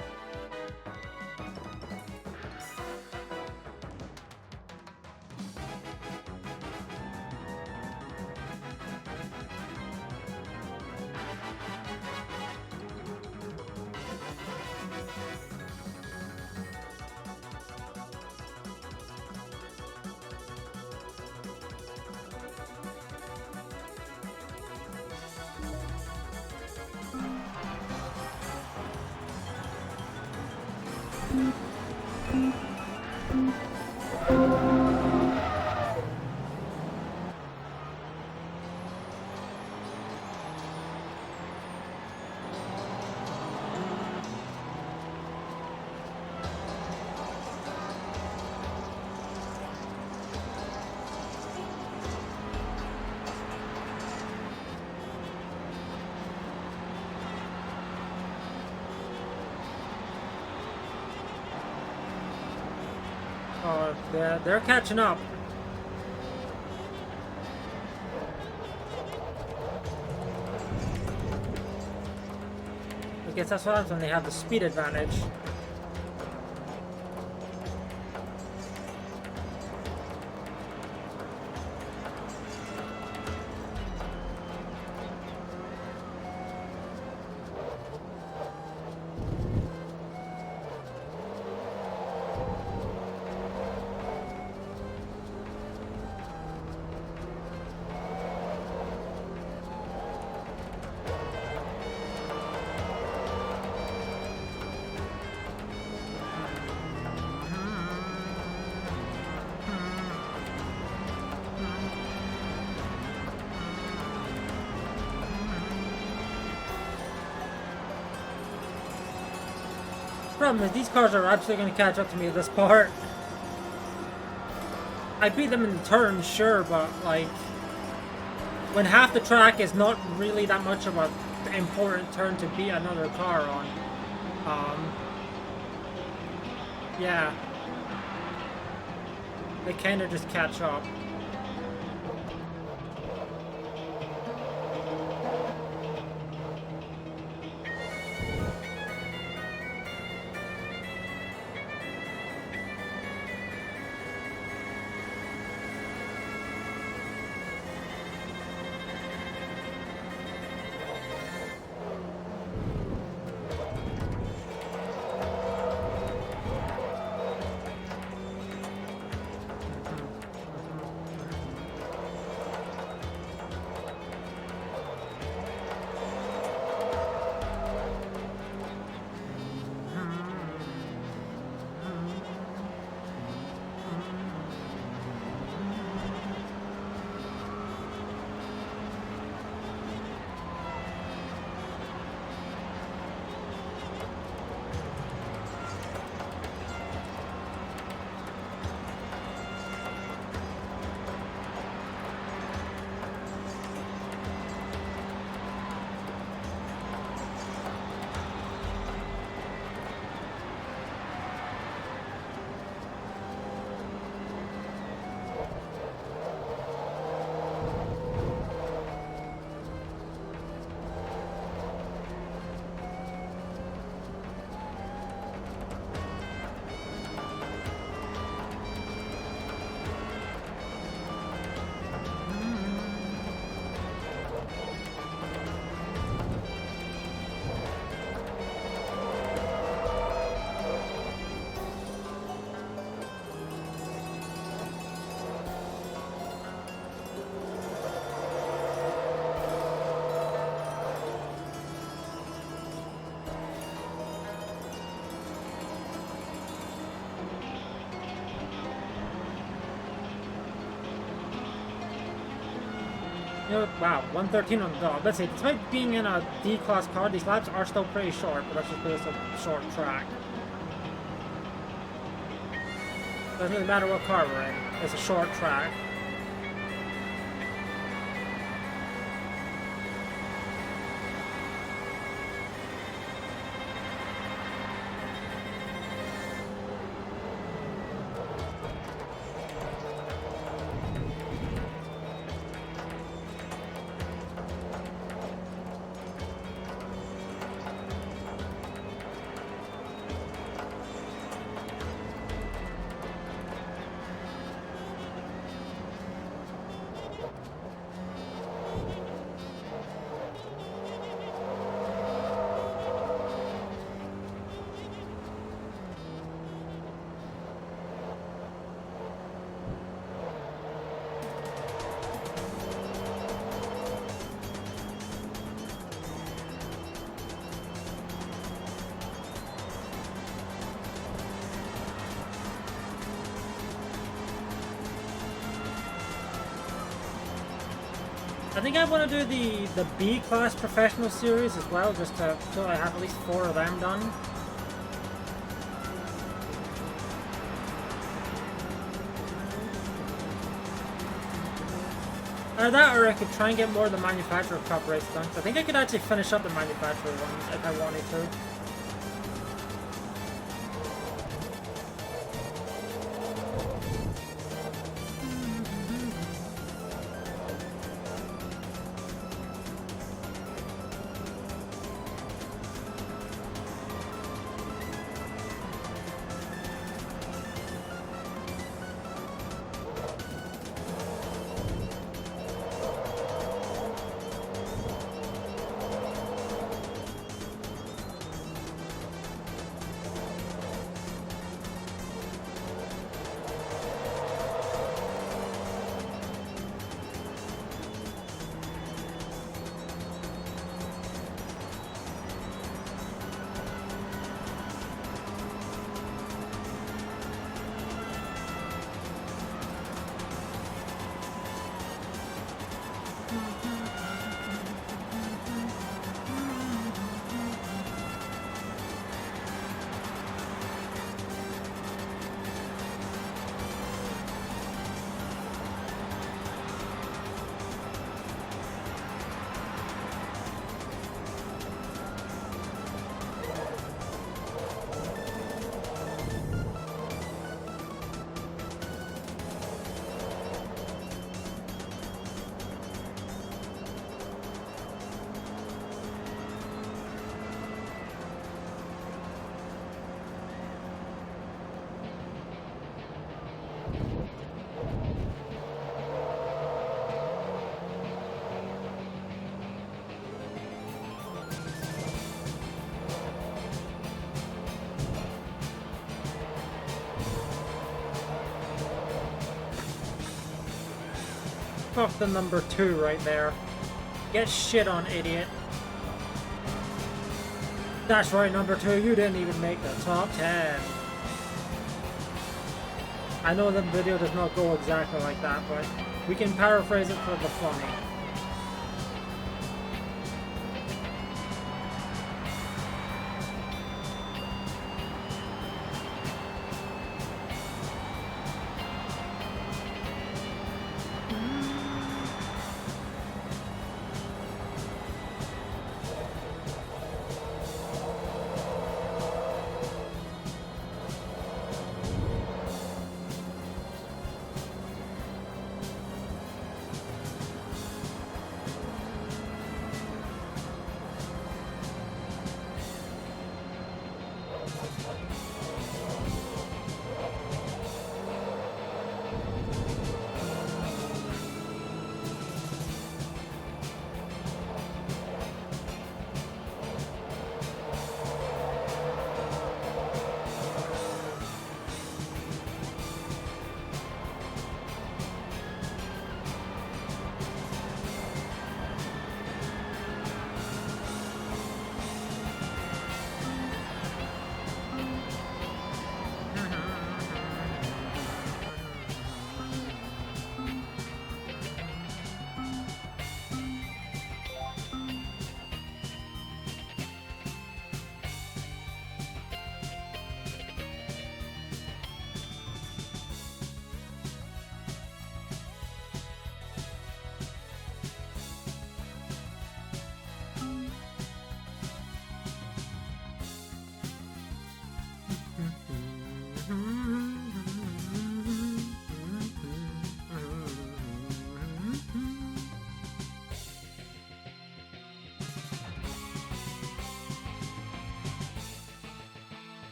Oh, they're catching up. I guess that's what happens when they have the speed advantage. Problem is, these cars are actually going to catch up to me at this part. I beat them in the turns, sure, but like, when half the track is not really that much of an important turn to beat another car on, yeah, they kind of just catch up. You know, wow, 113 on the dog. Let's see, despite being in a D-class car, these laps are still pretty short, but that's just because it's a short track. Doesn't really matter what car we're in. It's a short track. I think I want to do the B-class professional series as well, just to so I have at least 4 of them done. Either that, or I could try and get more of the manufacturer cup race done. I think I could actually finish up the manufacturer ones if I wanted to. Fuck the number 2 right there. Get shit on, idiot. That's right, number 2, you didn't even make the top 10. I know the video does not go exactly like that, but we can paraphrase it for the funny.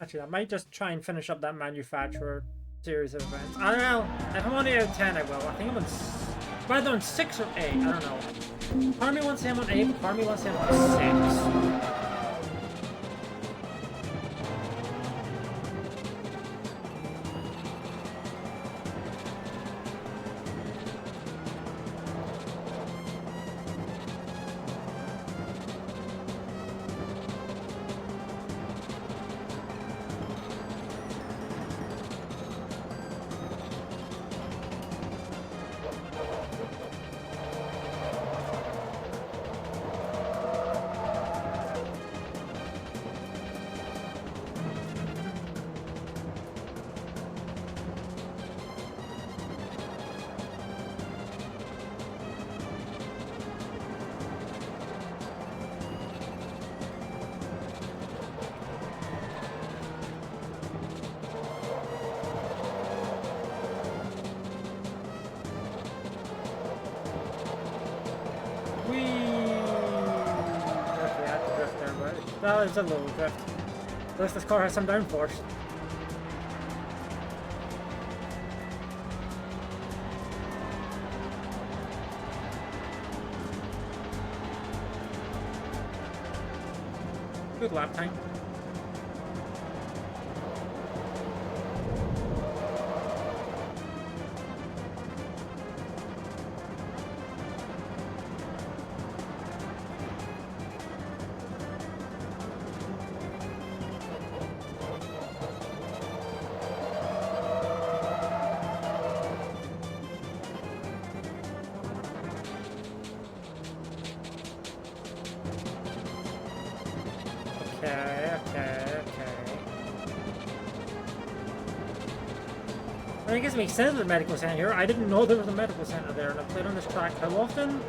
Actually, I might just try and finish up that manufacturer series of events. I don't know. If I'm on 8 out of 10, I will. I think I'm on... Whether on 6 or 8, I don't know. Part of me wants to say I'm on 8, but part of me wants to say I'm on 6. Well, it's a little drift. At least this car has some downforce. Good lap time. Okay. I guess it makes sense with a medical center here. I didn't know there was a medical center there, and I've played on this track how often?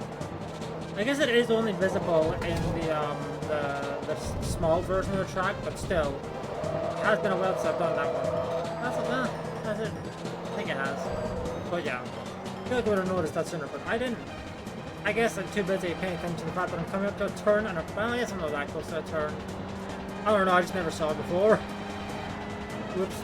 I guess it is only visible in the small version of the track, but still, it has been a while since I've done that one. That's it. I think it has. But yeah, I feel like I would have noticed that sooner, but I didn't. I guess I'm too busy paying attention to the fact that I'm coming up to a turn, and well, I guess I'm not that close to a turn. I don't know, I just never saw it before. Whoops.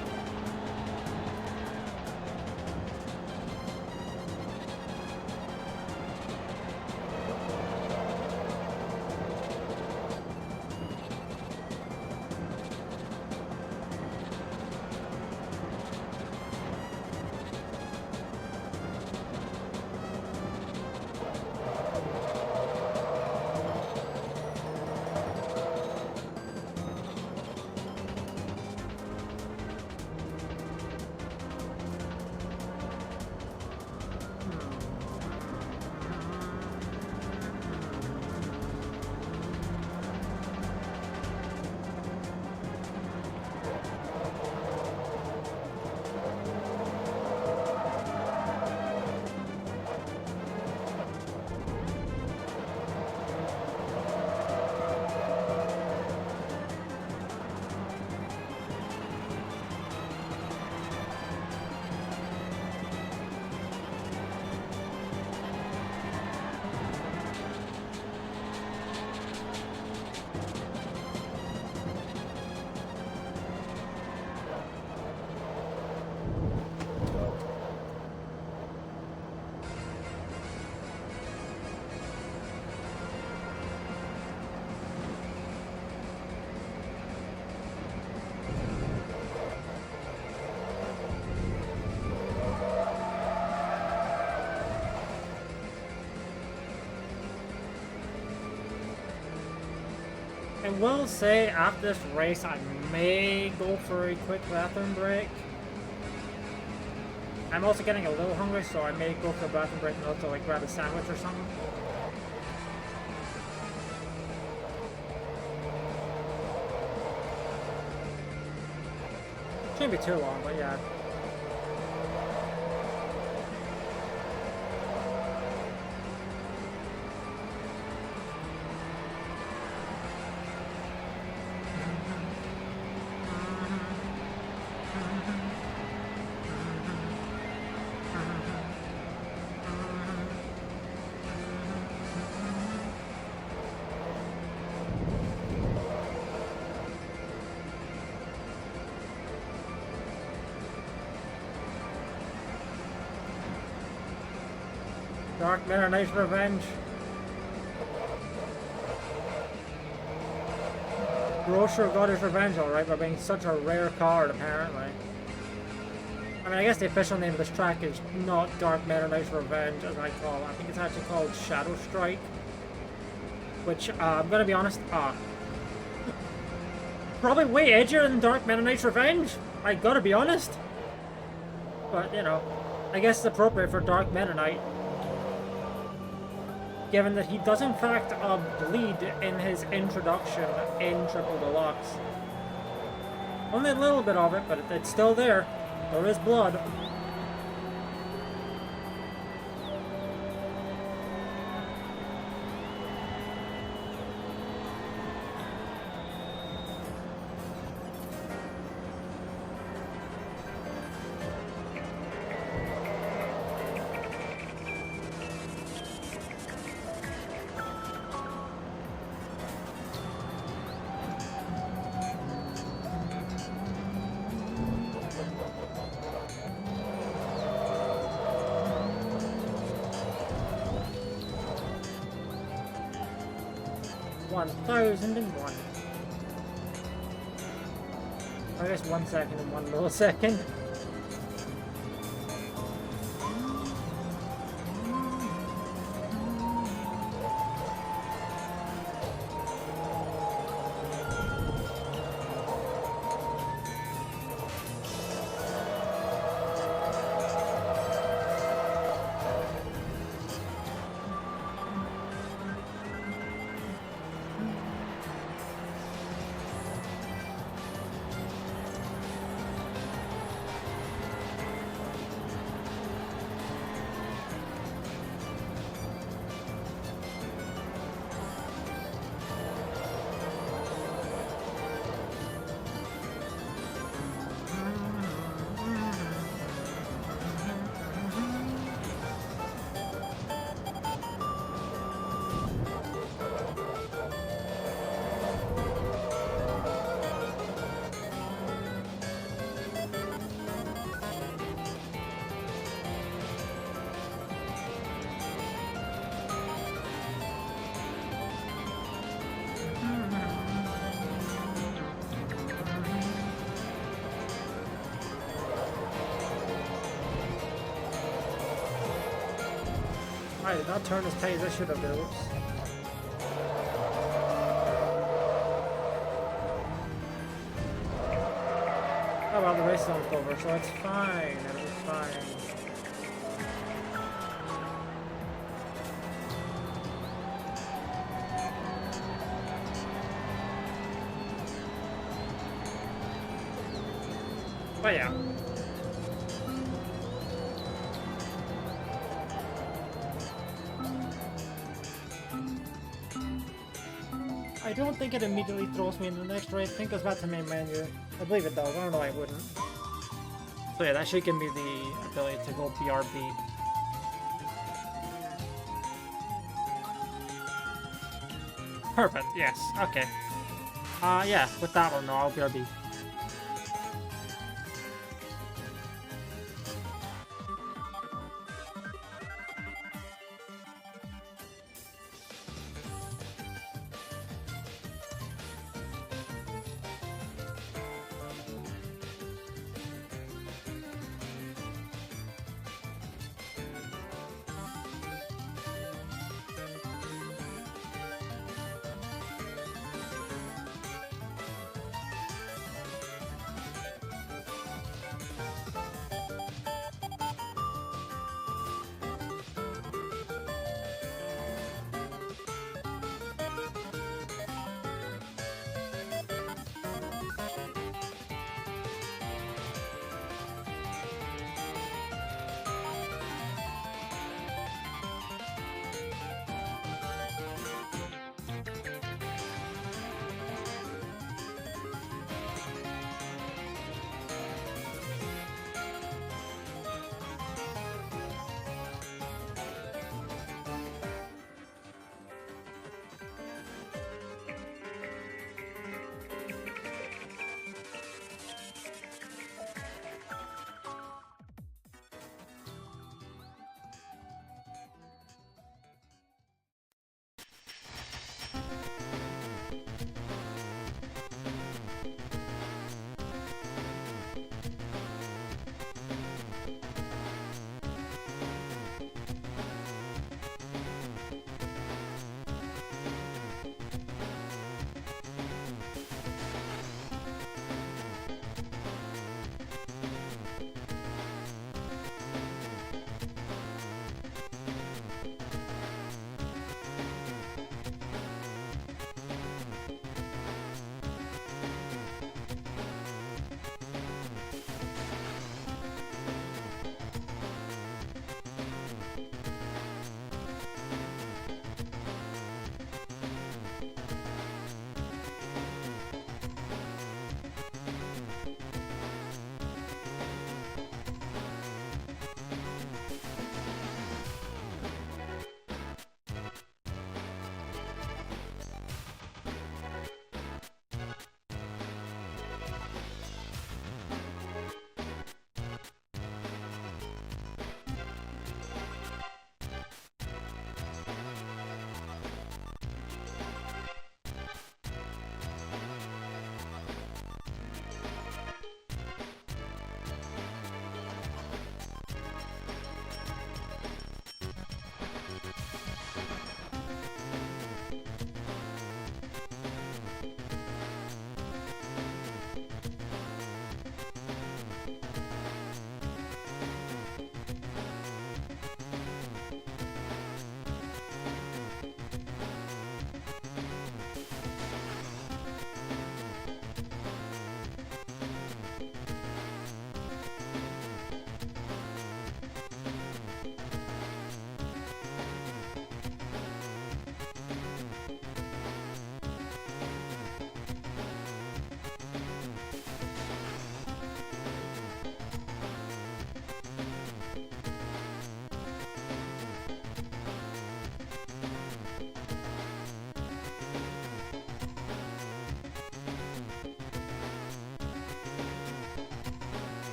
I will say, after this race, I may go for a quick bathroom break. I'm also getting a little hungry, so I may go for a bathroom break and also like grab a sandwich or something. Shouldn't be too long, but yeah. Dark Meta Knight's Revenge. Grocer got his revenge alright by being such a rare card, apparently. I mean, I guess the official name of this track is not Dark Meta Knight's Revenge, as I call it. I think it's actually called Shadow Strike. Which, I'm gonna be honest, probably way edgier than Dark Meta Knight's Revenge. I gotta be honest. But, you know, I guess it's appropriate for Dark Meta Knight. Given that he does in fact bleed in his introduction in Triple Deluxe. Only a little bit of it, but it's still there. There is blood. One 1001. I guess 1 second and 1 millisecond. I did not turn this page, I should have done. Oops. Oh well, the race is almost over, so it's fine. It'll be fine. But yeah. I don't think it immediately throws me into the next race. I think it goes back to the main menu. I believe it does. I don't know why it wouldn't. So yeah, that should give me the ability to go BRB. Perfect, yes. Okay. Yeah, with that one, no, I'll BRB.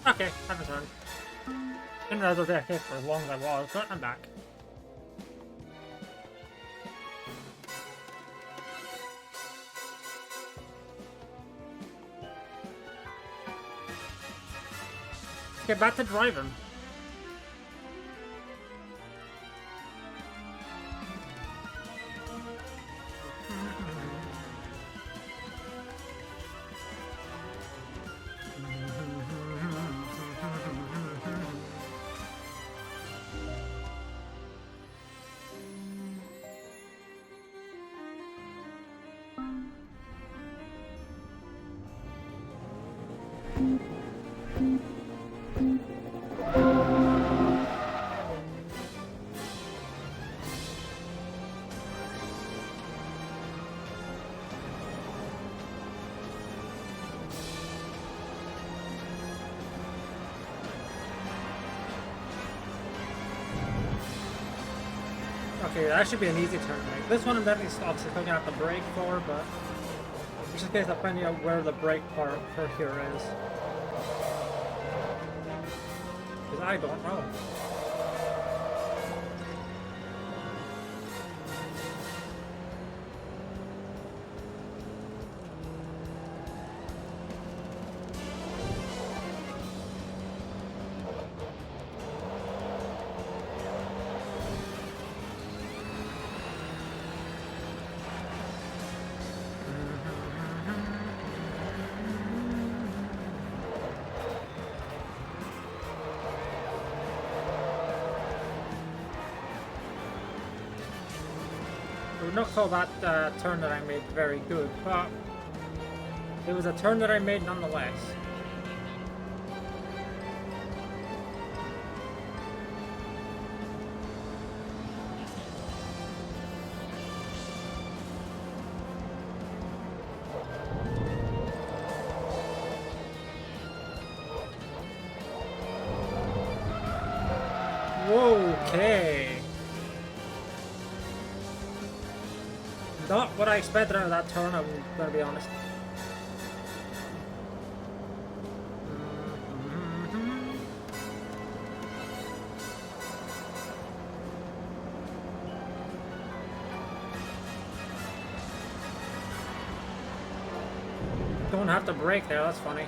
Okay, I've returned. Didn't realize I was AFK for as long as I was, but I'm back. Get back to driving. Okay, that should be an easy turn. Like, this one I'm definitely obviously still gonna have to brake for, but just in case I find out where the brake part for here is. Because I don't know. I would not call that turn that I made very good, but it was a turn that I made nonetheless. Okay. Not what I expected out of that turn, I'm gonna be honest. Don't have to brake there, that's funny.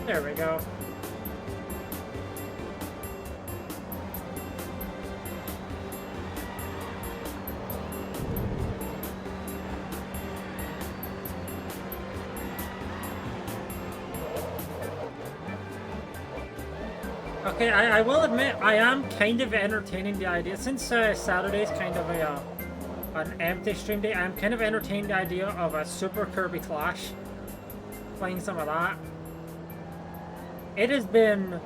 There we go. Okay, I will admit I am kind of entertaining the idea since Saturday's kind of an empty stream day. I'm kind of entertaining the idea of a Super Kirby Clash, playing some of that. It has been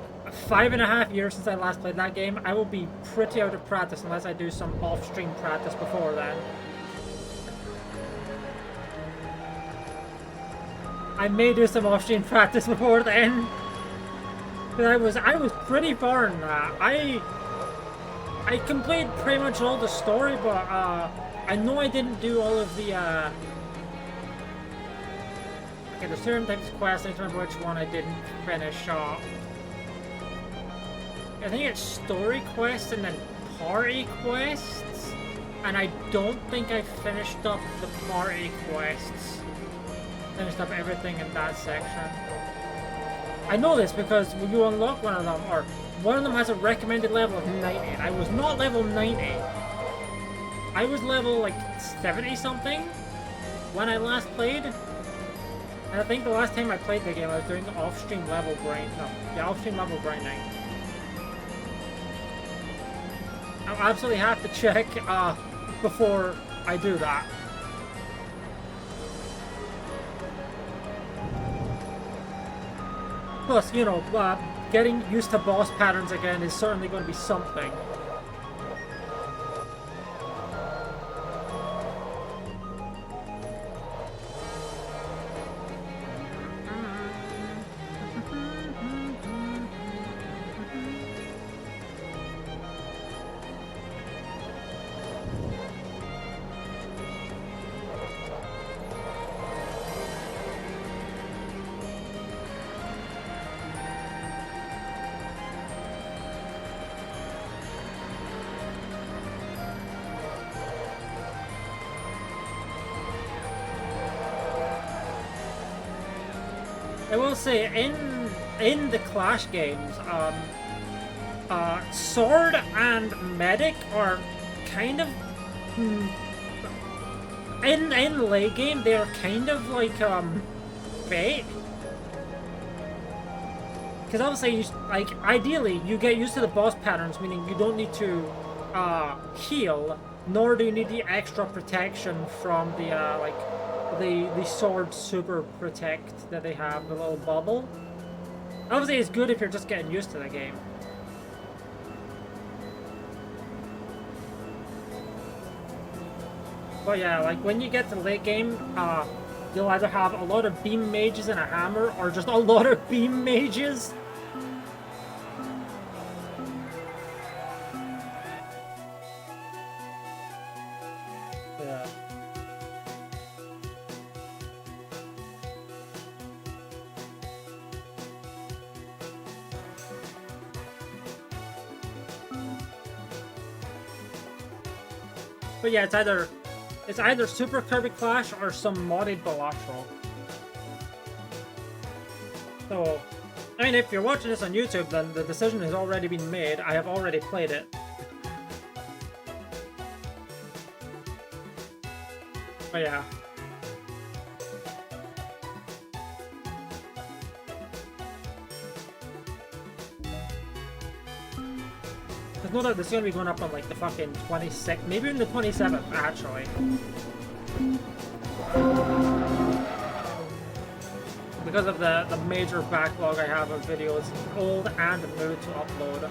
5.5 years since I last played that game. I will be pretty out of practice unless I do some off-stream practice before then. I may do some off-stream practice before then. I was pretty far in that. I completed pretty much all the story, but I know I didn't do all of the okay, there's certain types of quests. I don't remember which one I didn't finish off. I think it's story quests and then party quests, and I don't think I finished up the party quests. Finished up everything in that section. I know this because when you unlock one of them, or one of them has a recommended level of 90. I was not level 90. I was level like 70 something when I last played. And I think the last time I played the game, I was doing the off-stream level grind. No, the off-stream level grinding. I'll absolutely have to check before I do that. Plus, you know, getting used to boss patterns again is certainly going to be something. I will say, in the Clash games, Sword and Medic are kind of in late game. They are kind of like bait, because obviously, ideally, you get used to the boss patterns, meaning you don't need to heal, nor do you need the extra protection from the the sword super protect that they have, the little bubble. Obviously it's good if you're just getting used to the game. But yeah, like when you get to the late game, you'll either have a lot of beam mages and a hammer, or just a lot of beam mages. Yeah. But yeah, it's either Super Kirby Clash or some modded Balatro. So, I mean, if you're watching this on YouTube, then the decision has already been made. I have already played it. But yeah. There's no doubt this is going to be going up on like the fucking 26th, maybe even the 27th, actually. Because of the major backlog I have of videos, old and new to upload.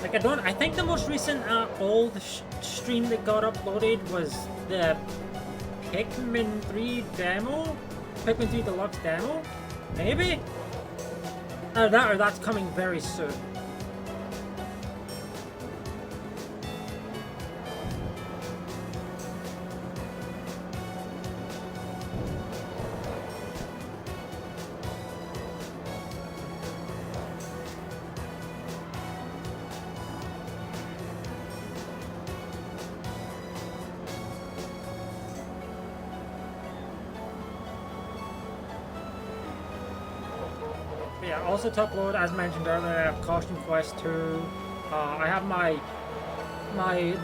Like I think the most recent old stream that got uploaded was the Pikmin 3 demo? Pikmin 3 Deluxe demo? Maybe? Or that's coming very soon. Yeah, also to upload, as mentioned earlier, I have Costume Quest 2. I have my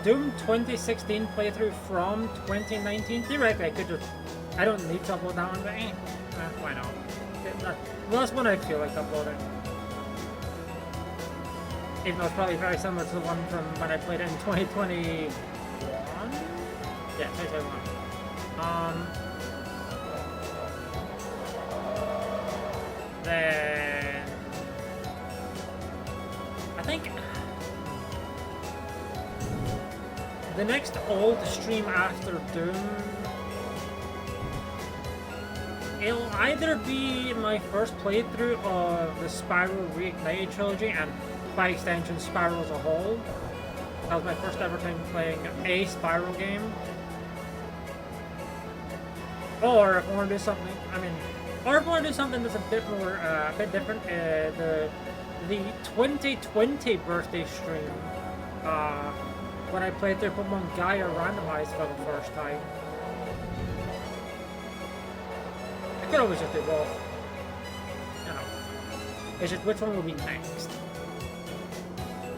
Doom 2016 playthrough from 2019. Theoretically, I could just... I don't need to upload that one, but why not? Well, that's one I feel like uploading. Even though it's probably very similar to the one from when I played it in 2021? Yeah, 2021. Then... I think... the next old stream after Doom... it'll either be my first playthrough of the Spyro Reignited trilogy, and by extension Spyro as a whole. That was my first ever time playing a Spyro game. Or if I want to do something, or if I want to do something that's a bit more, a bit different, the 2020 birthday stream, when I played through Pokemon Gaia randomized for the first time. I could always just do both. You know. It's just which one will be next.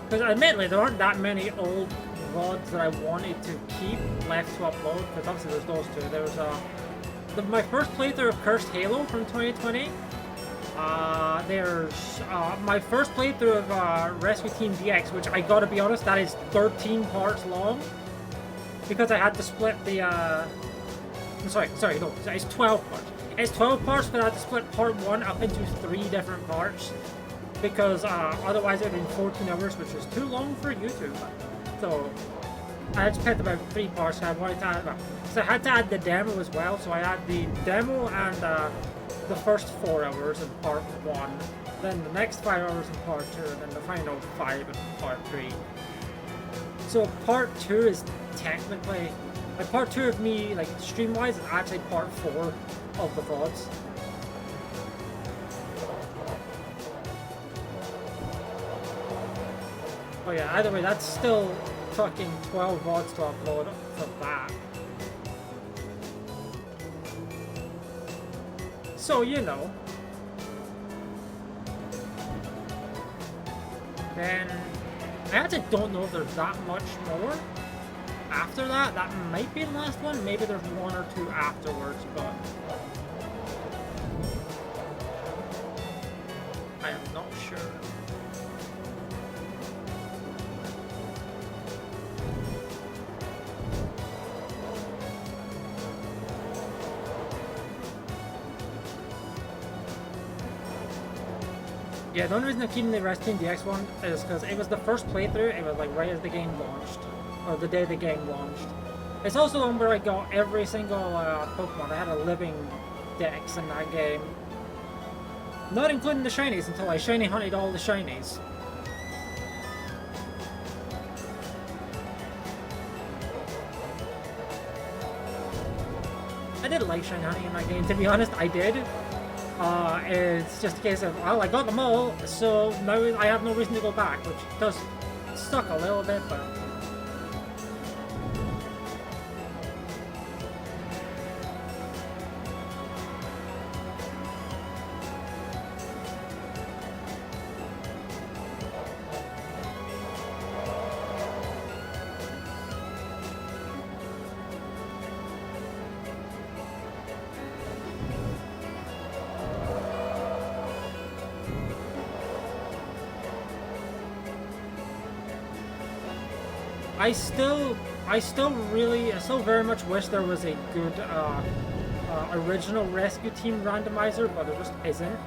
Because admittedly, there aren't that many old VODs that I wanted to keep left to upload, because obviously there's those two. There was my first playthrough of Cursed Halo from 2020. There's my first playthrough of Rescue Team DX, which I gotta be honest, that is 13 parts long. Because I had to split the sorry, no, it's 12 parts. It's 12 parts, but I had to split part 1 up into 3 different parts. Because otherwise it would have been 14 hours, which is too long for YouTube. So I had to pick about 3 parts, so I wanted to add, so I had to add the demo as well. So I had the demo and the first 4 hours in part 1, then the next 5 hours in part 2, and then the final 5 in part 3. So part 2 is technically, like part 2 of me, like stream-wise, is actually part 4 of the VODs. Oh yeah, either way, that's still fucking 12 VODs to upload for that. So, you know. Then, I actually don't know if there's that much more after that. That might be the last one. Maybe there's 1 or 2 afterwards, but I am not sure. Yeah, the only reason I'm keeping the Rescue Team DX one is because it was the first playthrough. It was like right as the game launched, or the day the game launched. It's also the one where I got every single Pokemon. I had a living dex in that game, not including the shinies until I shiny hunted all the shinies. I did like shiny hunting in that game, to be honest. I did. It's just a case of, well, I got them all, so now I have no reason to go back, which does suck a little bit, but I still very much wish there was a good original Rescue Team randomizer, but there just isn't.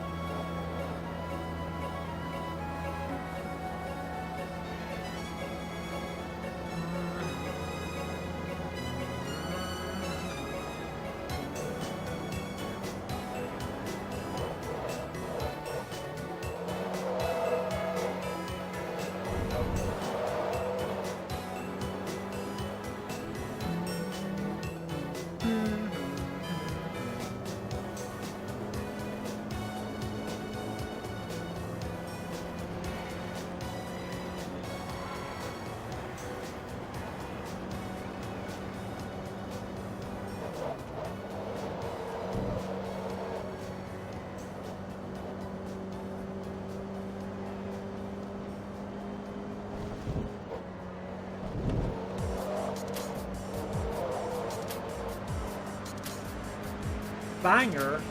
banger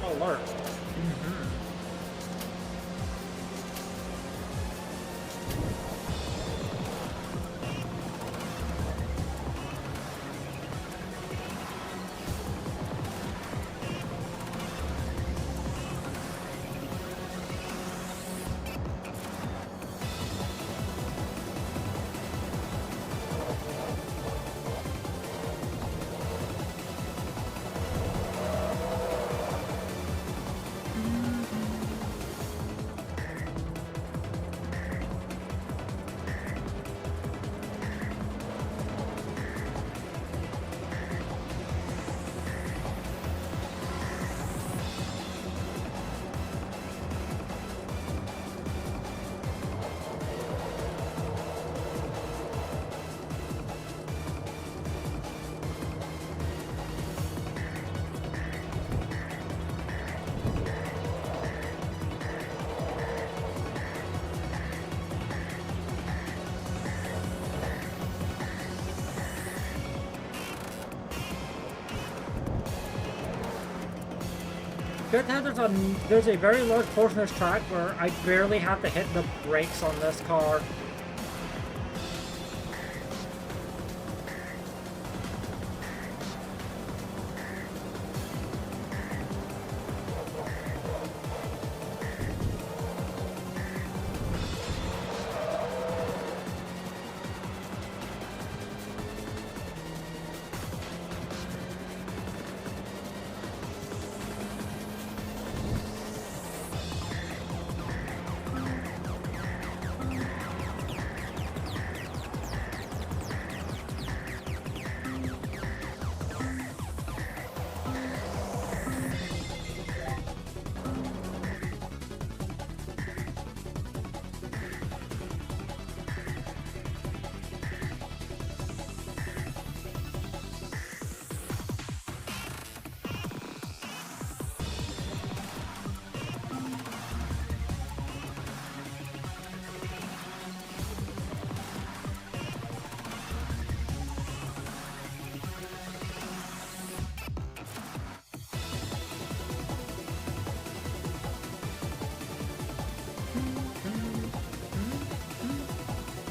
alert. Mm-hmm. Good how there's a very large portion of this track where I barely have to hit the brakes on this car.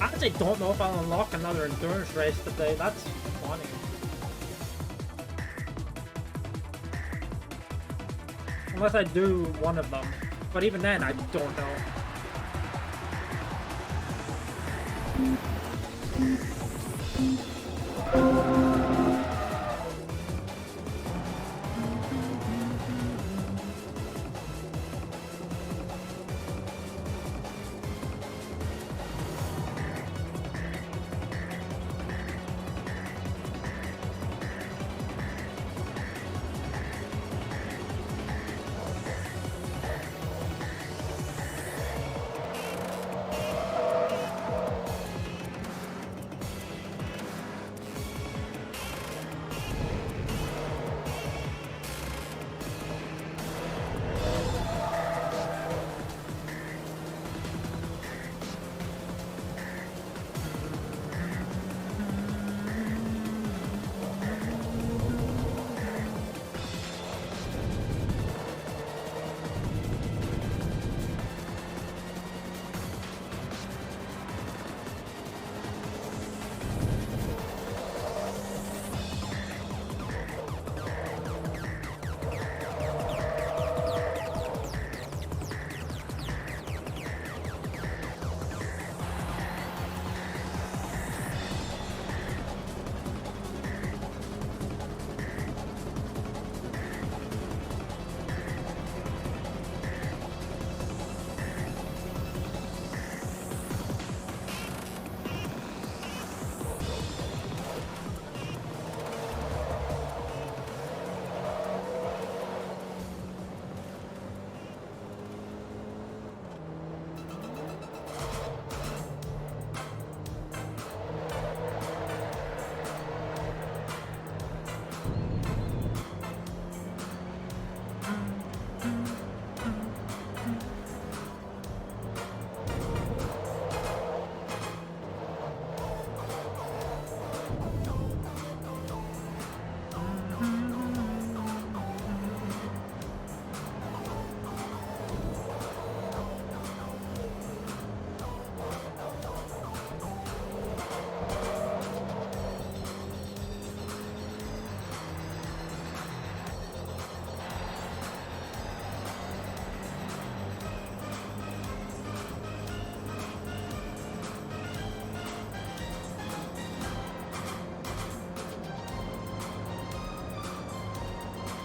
I actually don't know if I'll unlock another endurance race today. That's funny. Unless I do one of them. But even then, I don't know.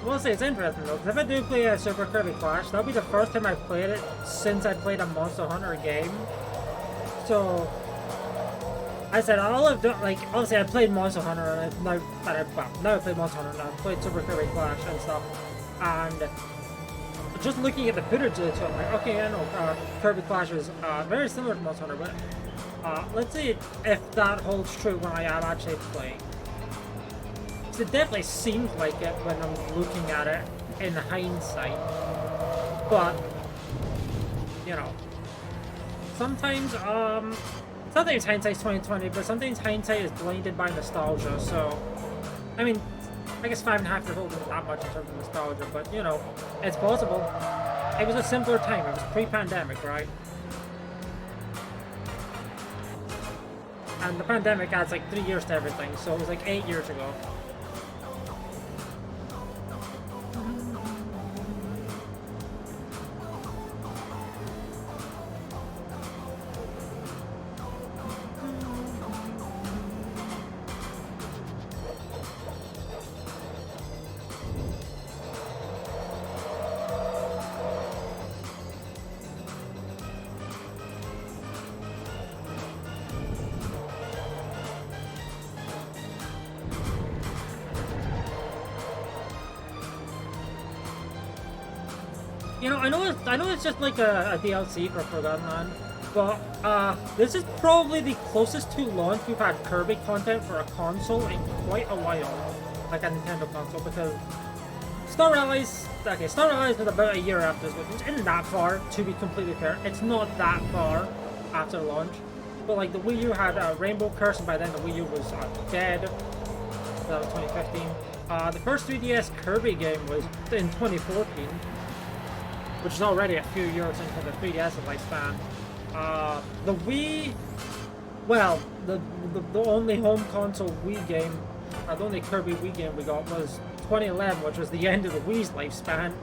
We'll say it's interesting though, because if I do play a Super Kirby Clash, that'll be the first time I've played it since I played a Monster Hunter game. So, I said all I've done, like, obviously I played Monster Hunter, and I've now I played Monster Hunter, and I've played Super Kirby Clash and stuff, and just looking at the footage of it, I'm like, okay, I know Kirby Clash is very similar to Monster Hunter, but let's see if that holds true when I am actually playing. So it definitely seems like it when I'm looking at it in hindsight, but you know, sometimes hindsight's 20/20, but sometimes hindsight is blinded by nostalgia. So, I mean, I guess 5.5 years old isn't that much in terms of nostalgia, but you know, it's possible. It was a simpler time. It was pre-pandemic, right? And the pandemic adds like 3 years to everything, so it was like 8 years ago. You know, I know it's just like a DLC for Forgotten Land, but this is probably the closest to launch we've had Kirby content for a console in quite a while, like a Nintendo console, because Star Allies was about a year after this, which isn't that far, to be completely fair. It's not that far after launch, but like the Wii U had Rainbow Curse, and by then the Wii U was dead. That was 2015. The first 3DS Kirby game was in 2014. Which is already a few years into the 3DS lifespan. The Wii, well, the only home console Wii game, the only Kirby Wii game we got was 2011, which was the end of the Wii's lifespan.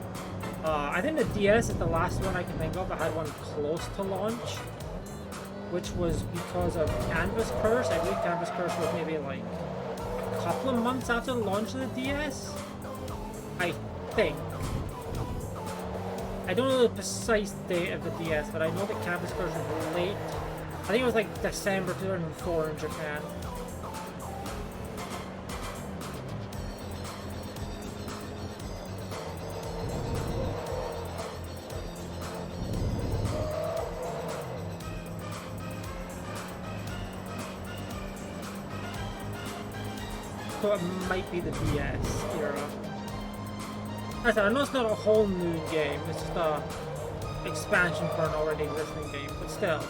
I think the DS is the last one I can think of that had one close to launch, which was because of Canvas Curse. I believe Canvas Curse was maybe like a couple of months after the launch of the DS. I think. I don't know the precise date of the DS, but I know that Canvas Curse was late. I think it was like December 2004 in Japan. So it might be the DS era. I said, I know it's not a whole new game, it's just a expansion for an already existing game, but still.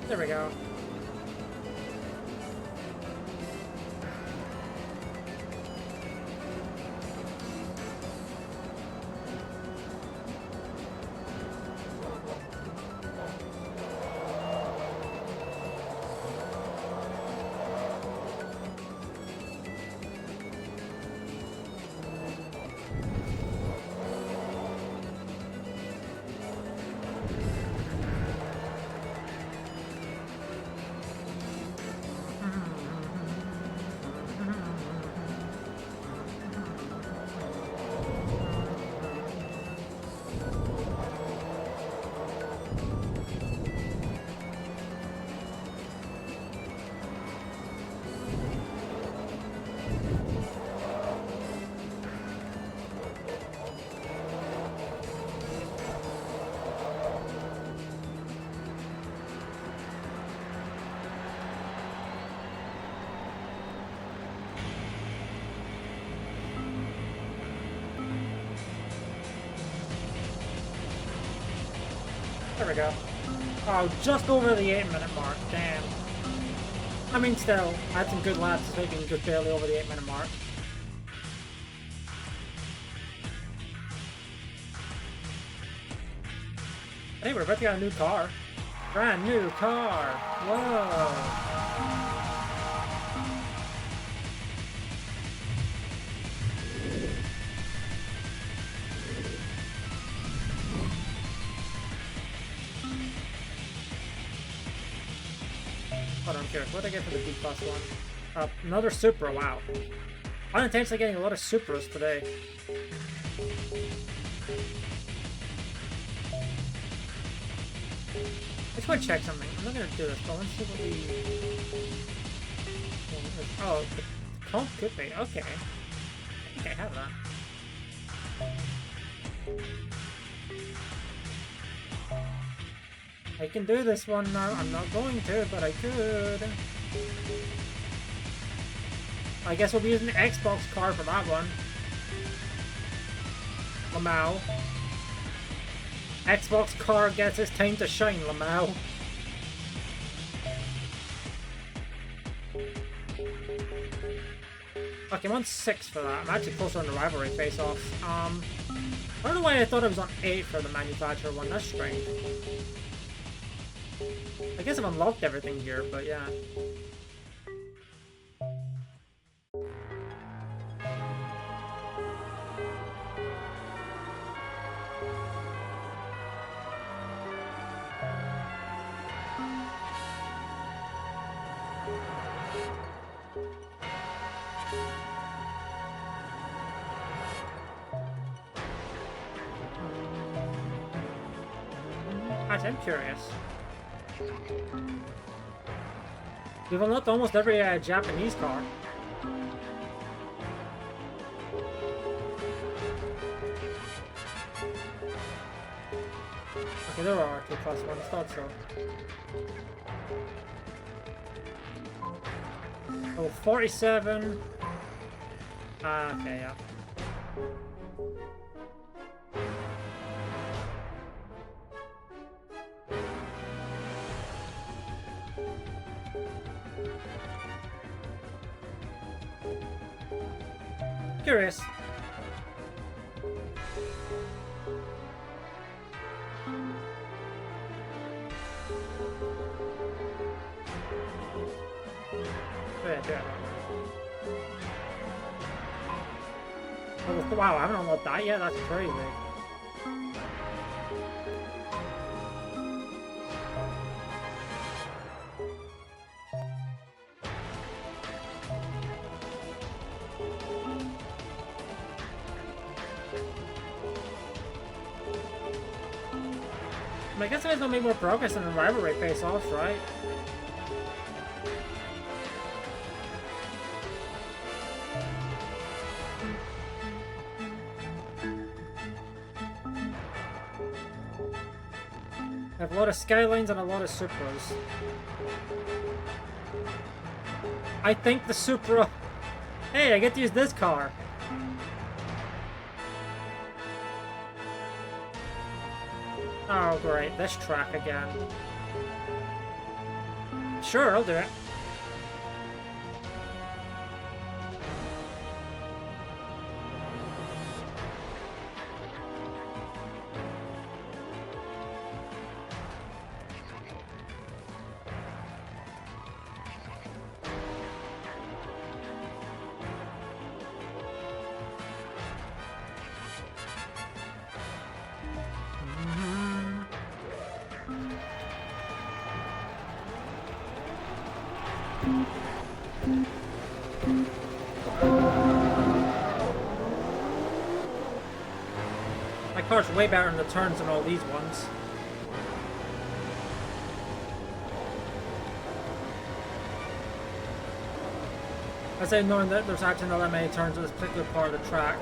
There we go. There we go. Oh, just over the 8-minute mark. Damn. I mean, still, I had some good laps taking just barely over the 8-minute mark. Hey, we're about to get a new car. Brand new car. Whoa. Hold on, I'm curious. What did I get for the B-Class one? Another Supra, wow. Unintentionally getting a lot of Supras today. I just want to check something. I'm not going to do this, but I want to see what the... Oh, the comp could be. Okay. I think I have that. I can do this one now. I'm not going to, but I could. I guess we'll be using the Xbox card for that one. Lamau. Xbox card gets its time to shine, Lamau. Okay, I'm on 6 for that. I'm actually closer on the rivalry face-off. I don't know why I thought it was on 8 for the manufacturer one. That's strange. I guess I've unlocked everything here, but yeah. Actually, I'm curious. We've unlocked almost every Japanese car. Okay, there are 2 plus 1s, thought so. Oh, 47. Okay, yeah. Curious. Yeah. Oh, wow, I haven't unlocked that yet? That's crazy. I guess there's gonna make more progress in the rivalry face-offs, right? I have a lot of Skylines and a lot of Supras. I think the Supra... Hey, I get to use this car! Oh, great. This track again. Sure, I'll do it. My car's way better in the turns than all these ones. I say knowing that there's actually not that many turns in this particular part of the track.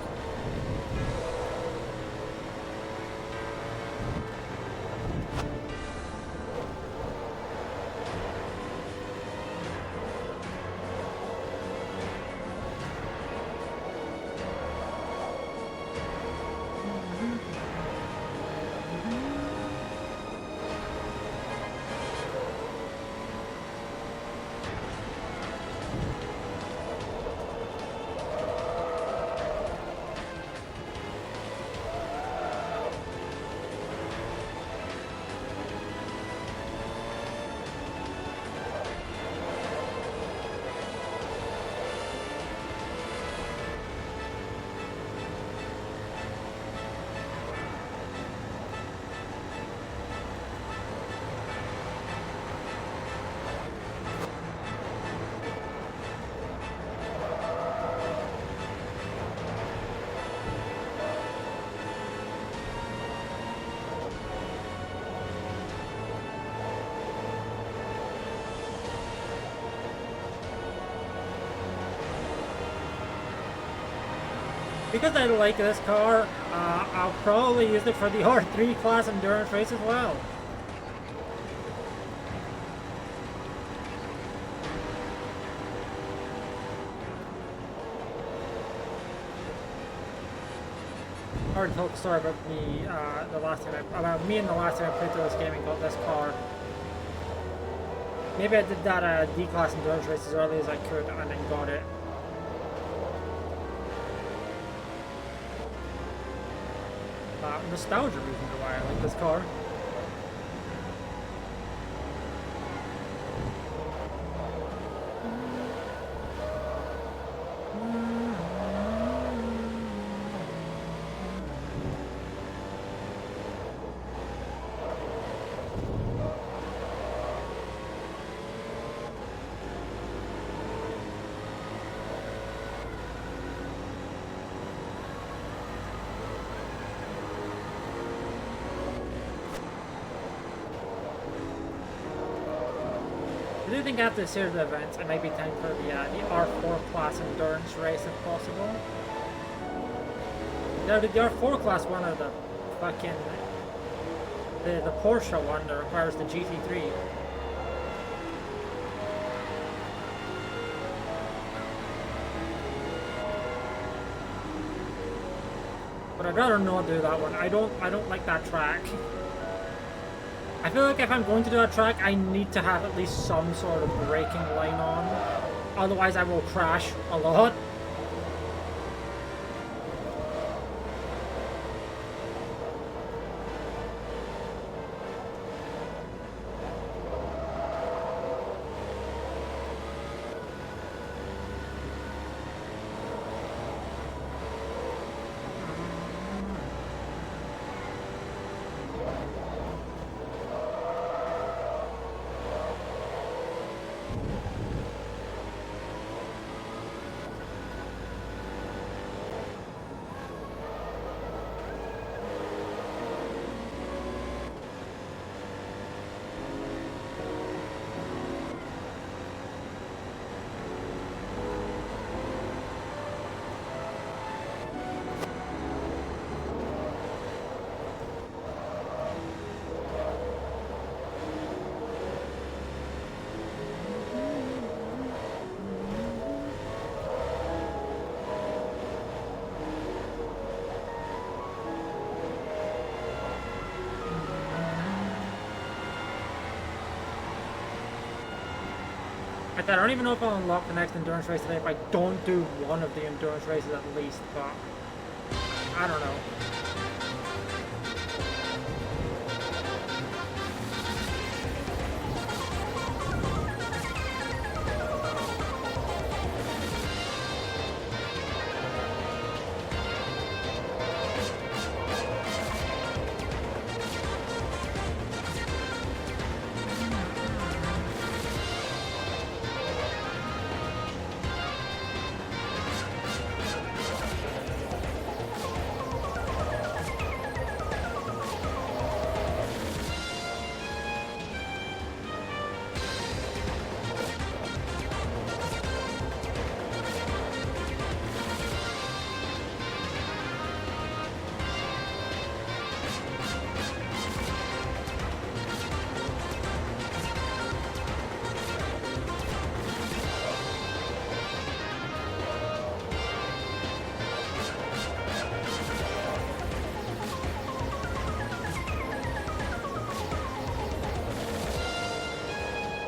Because I like this car, I'll probably use it for the R3 class endurance race as well. I already told the story about me about me and the last time I played through this game and got this car. Maybe I did that D-class endurance race as early as I could and then got it. Nostalgia reasons why I like this car. I do think after this series of events, it might be time for the R4 class endurance race if possible. Now, the R4 class one or the fucking the Porsche one that requires the GT3. But I'd rather not do that one. I don't like that track. I feel like if I'm going to do a track, I need to have at least some sort of braking line on. Otherwise, I will crash a lot. I don't even know if I'll unlock the next endurance race today if I don't do one of the endurance races at least, but I don't know.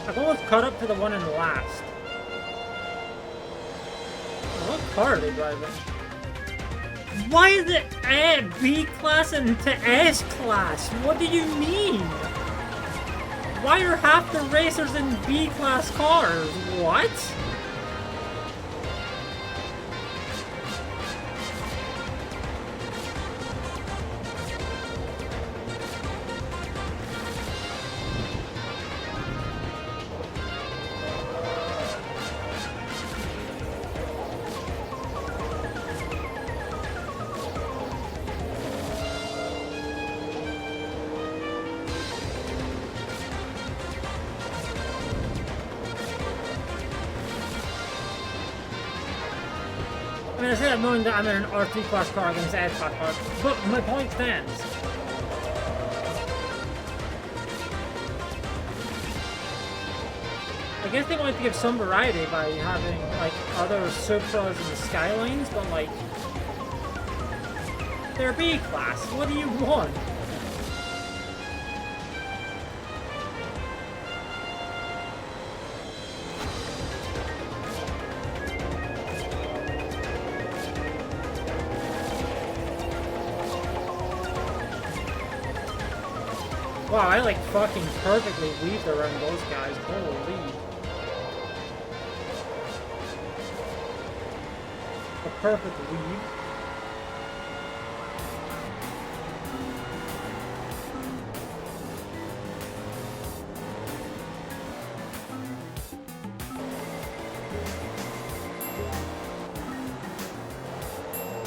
I've almost caught up to the one in last. What car are they driving? Why is it B class and to S class? What do you mean? Why are half the racers in B class cars? What? mean, instead of knowing that I'm in an R3 class car against an S class car, but my point stands. I guess they wanted to give some variety by having, like, other Supras and Skylines, but, like, they're B class. What do you want? Wow, I like fucking perfectly weaved around those guys. Holy. A perfect weave.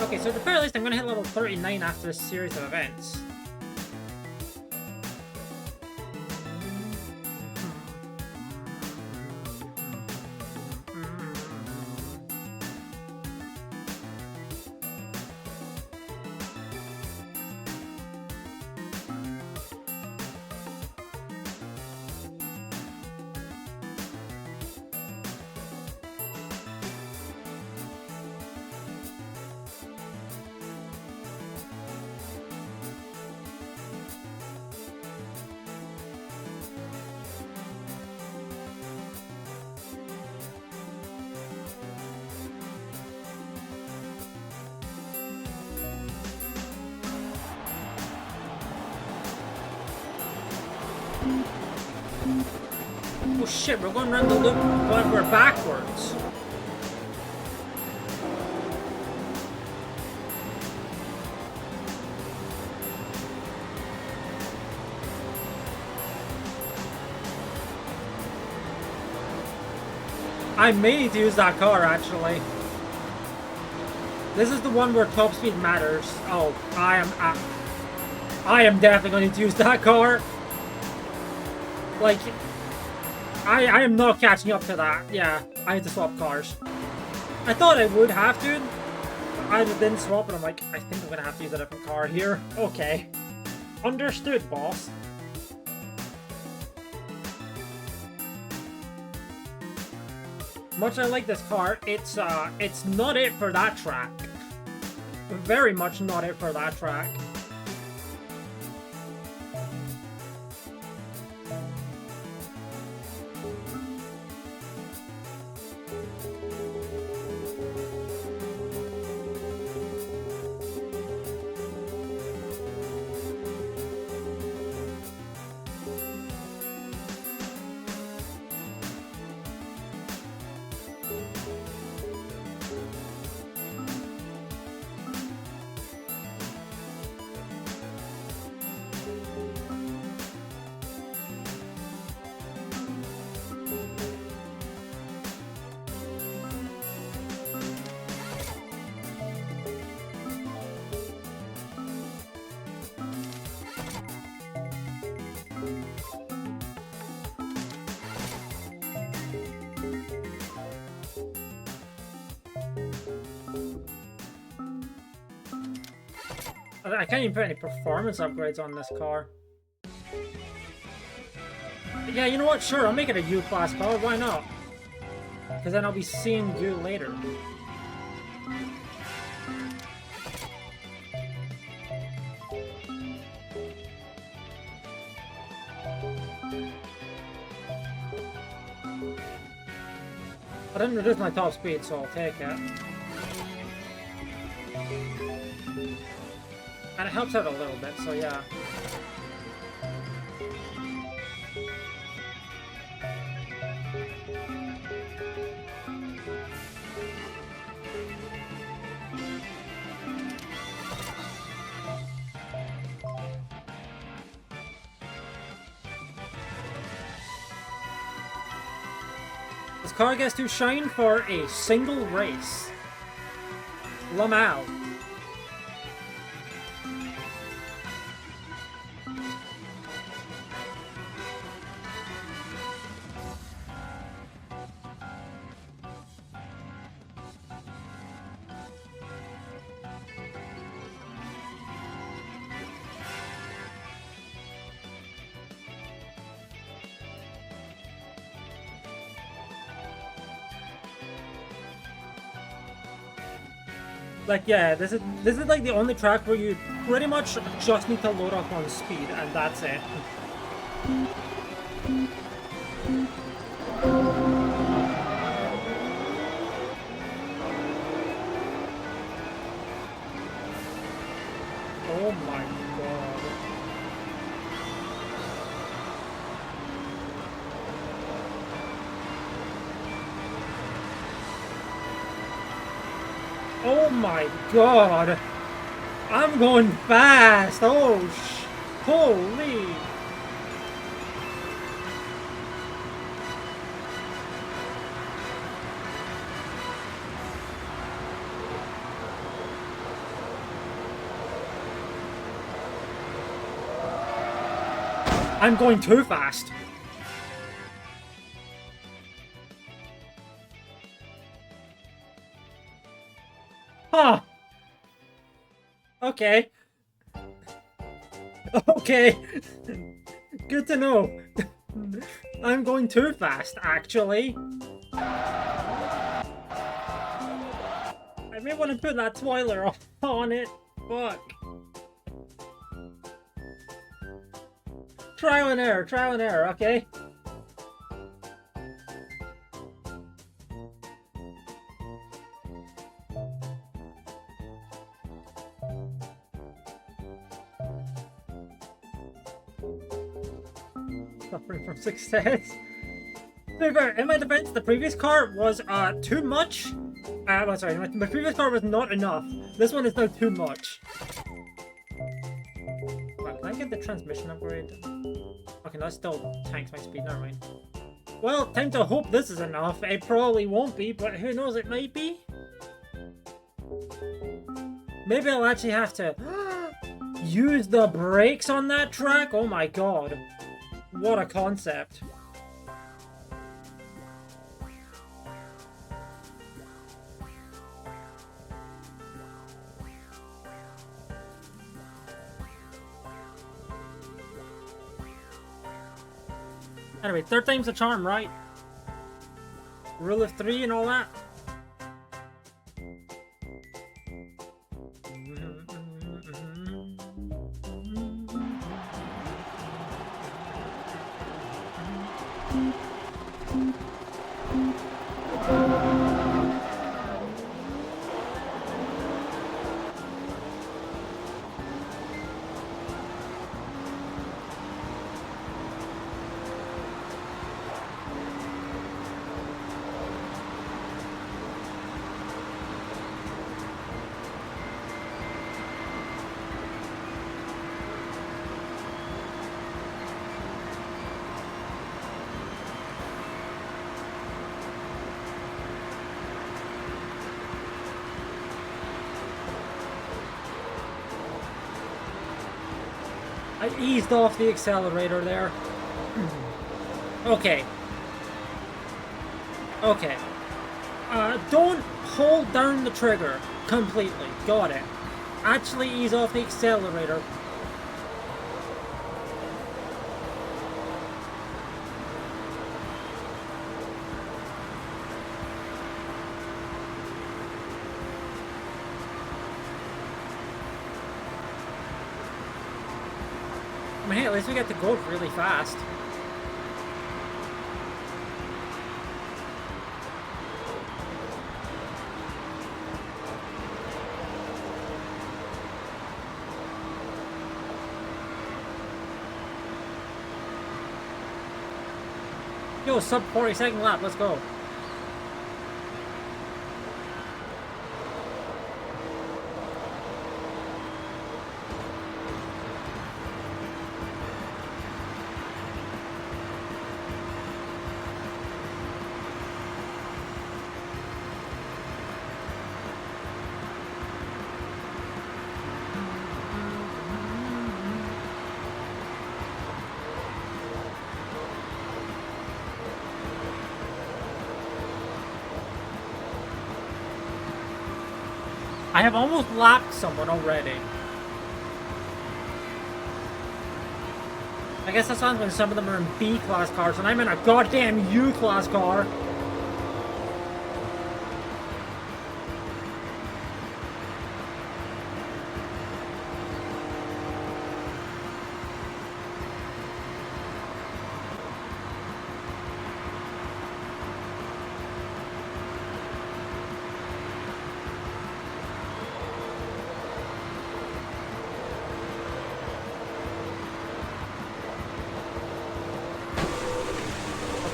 Okay, so at the very least, I'm gonna hit level 39 after this series of events. Oh shit, we're going around the loop, but we're backwards. I may need to use that car, actually. This is the one where top speed matters. Oh, I am definitely going to need to use that car. Like, I am not catching up to that. Yeah, I need to swap cars. I thought I would have to. I didn't swap, and I'm like, I think I'm going to have to use a different car here. Okay. Understood, boss. Much I like this car, it's not it for that track. Very much not it for that track. I can't even put any performance upgrades on this car. Yeah, you know what? Sure, I'll make it a U-Class car. Why not? Because then I'll be seeing you later. I didn't reduce my top speed, so I'll take it. And it helps out a little bit, so yeah. This car gets to shine for a single race. Lamau. Like, yeah, this is like the only track where you pretty much just need to load up on speed, and that's it. Oh my god. Oh my god. I'm going fast. Oh, holy. I'm going too fast. Huh. Okay. Okay. Good to know. I'm going too fast, actually. I may want to put that spoiler on it. Fuck. Trial and error, okay? Suffering from success. In my defense, the previous car was too much. Sorry, my previous car was not enough. This one is now too much. Can I get the transmission upgrade? Okay, that still tanks my speed, never mind. Well, time to hope this is enough. It probably won't be, but who knows, it might be. Maybe I'll actually have to use the brakes on that track? Oh my god. What a concept. Anyway, third time's the charm, right? Rule of 3 and all that. I eased off the accelerator there. Okay. Okay. Don't hold down the trigger completely. Got it. Actually ease off the accelerator. I mean, hey, at least we get to go really fast. Yo, sub 40-second lap, let's go. I have almost lapped someone already. I guess that's when some of them are in B-class cars and I'm in a goddamn U-class car.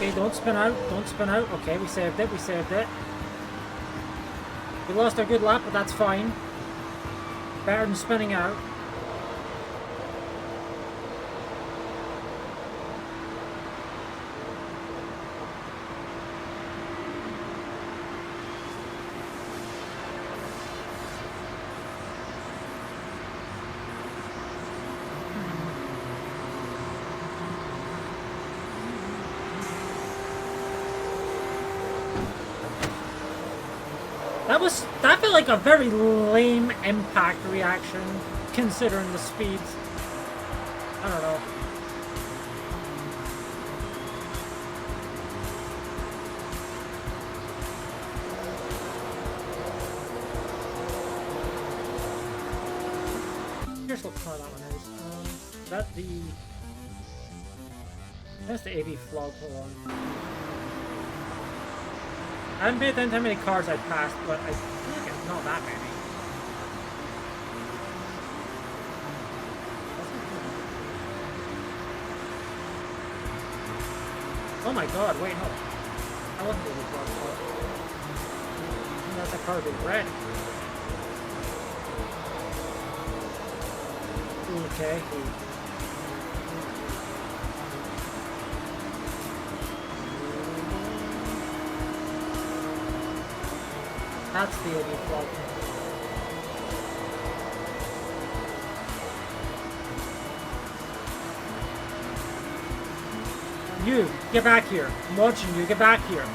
Okay, don't spin out. Don't spin out. Okay, we saved it. We saved it. We lost our good lap, but that's fine. Better than spinning out. That felt like a very lame impact reaction, considering the speeds. I don't know. Here's what car that one is. That the... That's the AV flog, hold on. I haven't paid attention to how many cars I passed, but I feel like it's not that many. Oh my god, wait, no. I wasn't really close. That's a car with red. Okay. That's the AV flog. You, get back here. I'm watching you, get back here.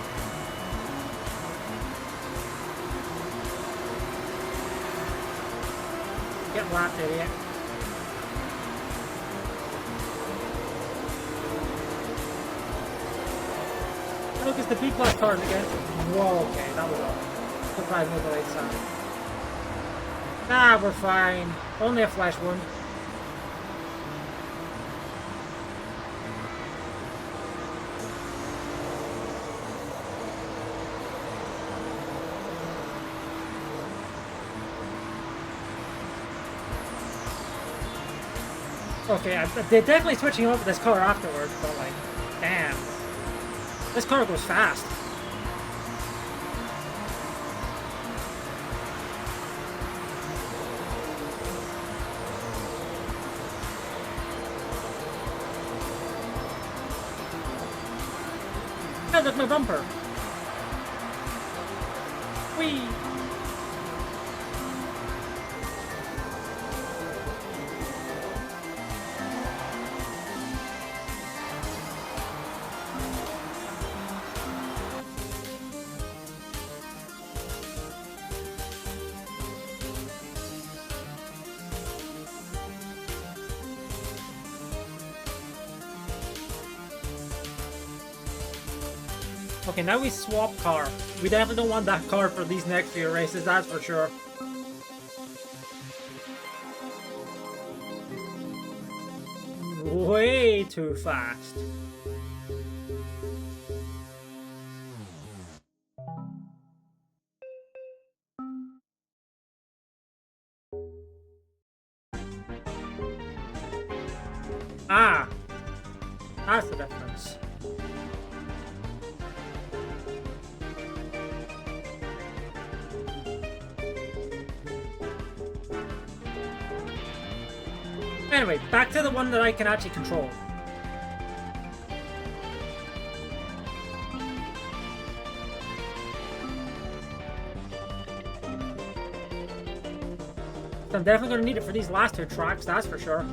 Get lapped, idiot. Look, it's the B-plus cars again. Whoa, okay, that was all. Probably move the right side. Ah, we're fine. Only a flash wound. Okay, they're definitely switching over this car afterwards, but like, damn. This car goes fast. Look, my bumper. Whee! Okay, now we swap car. We definitely don't want that car for these next few races, that's for sure. Way too fast. Ah! That's the difference. Anyway, back to the one that I can actually control. I'm definitely going to need it for these last two tracks, that's for sure.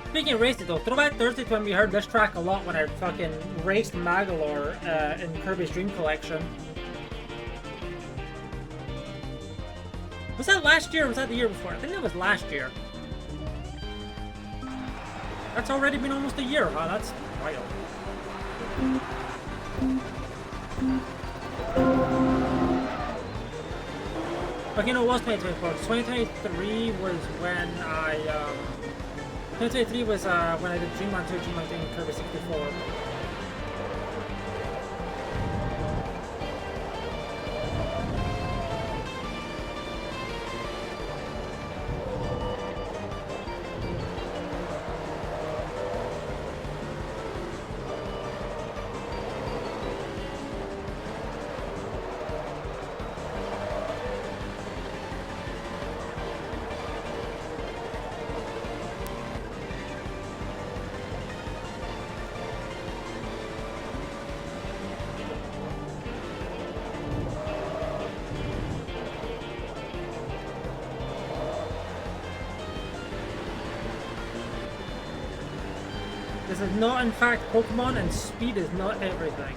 Speaking of races though, Throwback Thursday when we heard this track a lot when I fucking raced Magalore in Kirby's Dream Collection. Was that last year or was that the year before? I think that was last year. That's already been almost a year, huh? That's wild. Okay, no, it was 2024. 2023 was when I, 2023 was when I did Dreamland 2, Dreamland 3, and Kirby 64. This is not, in fact, Pokemon, and speed is not everything.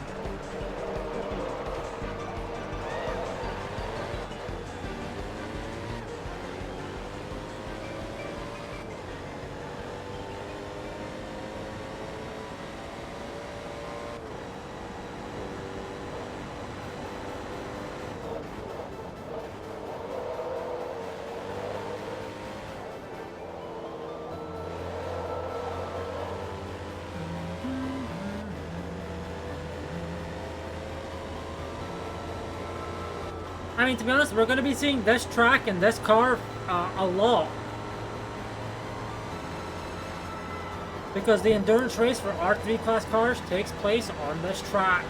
I mean, to be honest, we're going to be seeing this track and this car a lot. Because the endurance race for R3 class cars takes place on this track.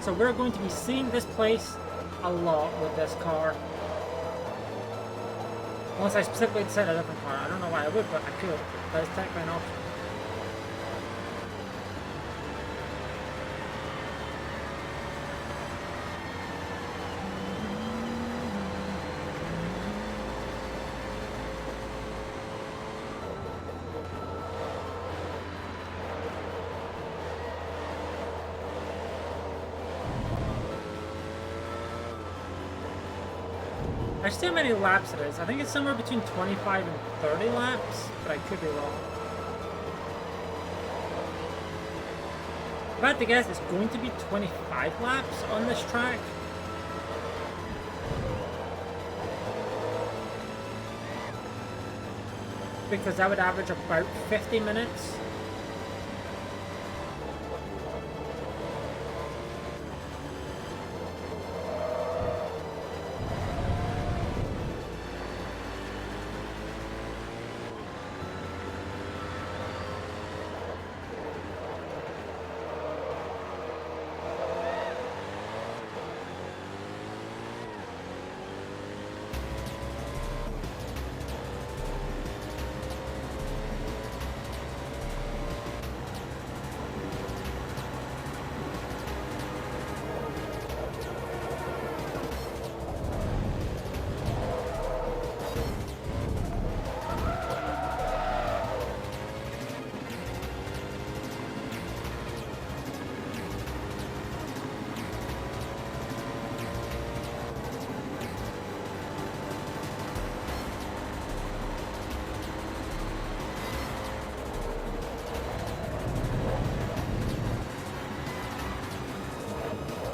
So we're going to be seeing this place a lot with this car. Unless I specifically decide a different car. I don't know why I would, but I could. That is technically an option. I see how many laps it is. I think it's somewhere between 25 and 30 laps, but I could be wrong. If I had to guess, it's going to be 25 laps on this track. Because that would average about 50 minutes.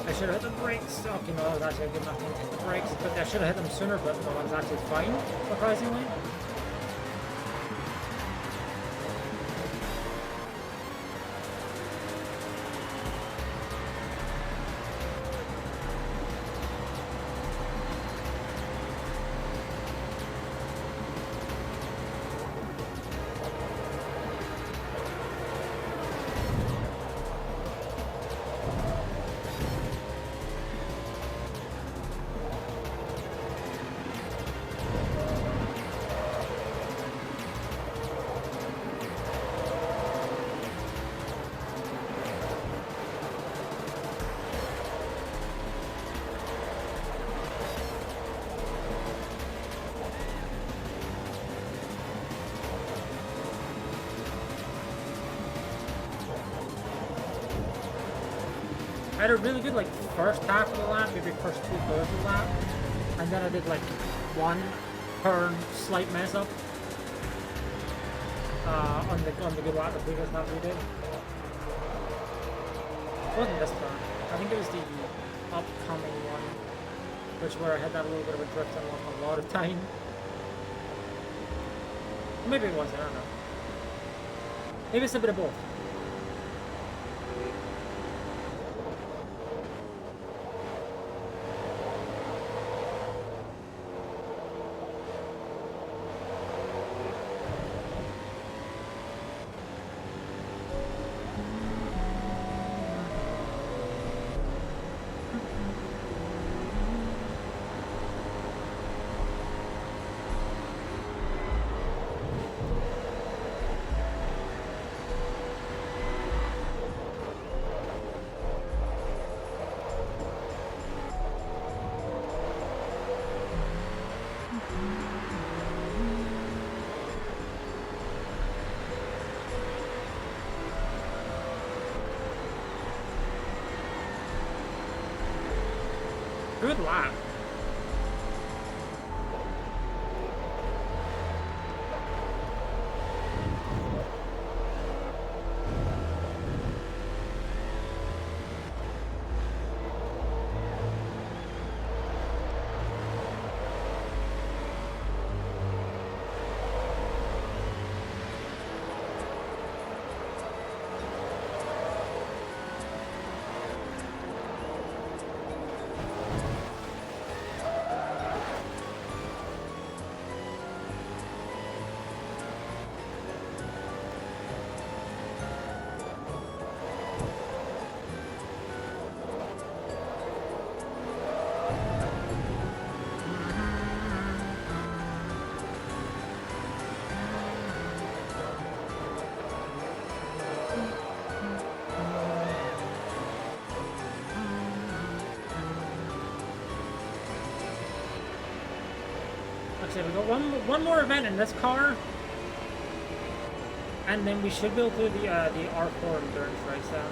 I should have hit the brakes. Okay, no, that was actually a good enough time to hit the brakes. But I should have hit them sooner, but the one's actually fine, surprisingly. I had a really good, like, first half of the lap, maybe first 2/3 of the lap, and then I did, like, one turn slight mess up on the good lap, the previous lap we did. It wasn't this turn. I think it was the upcoming one, which where I had that little bit of a drift and lost a lot of time. Or maybe it wasn't, I don't know. Maybe it's a bit of both. good lap. So we got one more event in this car, and then we should be able to do the R4 endurance race now.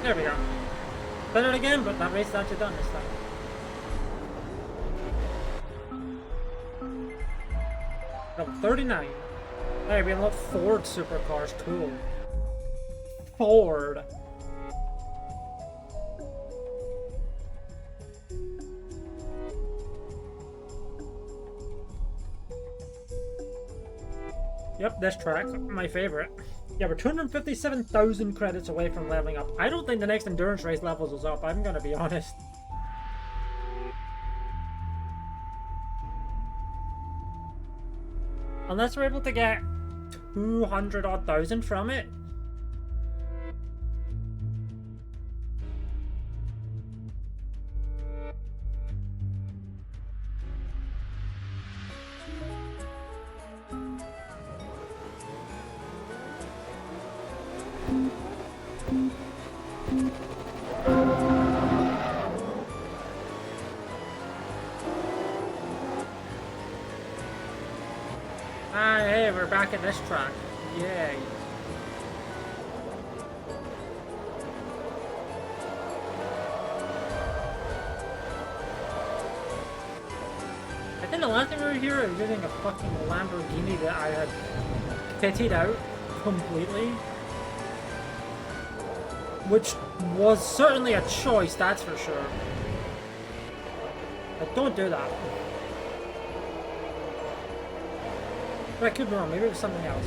There we go. Done it again, but that race is actually done this time. Number 39. Hey, we love Ford supercars, cool. Ford. Yep, this track, my favorite. Yeah, we're 257,000 credits away from leveling up. I don't think the next endurance race levels us up, I'm gonna be honest. Unless we're able to get 200 odd thousand from it. Hey, we're back at this track. Yay. I think the last time we were here, I was using a fucking Lamborghini that I had kitted out completely. Which was certainly a choice, that's for sure. But don't do that. But I could be wrong, maybe it was something else.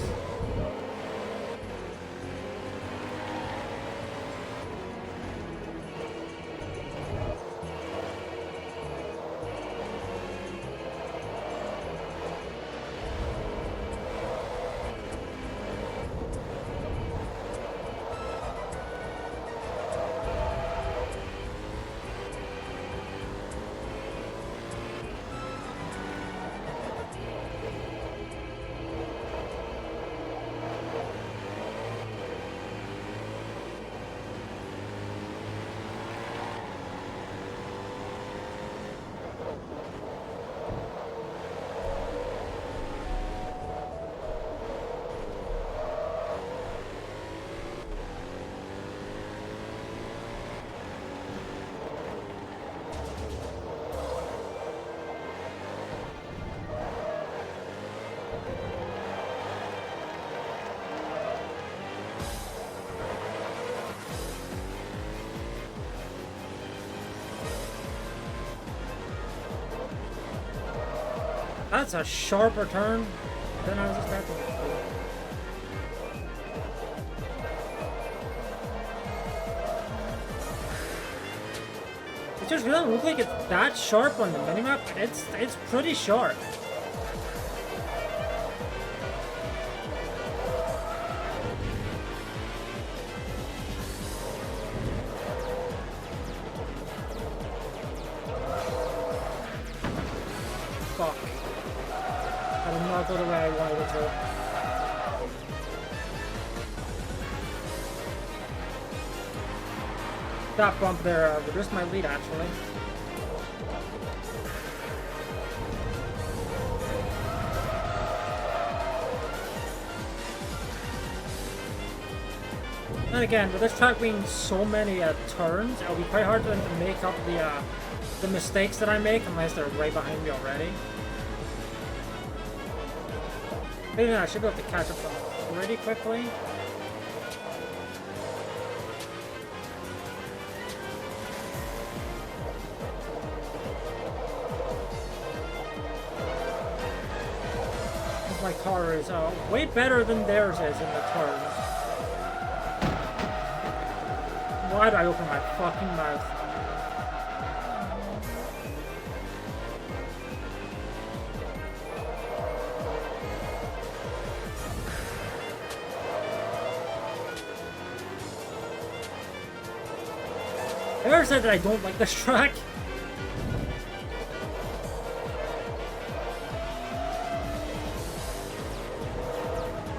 That's a sharper turn than I was expecting. It just really doesn't look like it's that sharp on the minimap. It's pretty sharp. Fuck. I did not go the way I wanted it to. That bump there reduced my lead, actually. And again, with this track being so many turns, it'll be quite hard for them to make up the mistakes that I make unless they're right behind me already. Maybe I should be able to catch up pretty quickly. My car is way better than theirs is in the turns. Why did I open my fucking mouth? I ever said that I don't like this track?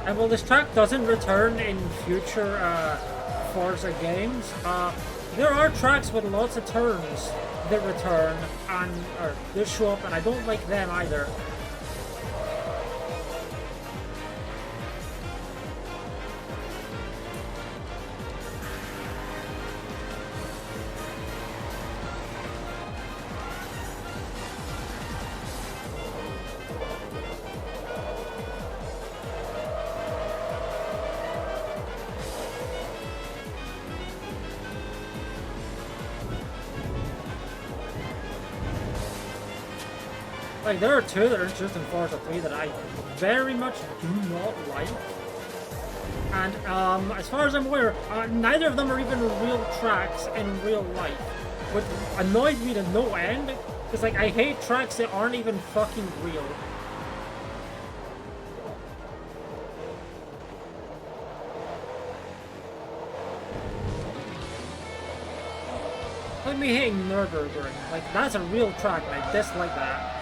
And while this track doesn't return in future Forza games, there are tracks with lots of turns that return and or that show up, and I don't like them either. Like, there are two that are introduced in Forza 3 that I very much do not like. And, as far as I'm aware, neither of them are even real tracks in real life. Which annoys me to no end, because, like, I hate tracks that aren't even fucking real. Like me hating Nürburgring. Like, that's a real track, and I dislike that.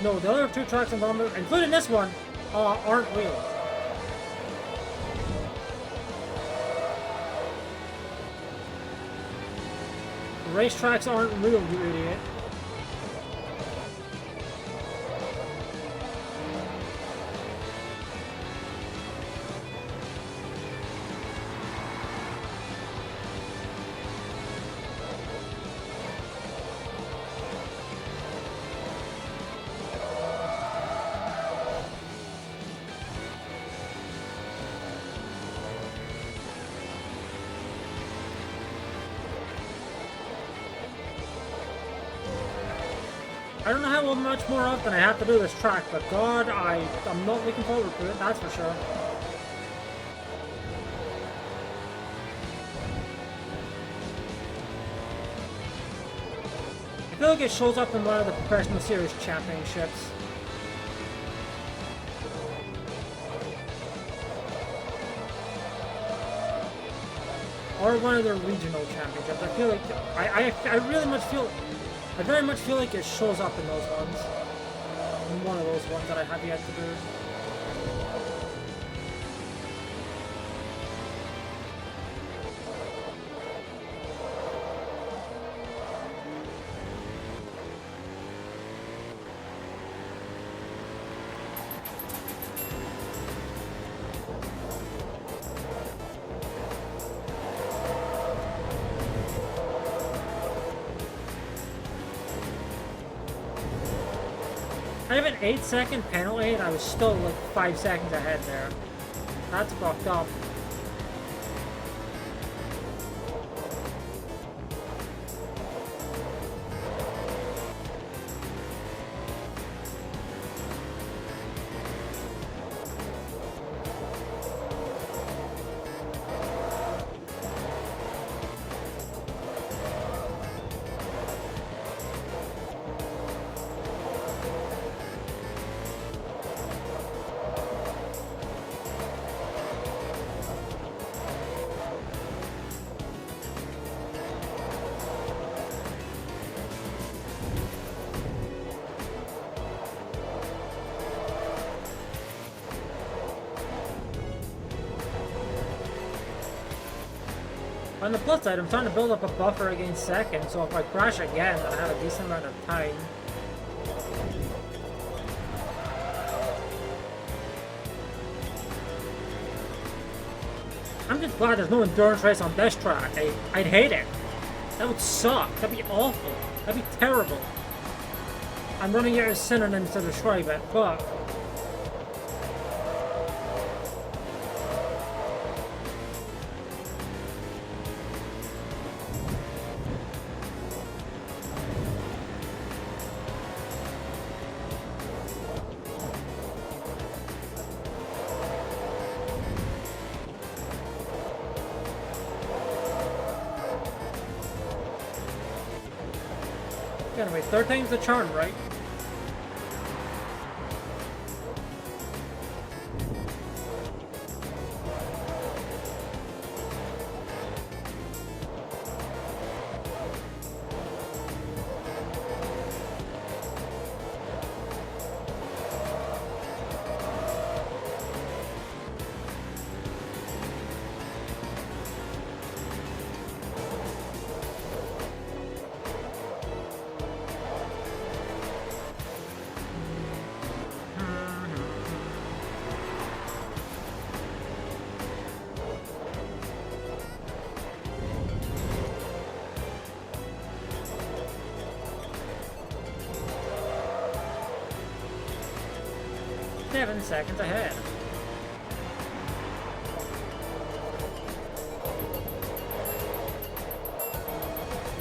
No, the other two tracks involved, including this one, aren't real. Racetracks aren't real, you idiot. I don't know how much more often I have to do this track, but God, I'm not looking forward to it, that's for sure. I feel like it shows up in one of the Professional Series Championships. Or one of the regional championships. I feel like, I really much feel... I very much feel like it shows up in those ones. In one of those ones that I have yet to do. I have an 8-second penalty and I was still like 5 seconds ahead there. That's fucked up. On the plus side, I'm starting to build up a buffer against second, so if I crash again, then I have a decent amount of time. I'm just glad there's no endurance race on this track. I'd hate it. That would suck. That'd be awful. That'd be terrible. I'm running out of synonyms to describe it, but... Anyway, third time's the charm, right? Seven seconds ahead.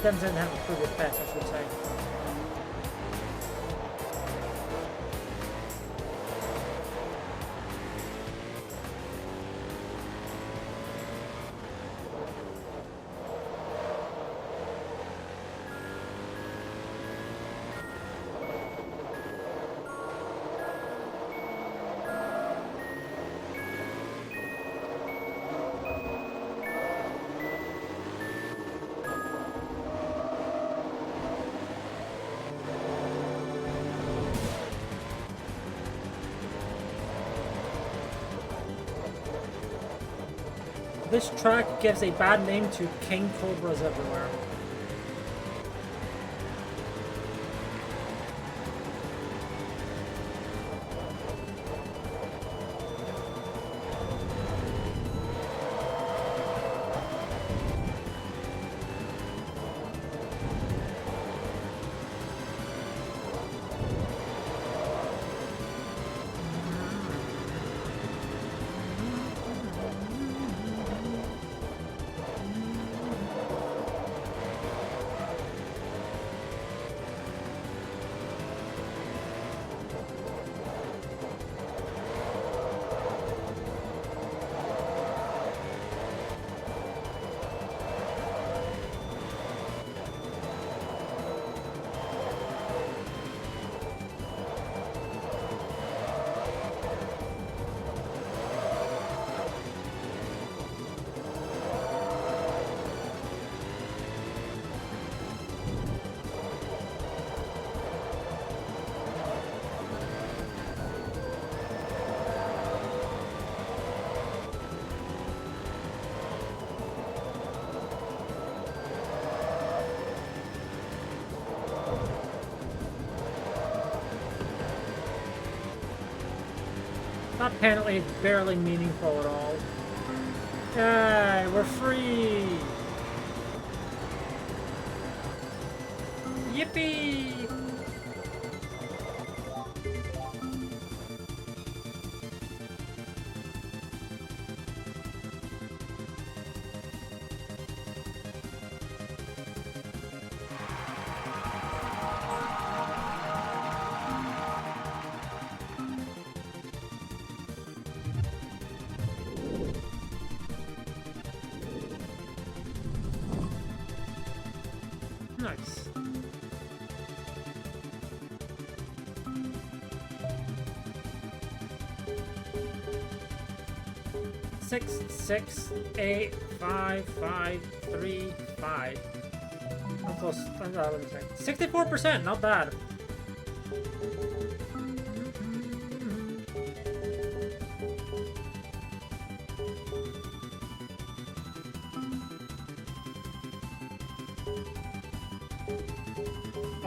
Them didn't have a previous pass, I should say. This track gives a bad name to king cobras everywhere. That penalty is barely meaningful at all. Yay, we're free! Yippee! Nice. Six, 8, 5, 5, 3, 5. I'm close. Let me say 64%, not bad.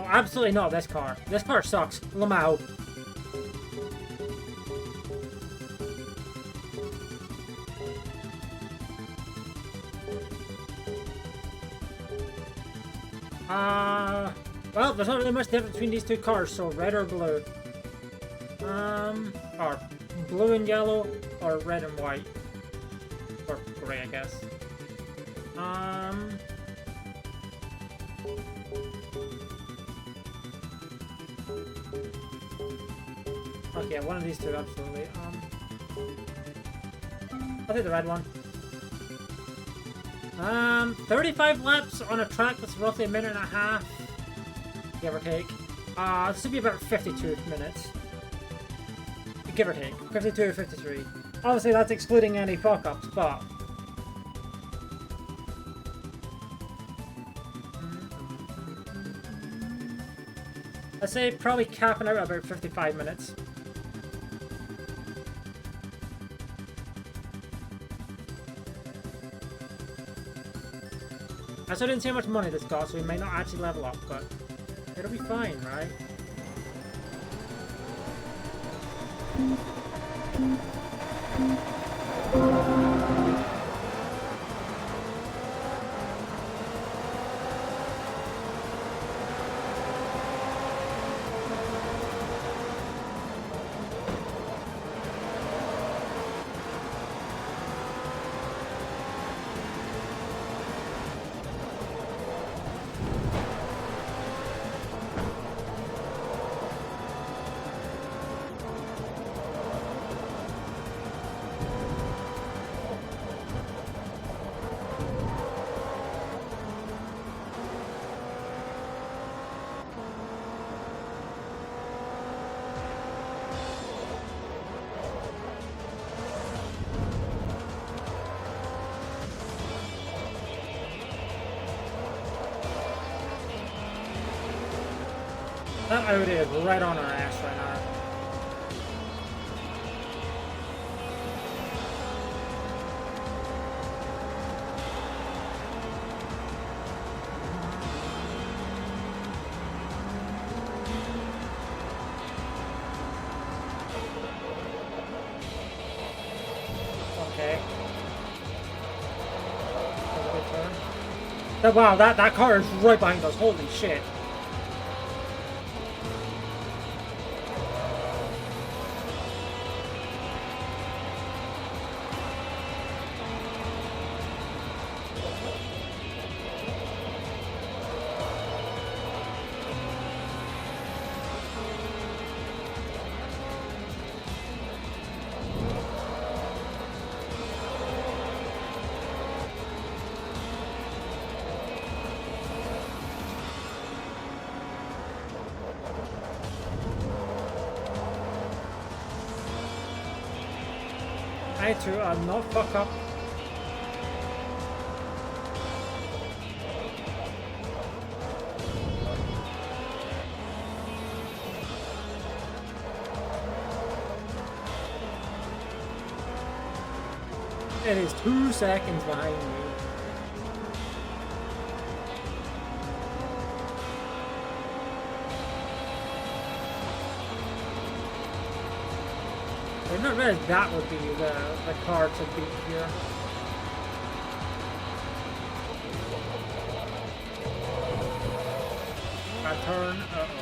absolutely not this car. This car sucks. Lamau. Well, there's not really much difference between these two cars, so red or blue. Or blue and yellow, or red and white. Or gray, I guess. Okay, one of these two, absolutely. I'll take the red one. 35 laps on a track that's roughly a minute and a half, give or take. This would be about 52 minutes. Give or take. 52 or 53. Obviously, that's excluding any fuck-ups, but... I'd say probably capping out about 55 minutes. I still didn't see how much money this costs, so we may not actually level up, but it'll be fine, right? That Audi is right on our ass right now. Okay. That's a good turn. Wow, that car is right behind us. Holy shit. I need to not fuck up. It is 2 seconds behind me. I didn't realize that would be the car to beat here. Got turn. Uh-oh.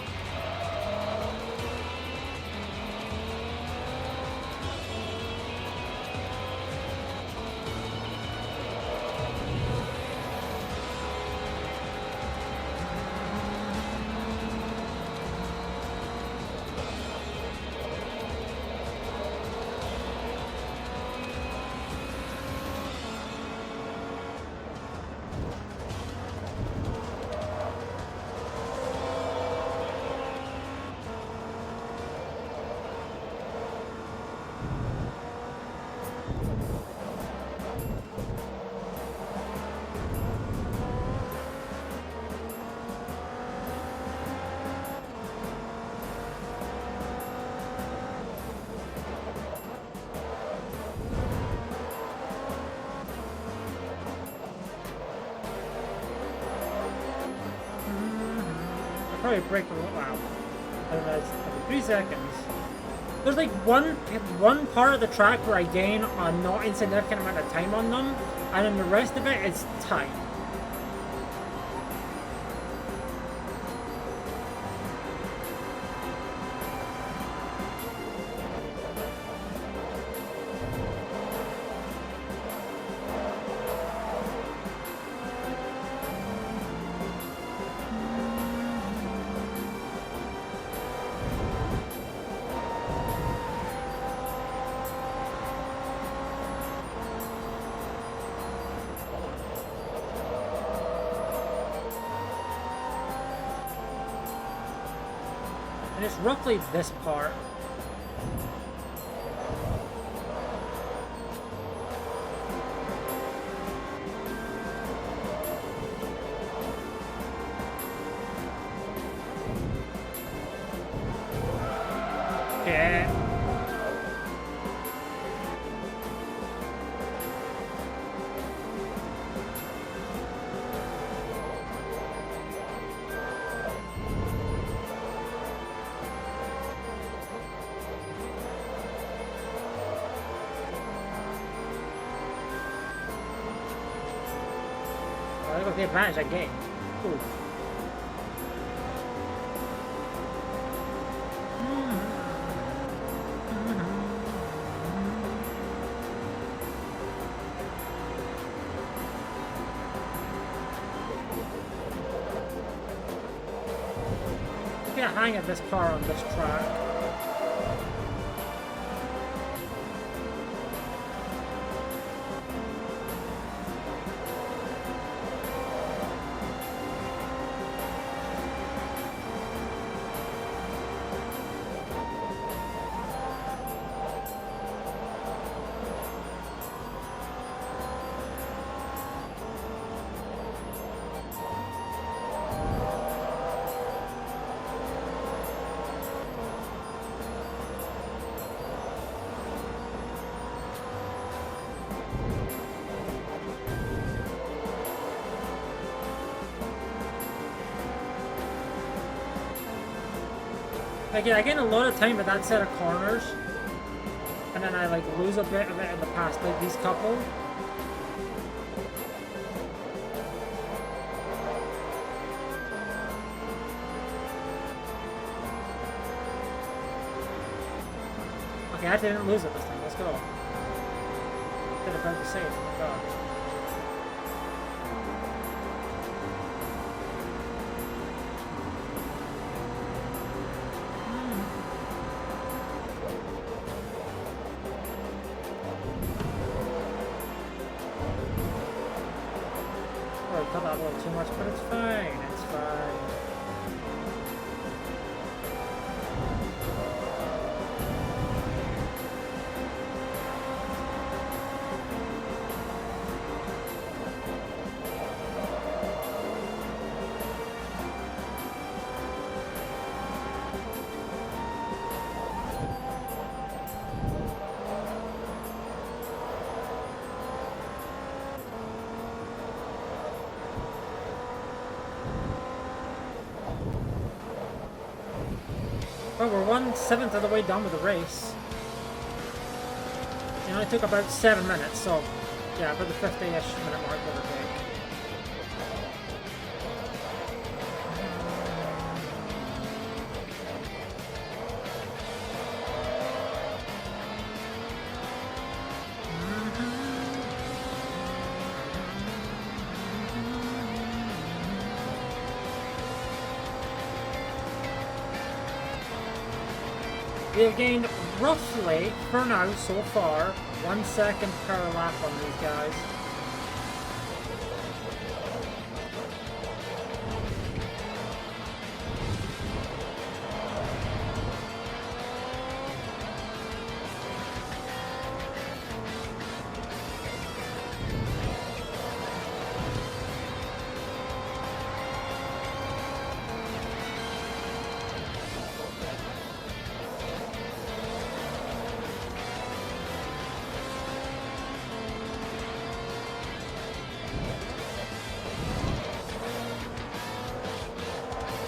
probably break the wow. And that's 3 seconds. There's like one part of the track where I gain a not insignificant amount of time on them, and then the rest of it it's tight. And it's roughly this part. Yeah. Look at the advantage I gained. Ooh. Get a hang of this car on this track. Again, I gain a lot of time with that set of corners, and then I like lose a bit of it in the past, like these couple. Okay, I didn't lose it this time. Let's go. Did about the save. Oh my god. Cut that a little too much, but it's fine. It's fine. Well, we're 1/7 of the way done with the race. It only took about 7 minutes, so yeah, about the 50-ish minute mark, give or take. We have gained roughly, for now, so far, 1 second per lap on these guys.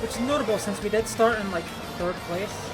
which is notable since we did start in, like, 3rd place.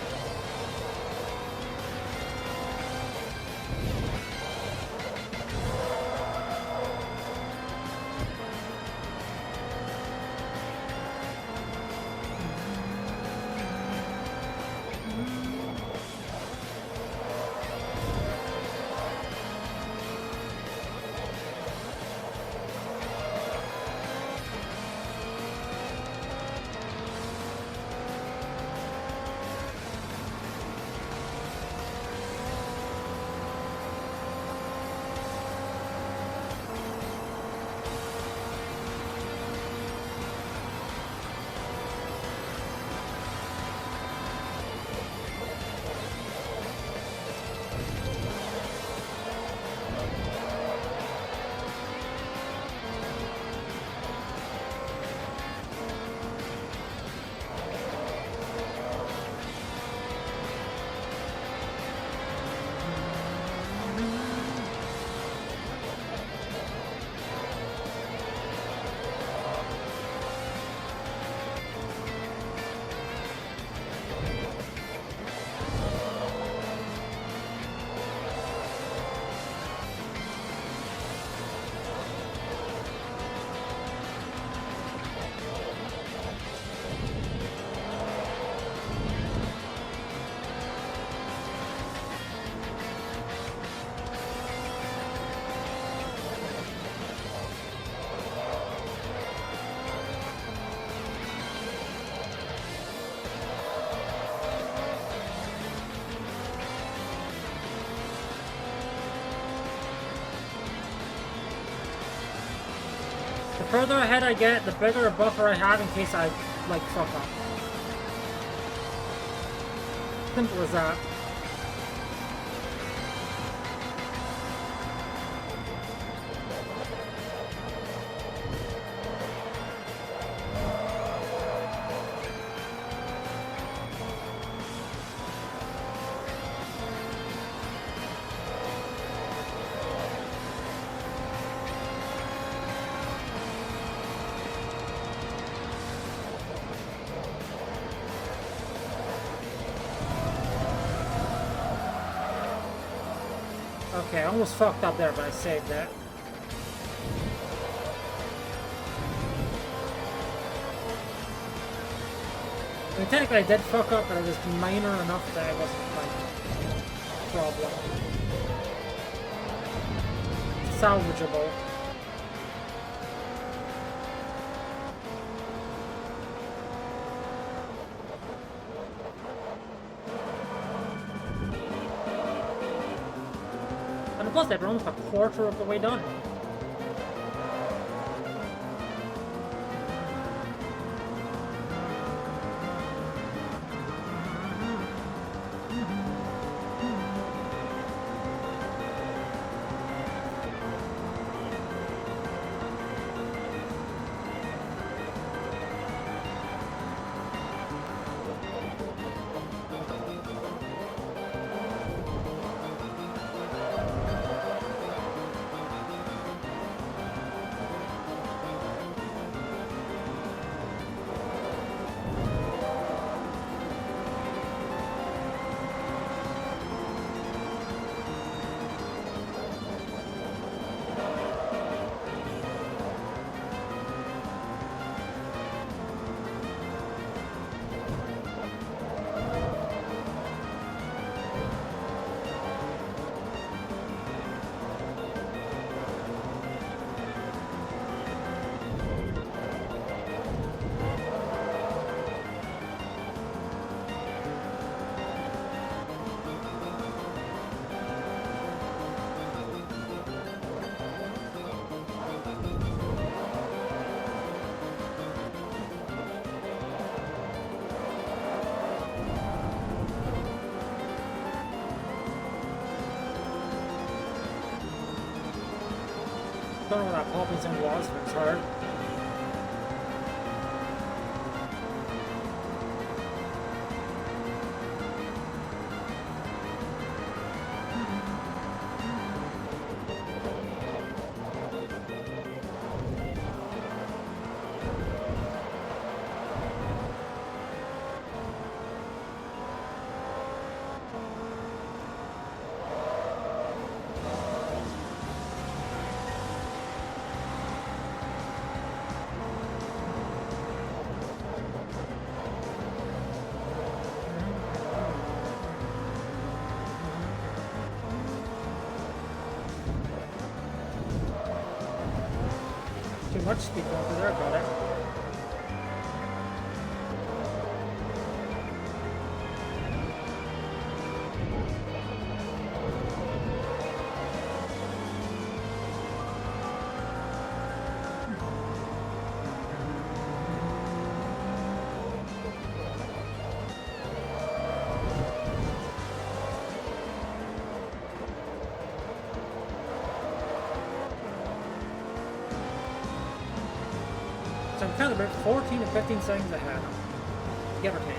The further ahead I get, the bigger a buffer I have in case I, like, fuck up. Simple as that. Okay, I almost fucked up there, but I saved that. I mean, technically I did fuck up, but it was minor enough that it wasn't, like, a problem. Salvageable. And plus, they're almost a quarter of the way done. Don't know what that popping sound was, but it's hard. too much speed going through there, got it. So I'm kind of about 14 to 15 seconds ahead, give or take.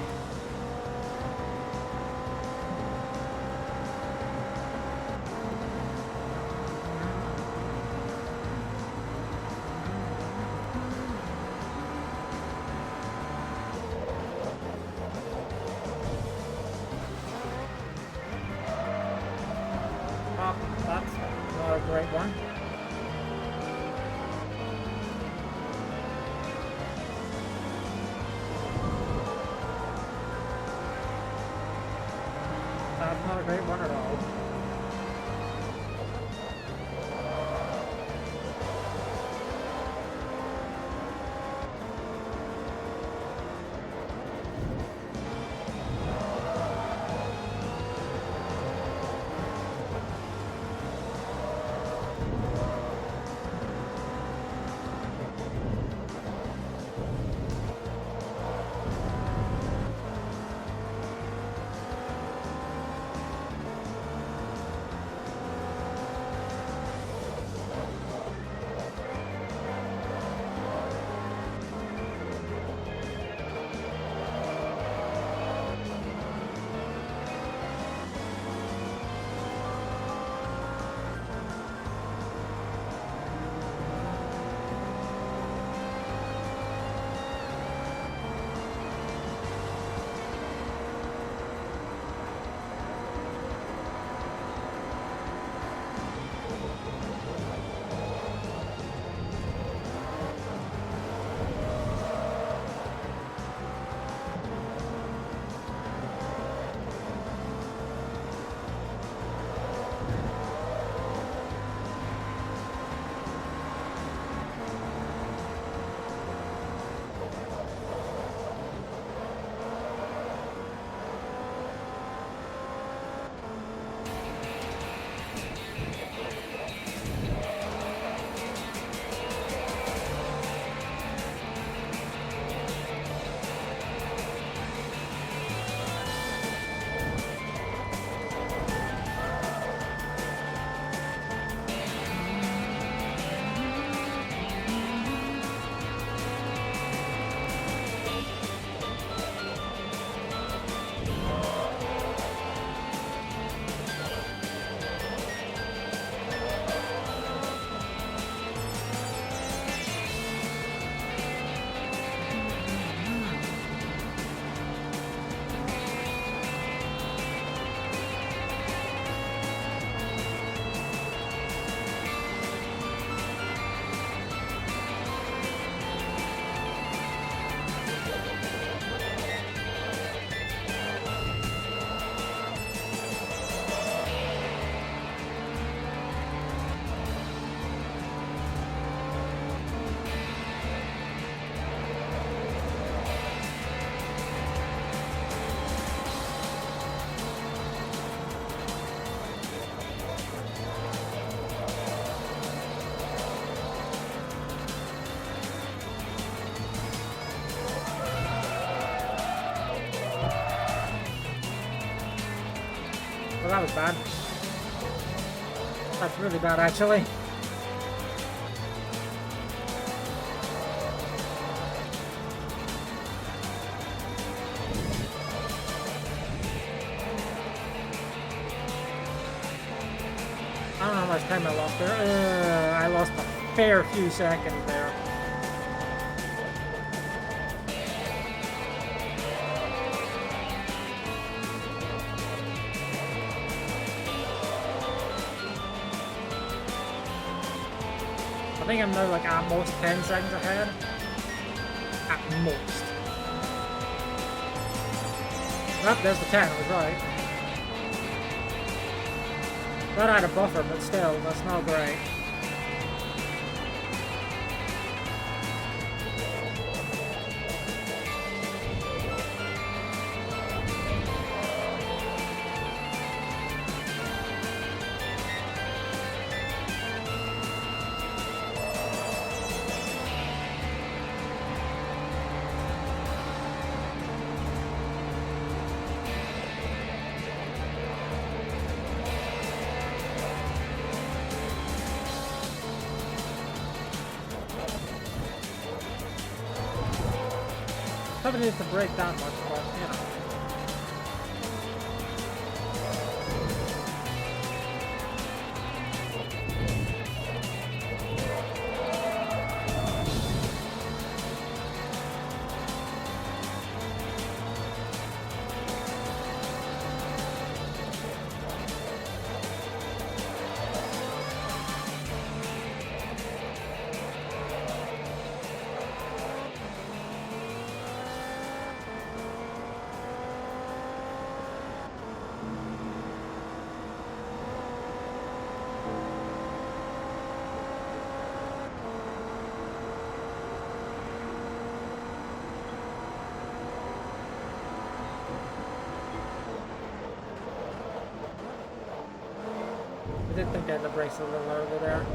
Oh, that's not a great one. That's not a great one at all. Well, that was bad. That's really bad, actually. I don't know how much time I lost there. I lost a fair few seconds there. I think I'm now like at most 10 seconds ahead. At most. Well, there's the 10, I was right. That had a buffer, but still, that's not great. haven't needed to break that much, but you know. I did think I had the brakes a little early there.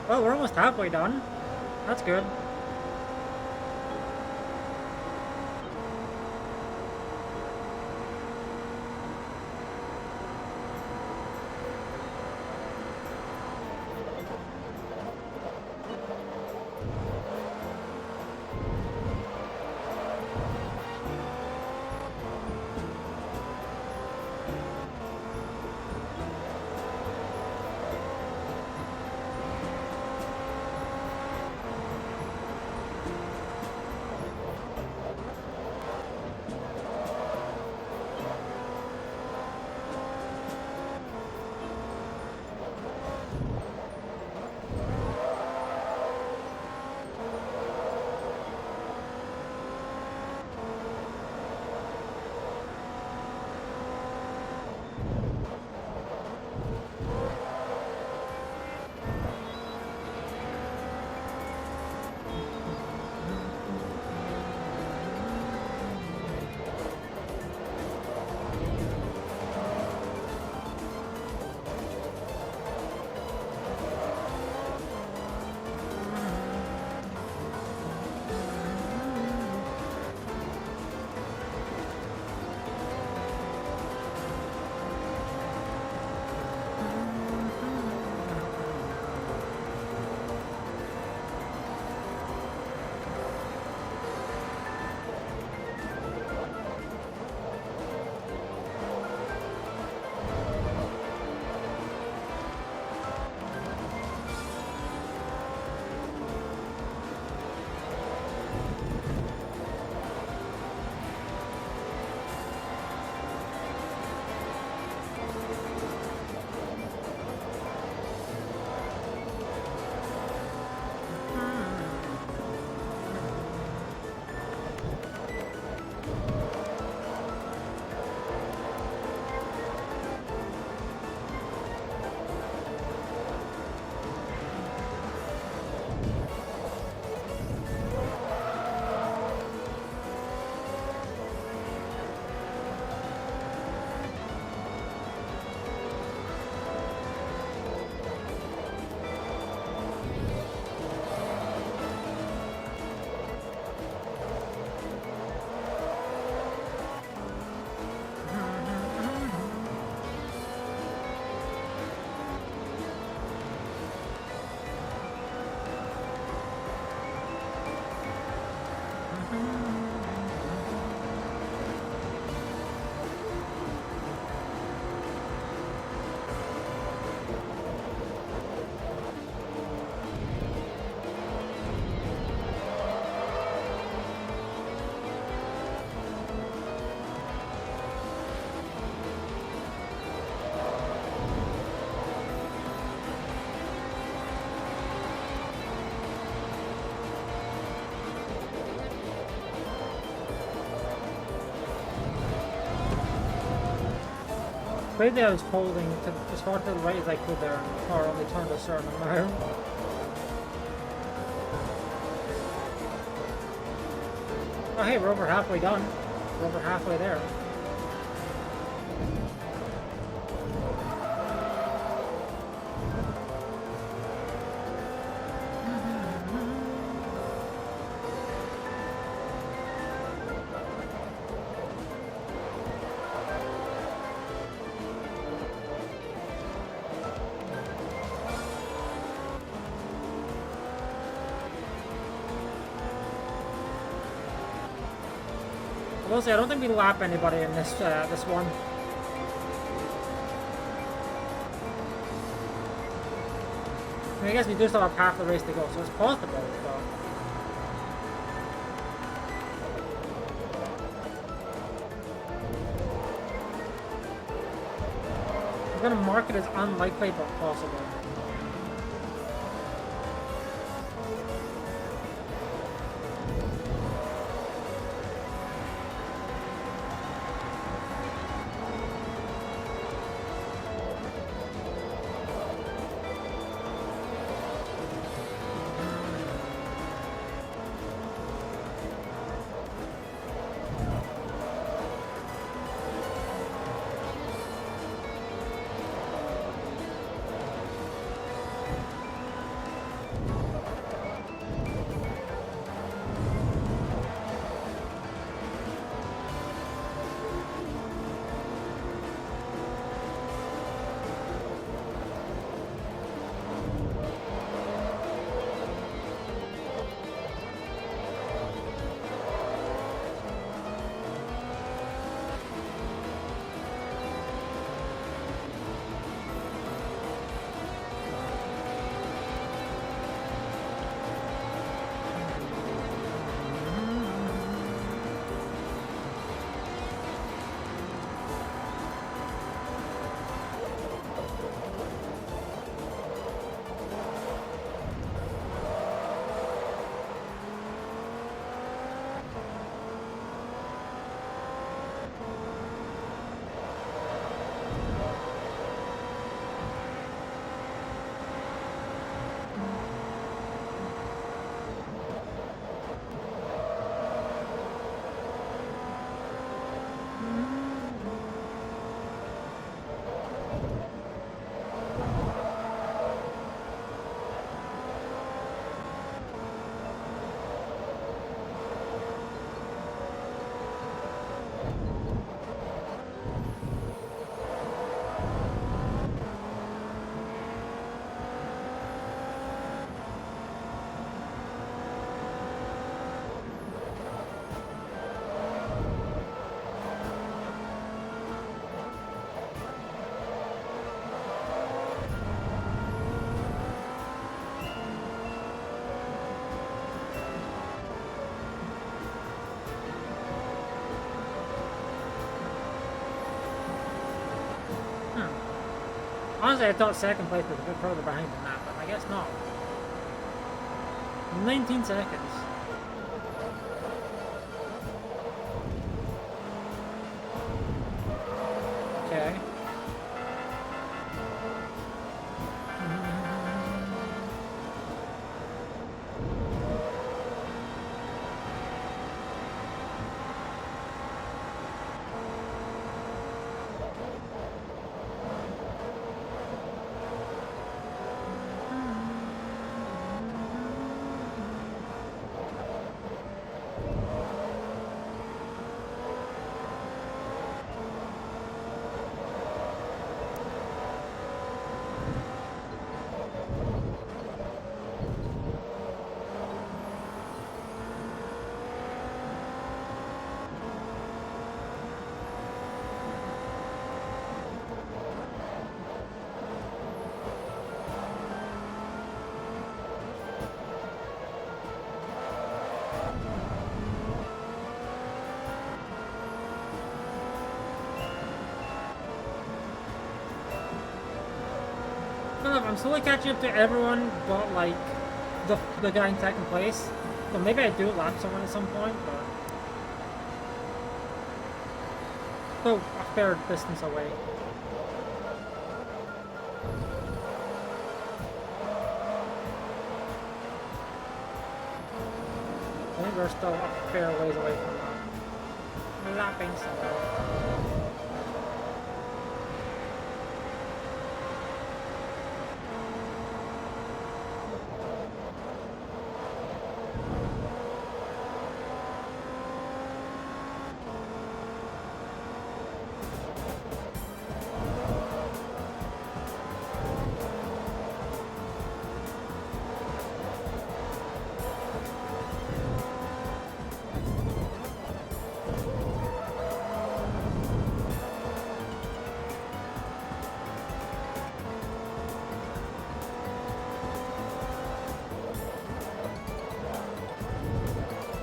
Well, we're almost halfway done. That's good. Basically, I was holding to as far to the right as I could there, and the car only turned a certain amount. Oh hey, we're over halfway done. We're over halfway there. I will say, I don't think we lap anybody in this this one. I mean, I guess we do still have half the race to go, so it's possible, but... I'm gonna mark it as unlikely, but possible. Honestly, I thought second place was a bit further behind than that, but I guess not. 19 seconds. Okay. I'm slowly catching up to everyone but like the guy in second place. So maybe I do lap someone at some point, but still a fair distance away. think we're still a fair ways away from lapping something.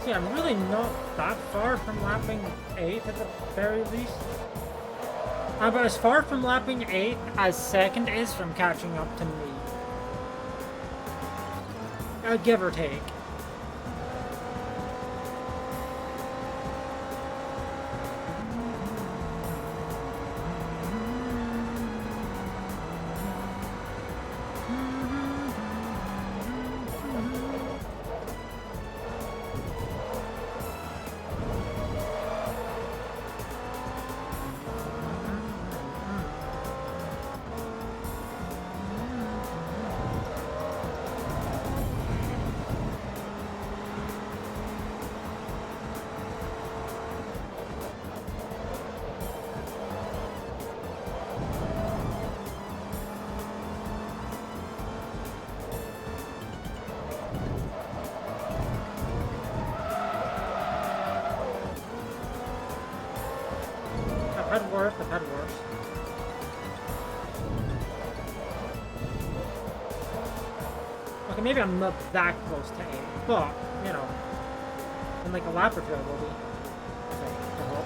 See, I'm really not that far from lapping 8th at the very least. I'm about as far from lapping 8th as 2nd is from catching up to me. Give or take. I've had worse. Okay, maybe I'm not that close to 8, but, you know, in like a lap or two I will be. I hope.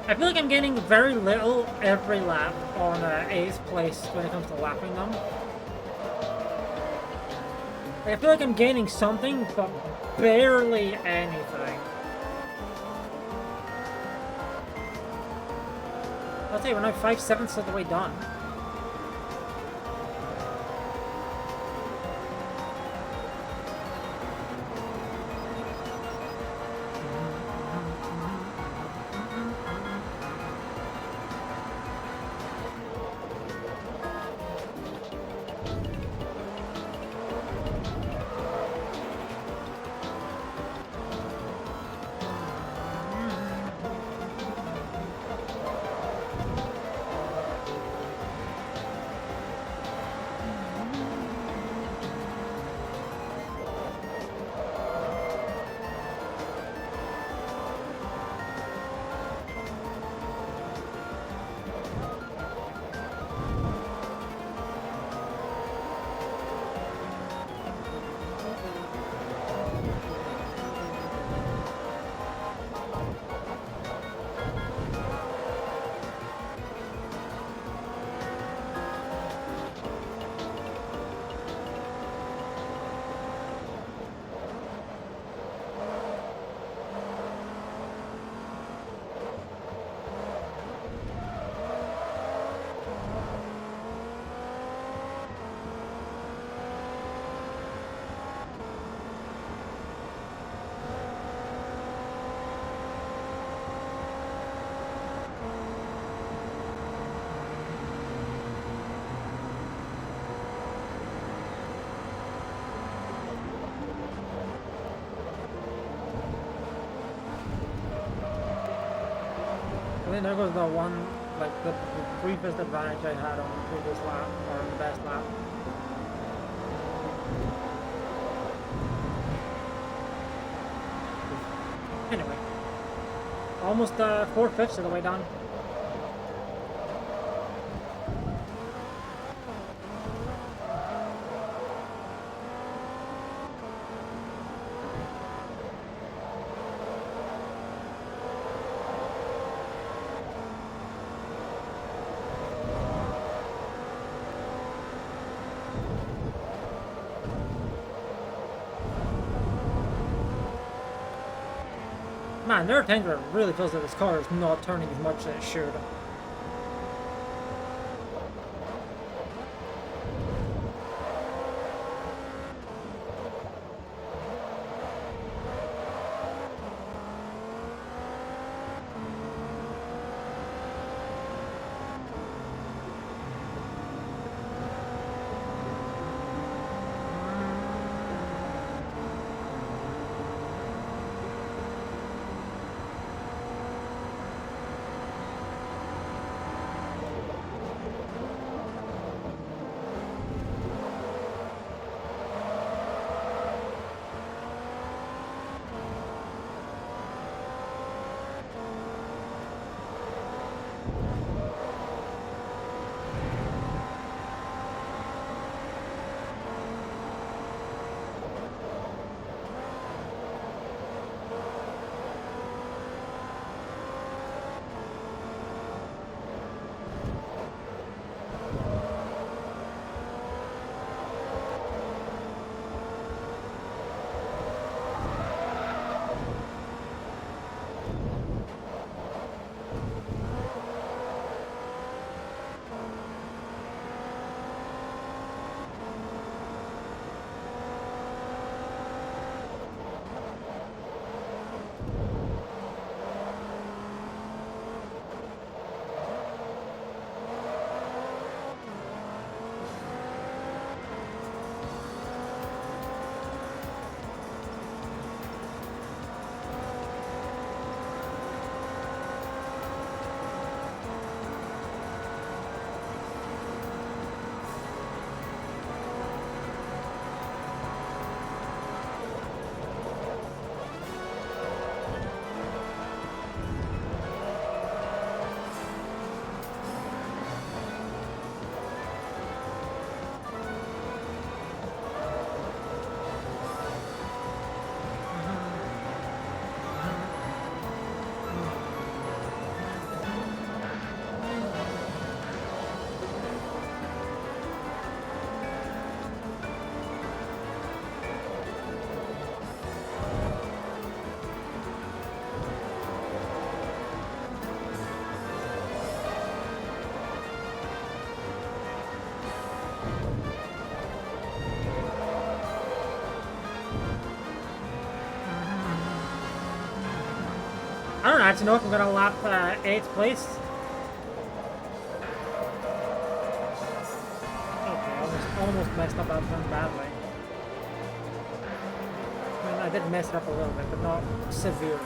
I feel like I'm gaining very little every lap on 8th place when it comes to lapping them. Like, I feel like I'm gaining something, but barely anything. Okay, we're now 5/7 of the way done. I think there goes the one, like the briefest advantage I had on the previous lap, or on the best lap. Anyway, almost 4/5 of the way done. Man, there are times where it really feels like this car is not turning as much as it should. I don't actually know if I'm gonna lap 8th place. Okay, almost messed up that turn badly. I mean, I did mess it up a little bit, but not severely.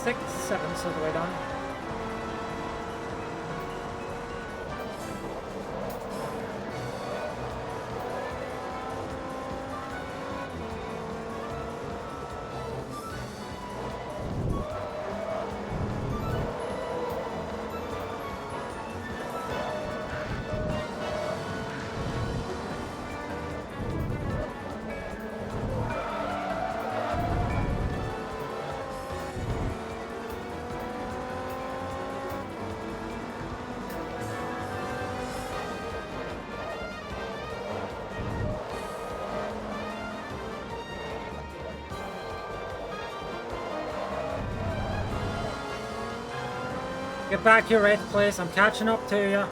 Sixth, seventh, all the way down. Get back here, 8th place. I'm catching up to you.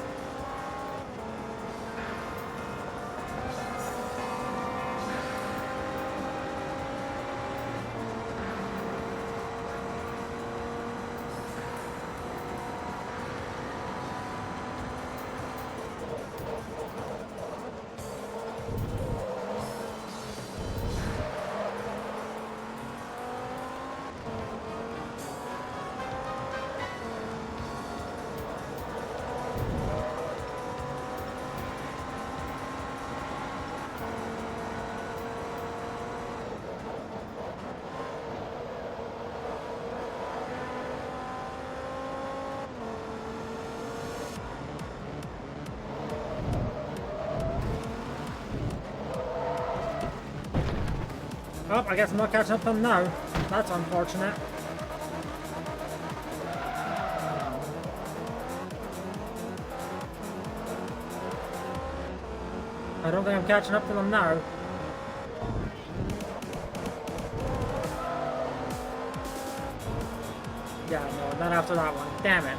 Oh, I guess I'm not catching up to them now. That's unfortunate. I don't think I'm catching up to them now. Yeah, no, not after that one. Damn it.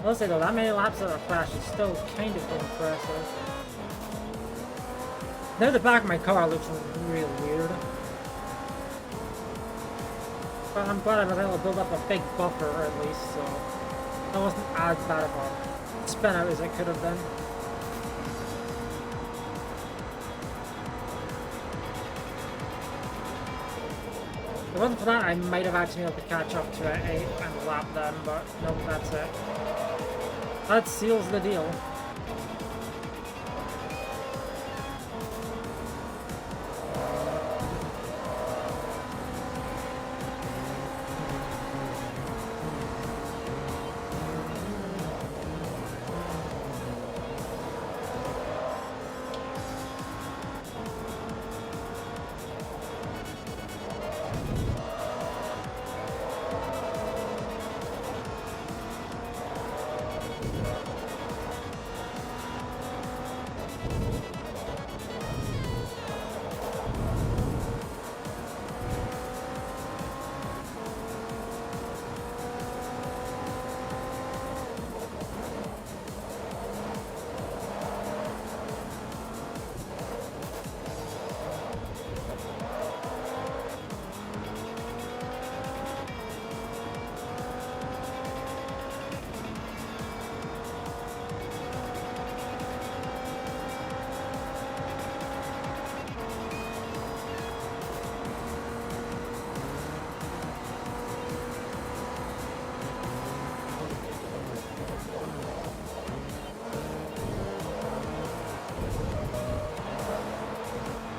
I'll say though, that many laps of a crash is still kind of impressive. Now the back of my car looks real weird. But I'm glad I was able to build up a big buffer at least, so that wasn't as bad of a spin out as it could have been. If it wasn't for that, I might have actually been able to catch up to it 8 and lap them, but nope, that's it. That seals the deal.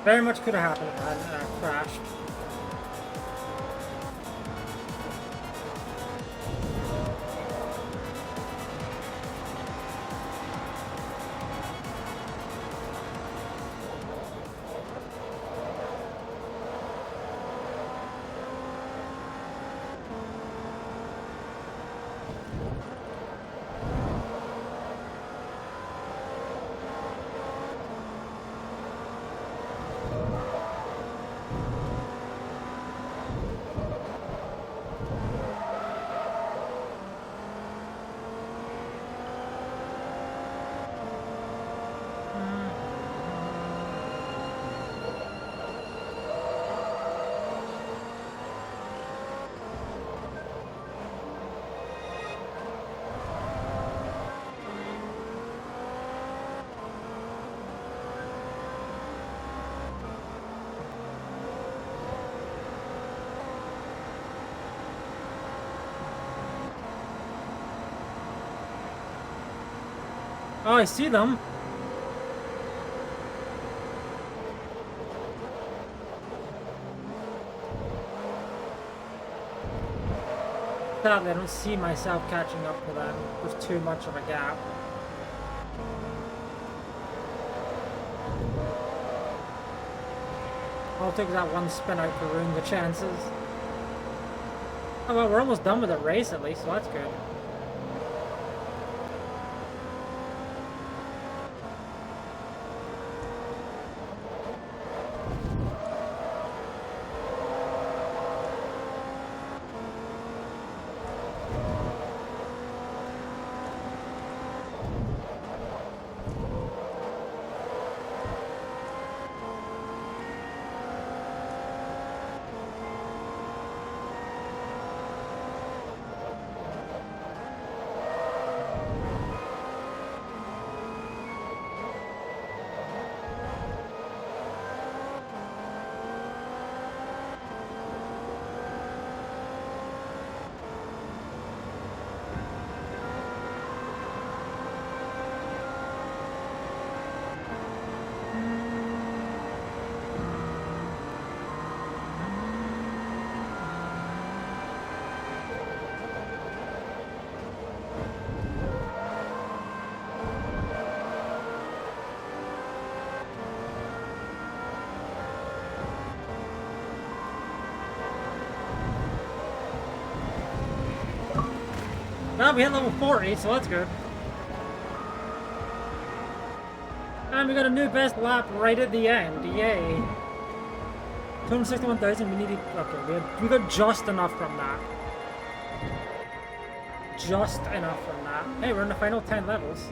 Very much could have happened if I hadn't crashed. Oh, I see them. Sadly, I don't see myself catching up to them. There's too much of a gap. I'll take that one spin out to ruin the chances. Oh well, we're almost done with the race at least, so that's good. Now we hit level 40, so that's good. And we got a new best lap right at the end. Yay. 261,000, we needed... Okay, we got just enough from that. Just enough from that. Hey, we're in the final 10 levels.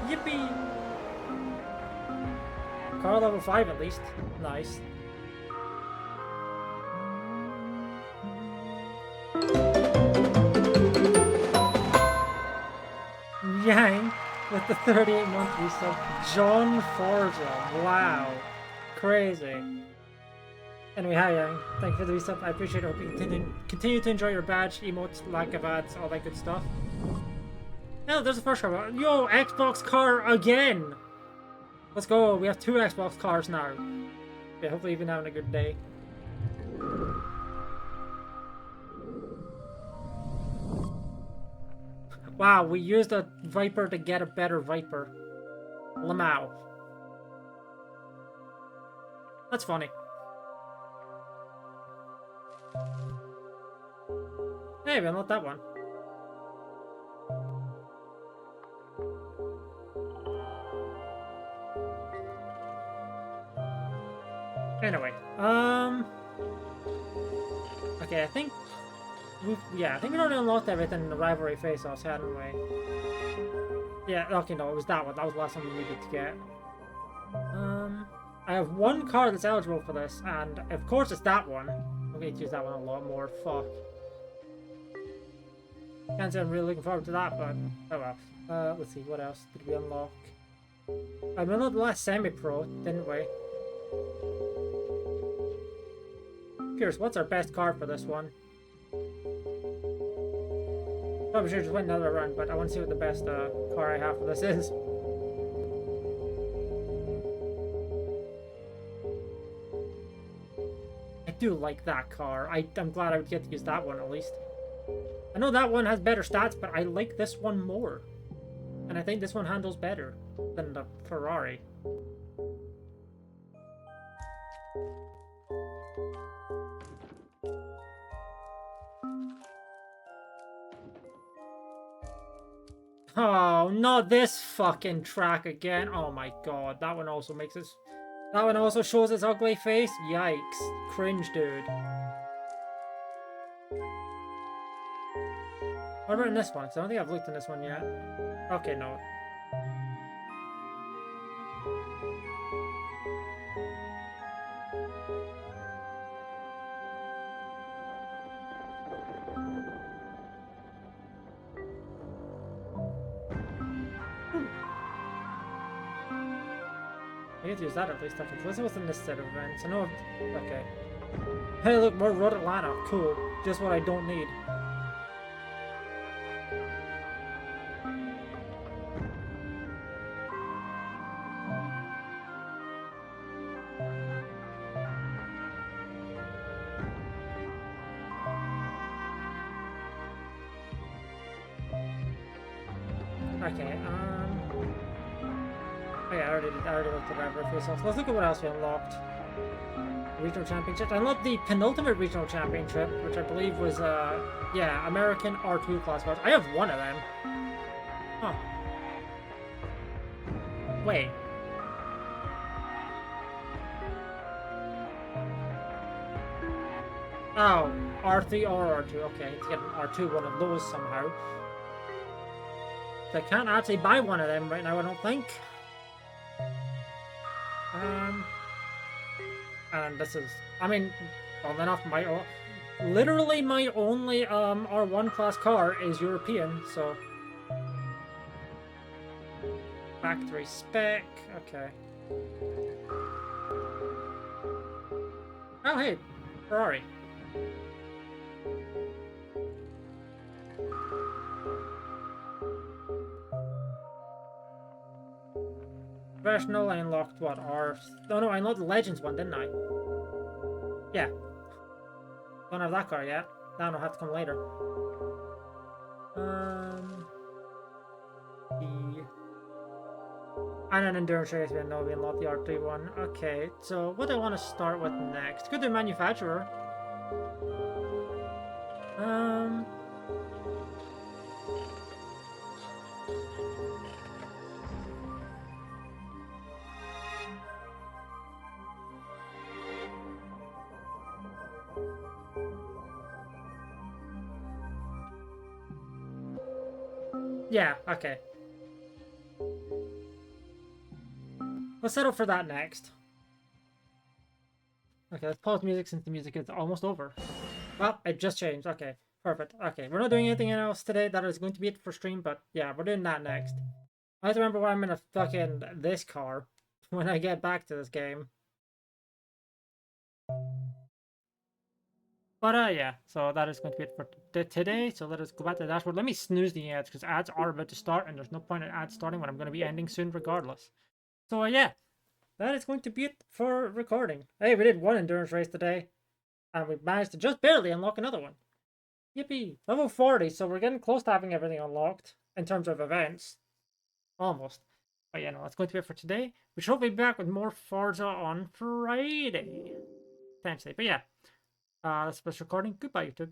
Yippee! Car level 5 at least. Nice. Yang with the 38-month resub. John Forza. Wow. Crazy. Anyway, hi Yang. Thank you for the resub. I appreciate it. Hope you continue to enjoy your badge, emotes, lack of ads, all that good stuff. Oh, there's the first car. Yo, Xbox car again! Let's go. We have 2 Xbox cars now. Yeah, hopefully you've been having a good day. Wow, we used a Viper to get a better Viper. Lamau. That's funny. Hey, we unlocked that one. Anyway, okay, I think we already unlocked everything in the rivalry face-offs, hadn't we? Yeah, okay, no, it was that one. That was the last one we needed to get. I have 1 car that's eligible for this, and of course it's that one. I'm going to use that one a lot more. Fuck. Can't say I'm really looking forward to that, but oh well. Let's see, what else did we unlock? I unlocked the last semi-pro, didn't we? Curious, what's our best car for this one? Probably should just went another run, but I want to see what the best car I have for this is. I do like that car. I'm glad I would get to use that one at least. I know that one has better stats, but I like this one more. And I think this one handles better than the Ferrari. Oh, not this fucking track again. Oh my god, that one also makes us... That one also shows its ugly face? Yikes. Cringe, dude. What about in this one? Because I don't think I've looked in this one yet. Okay, no. I get to use that at least. Okay, let's see what's in this set of events. I know... Okay. Hey, look, more Road Atlanta. Cool. Just what I don't need. Okay, oh yeah, I already looked at that face off. Let's look at what else we unlocked. Regional Championship. I unlocked the penultimate Regional Championship, which I believe was, yeah, American R2 class cars. I have one of them. Huh. Wait. Oh, R3 or R2. Okay, to get an R2 one of those somehow. So I can't actually buy one of them right now, I don't think. And this is, I mean, well, enough. Literally my only R1 class car is European, so factory spec. Okay. Oh hey, Ferrari. Professional, I unlocked what? Oh no, I unlocked the Legends one, didn't I? Yeah. Don't have that car yet. That'll have to come later. The... And an endurance race, we know we unlocked the R3 one. Okay, so what do I want to start with next? Go to manufacturer. Yeah, okay. Let's settle for that next. Okay, let's pause music since the music is almost over. Well, it just changed. Okay, perfect. Okay, we're not doing anything else today. That is going to be it for stream, but yeah, we're doing that next. I have to remember why I'm in a fucking this car when I get back to this game. But yeah, so that is going to be it for today. So let us go back to the dashboard. Let me snooze the ads because ads are about to start and there's no point in ads starting when I'm going to be ending soon regardless. So yeah, that is going to be it for recording. Hey, we did one endurance race today and we managed to just barely unlock another one. Yippee! Level 40, so we're getting close to having everything unlocked in terms of events. Almost. But yeah, no, that's going to be it for today. We should be back with more Forza on Friday. Potentially. But yeah, that's this recording. Goodbye, YouTube.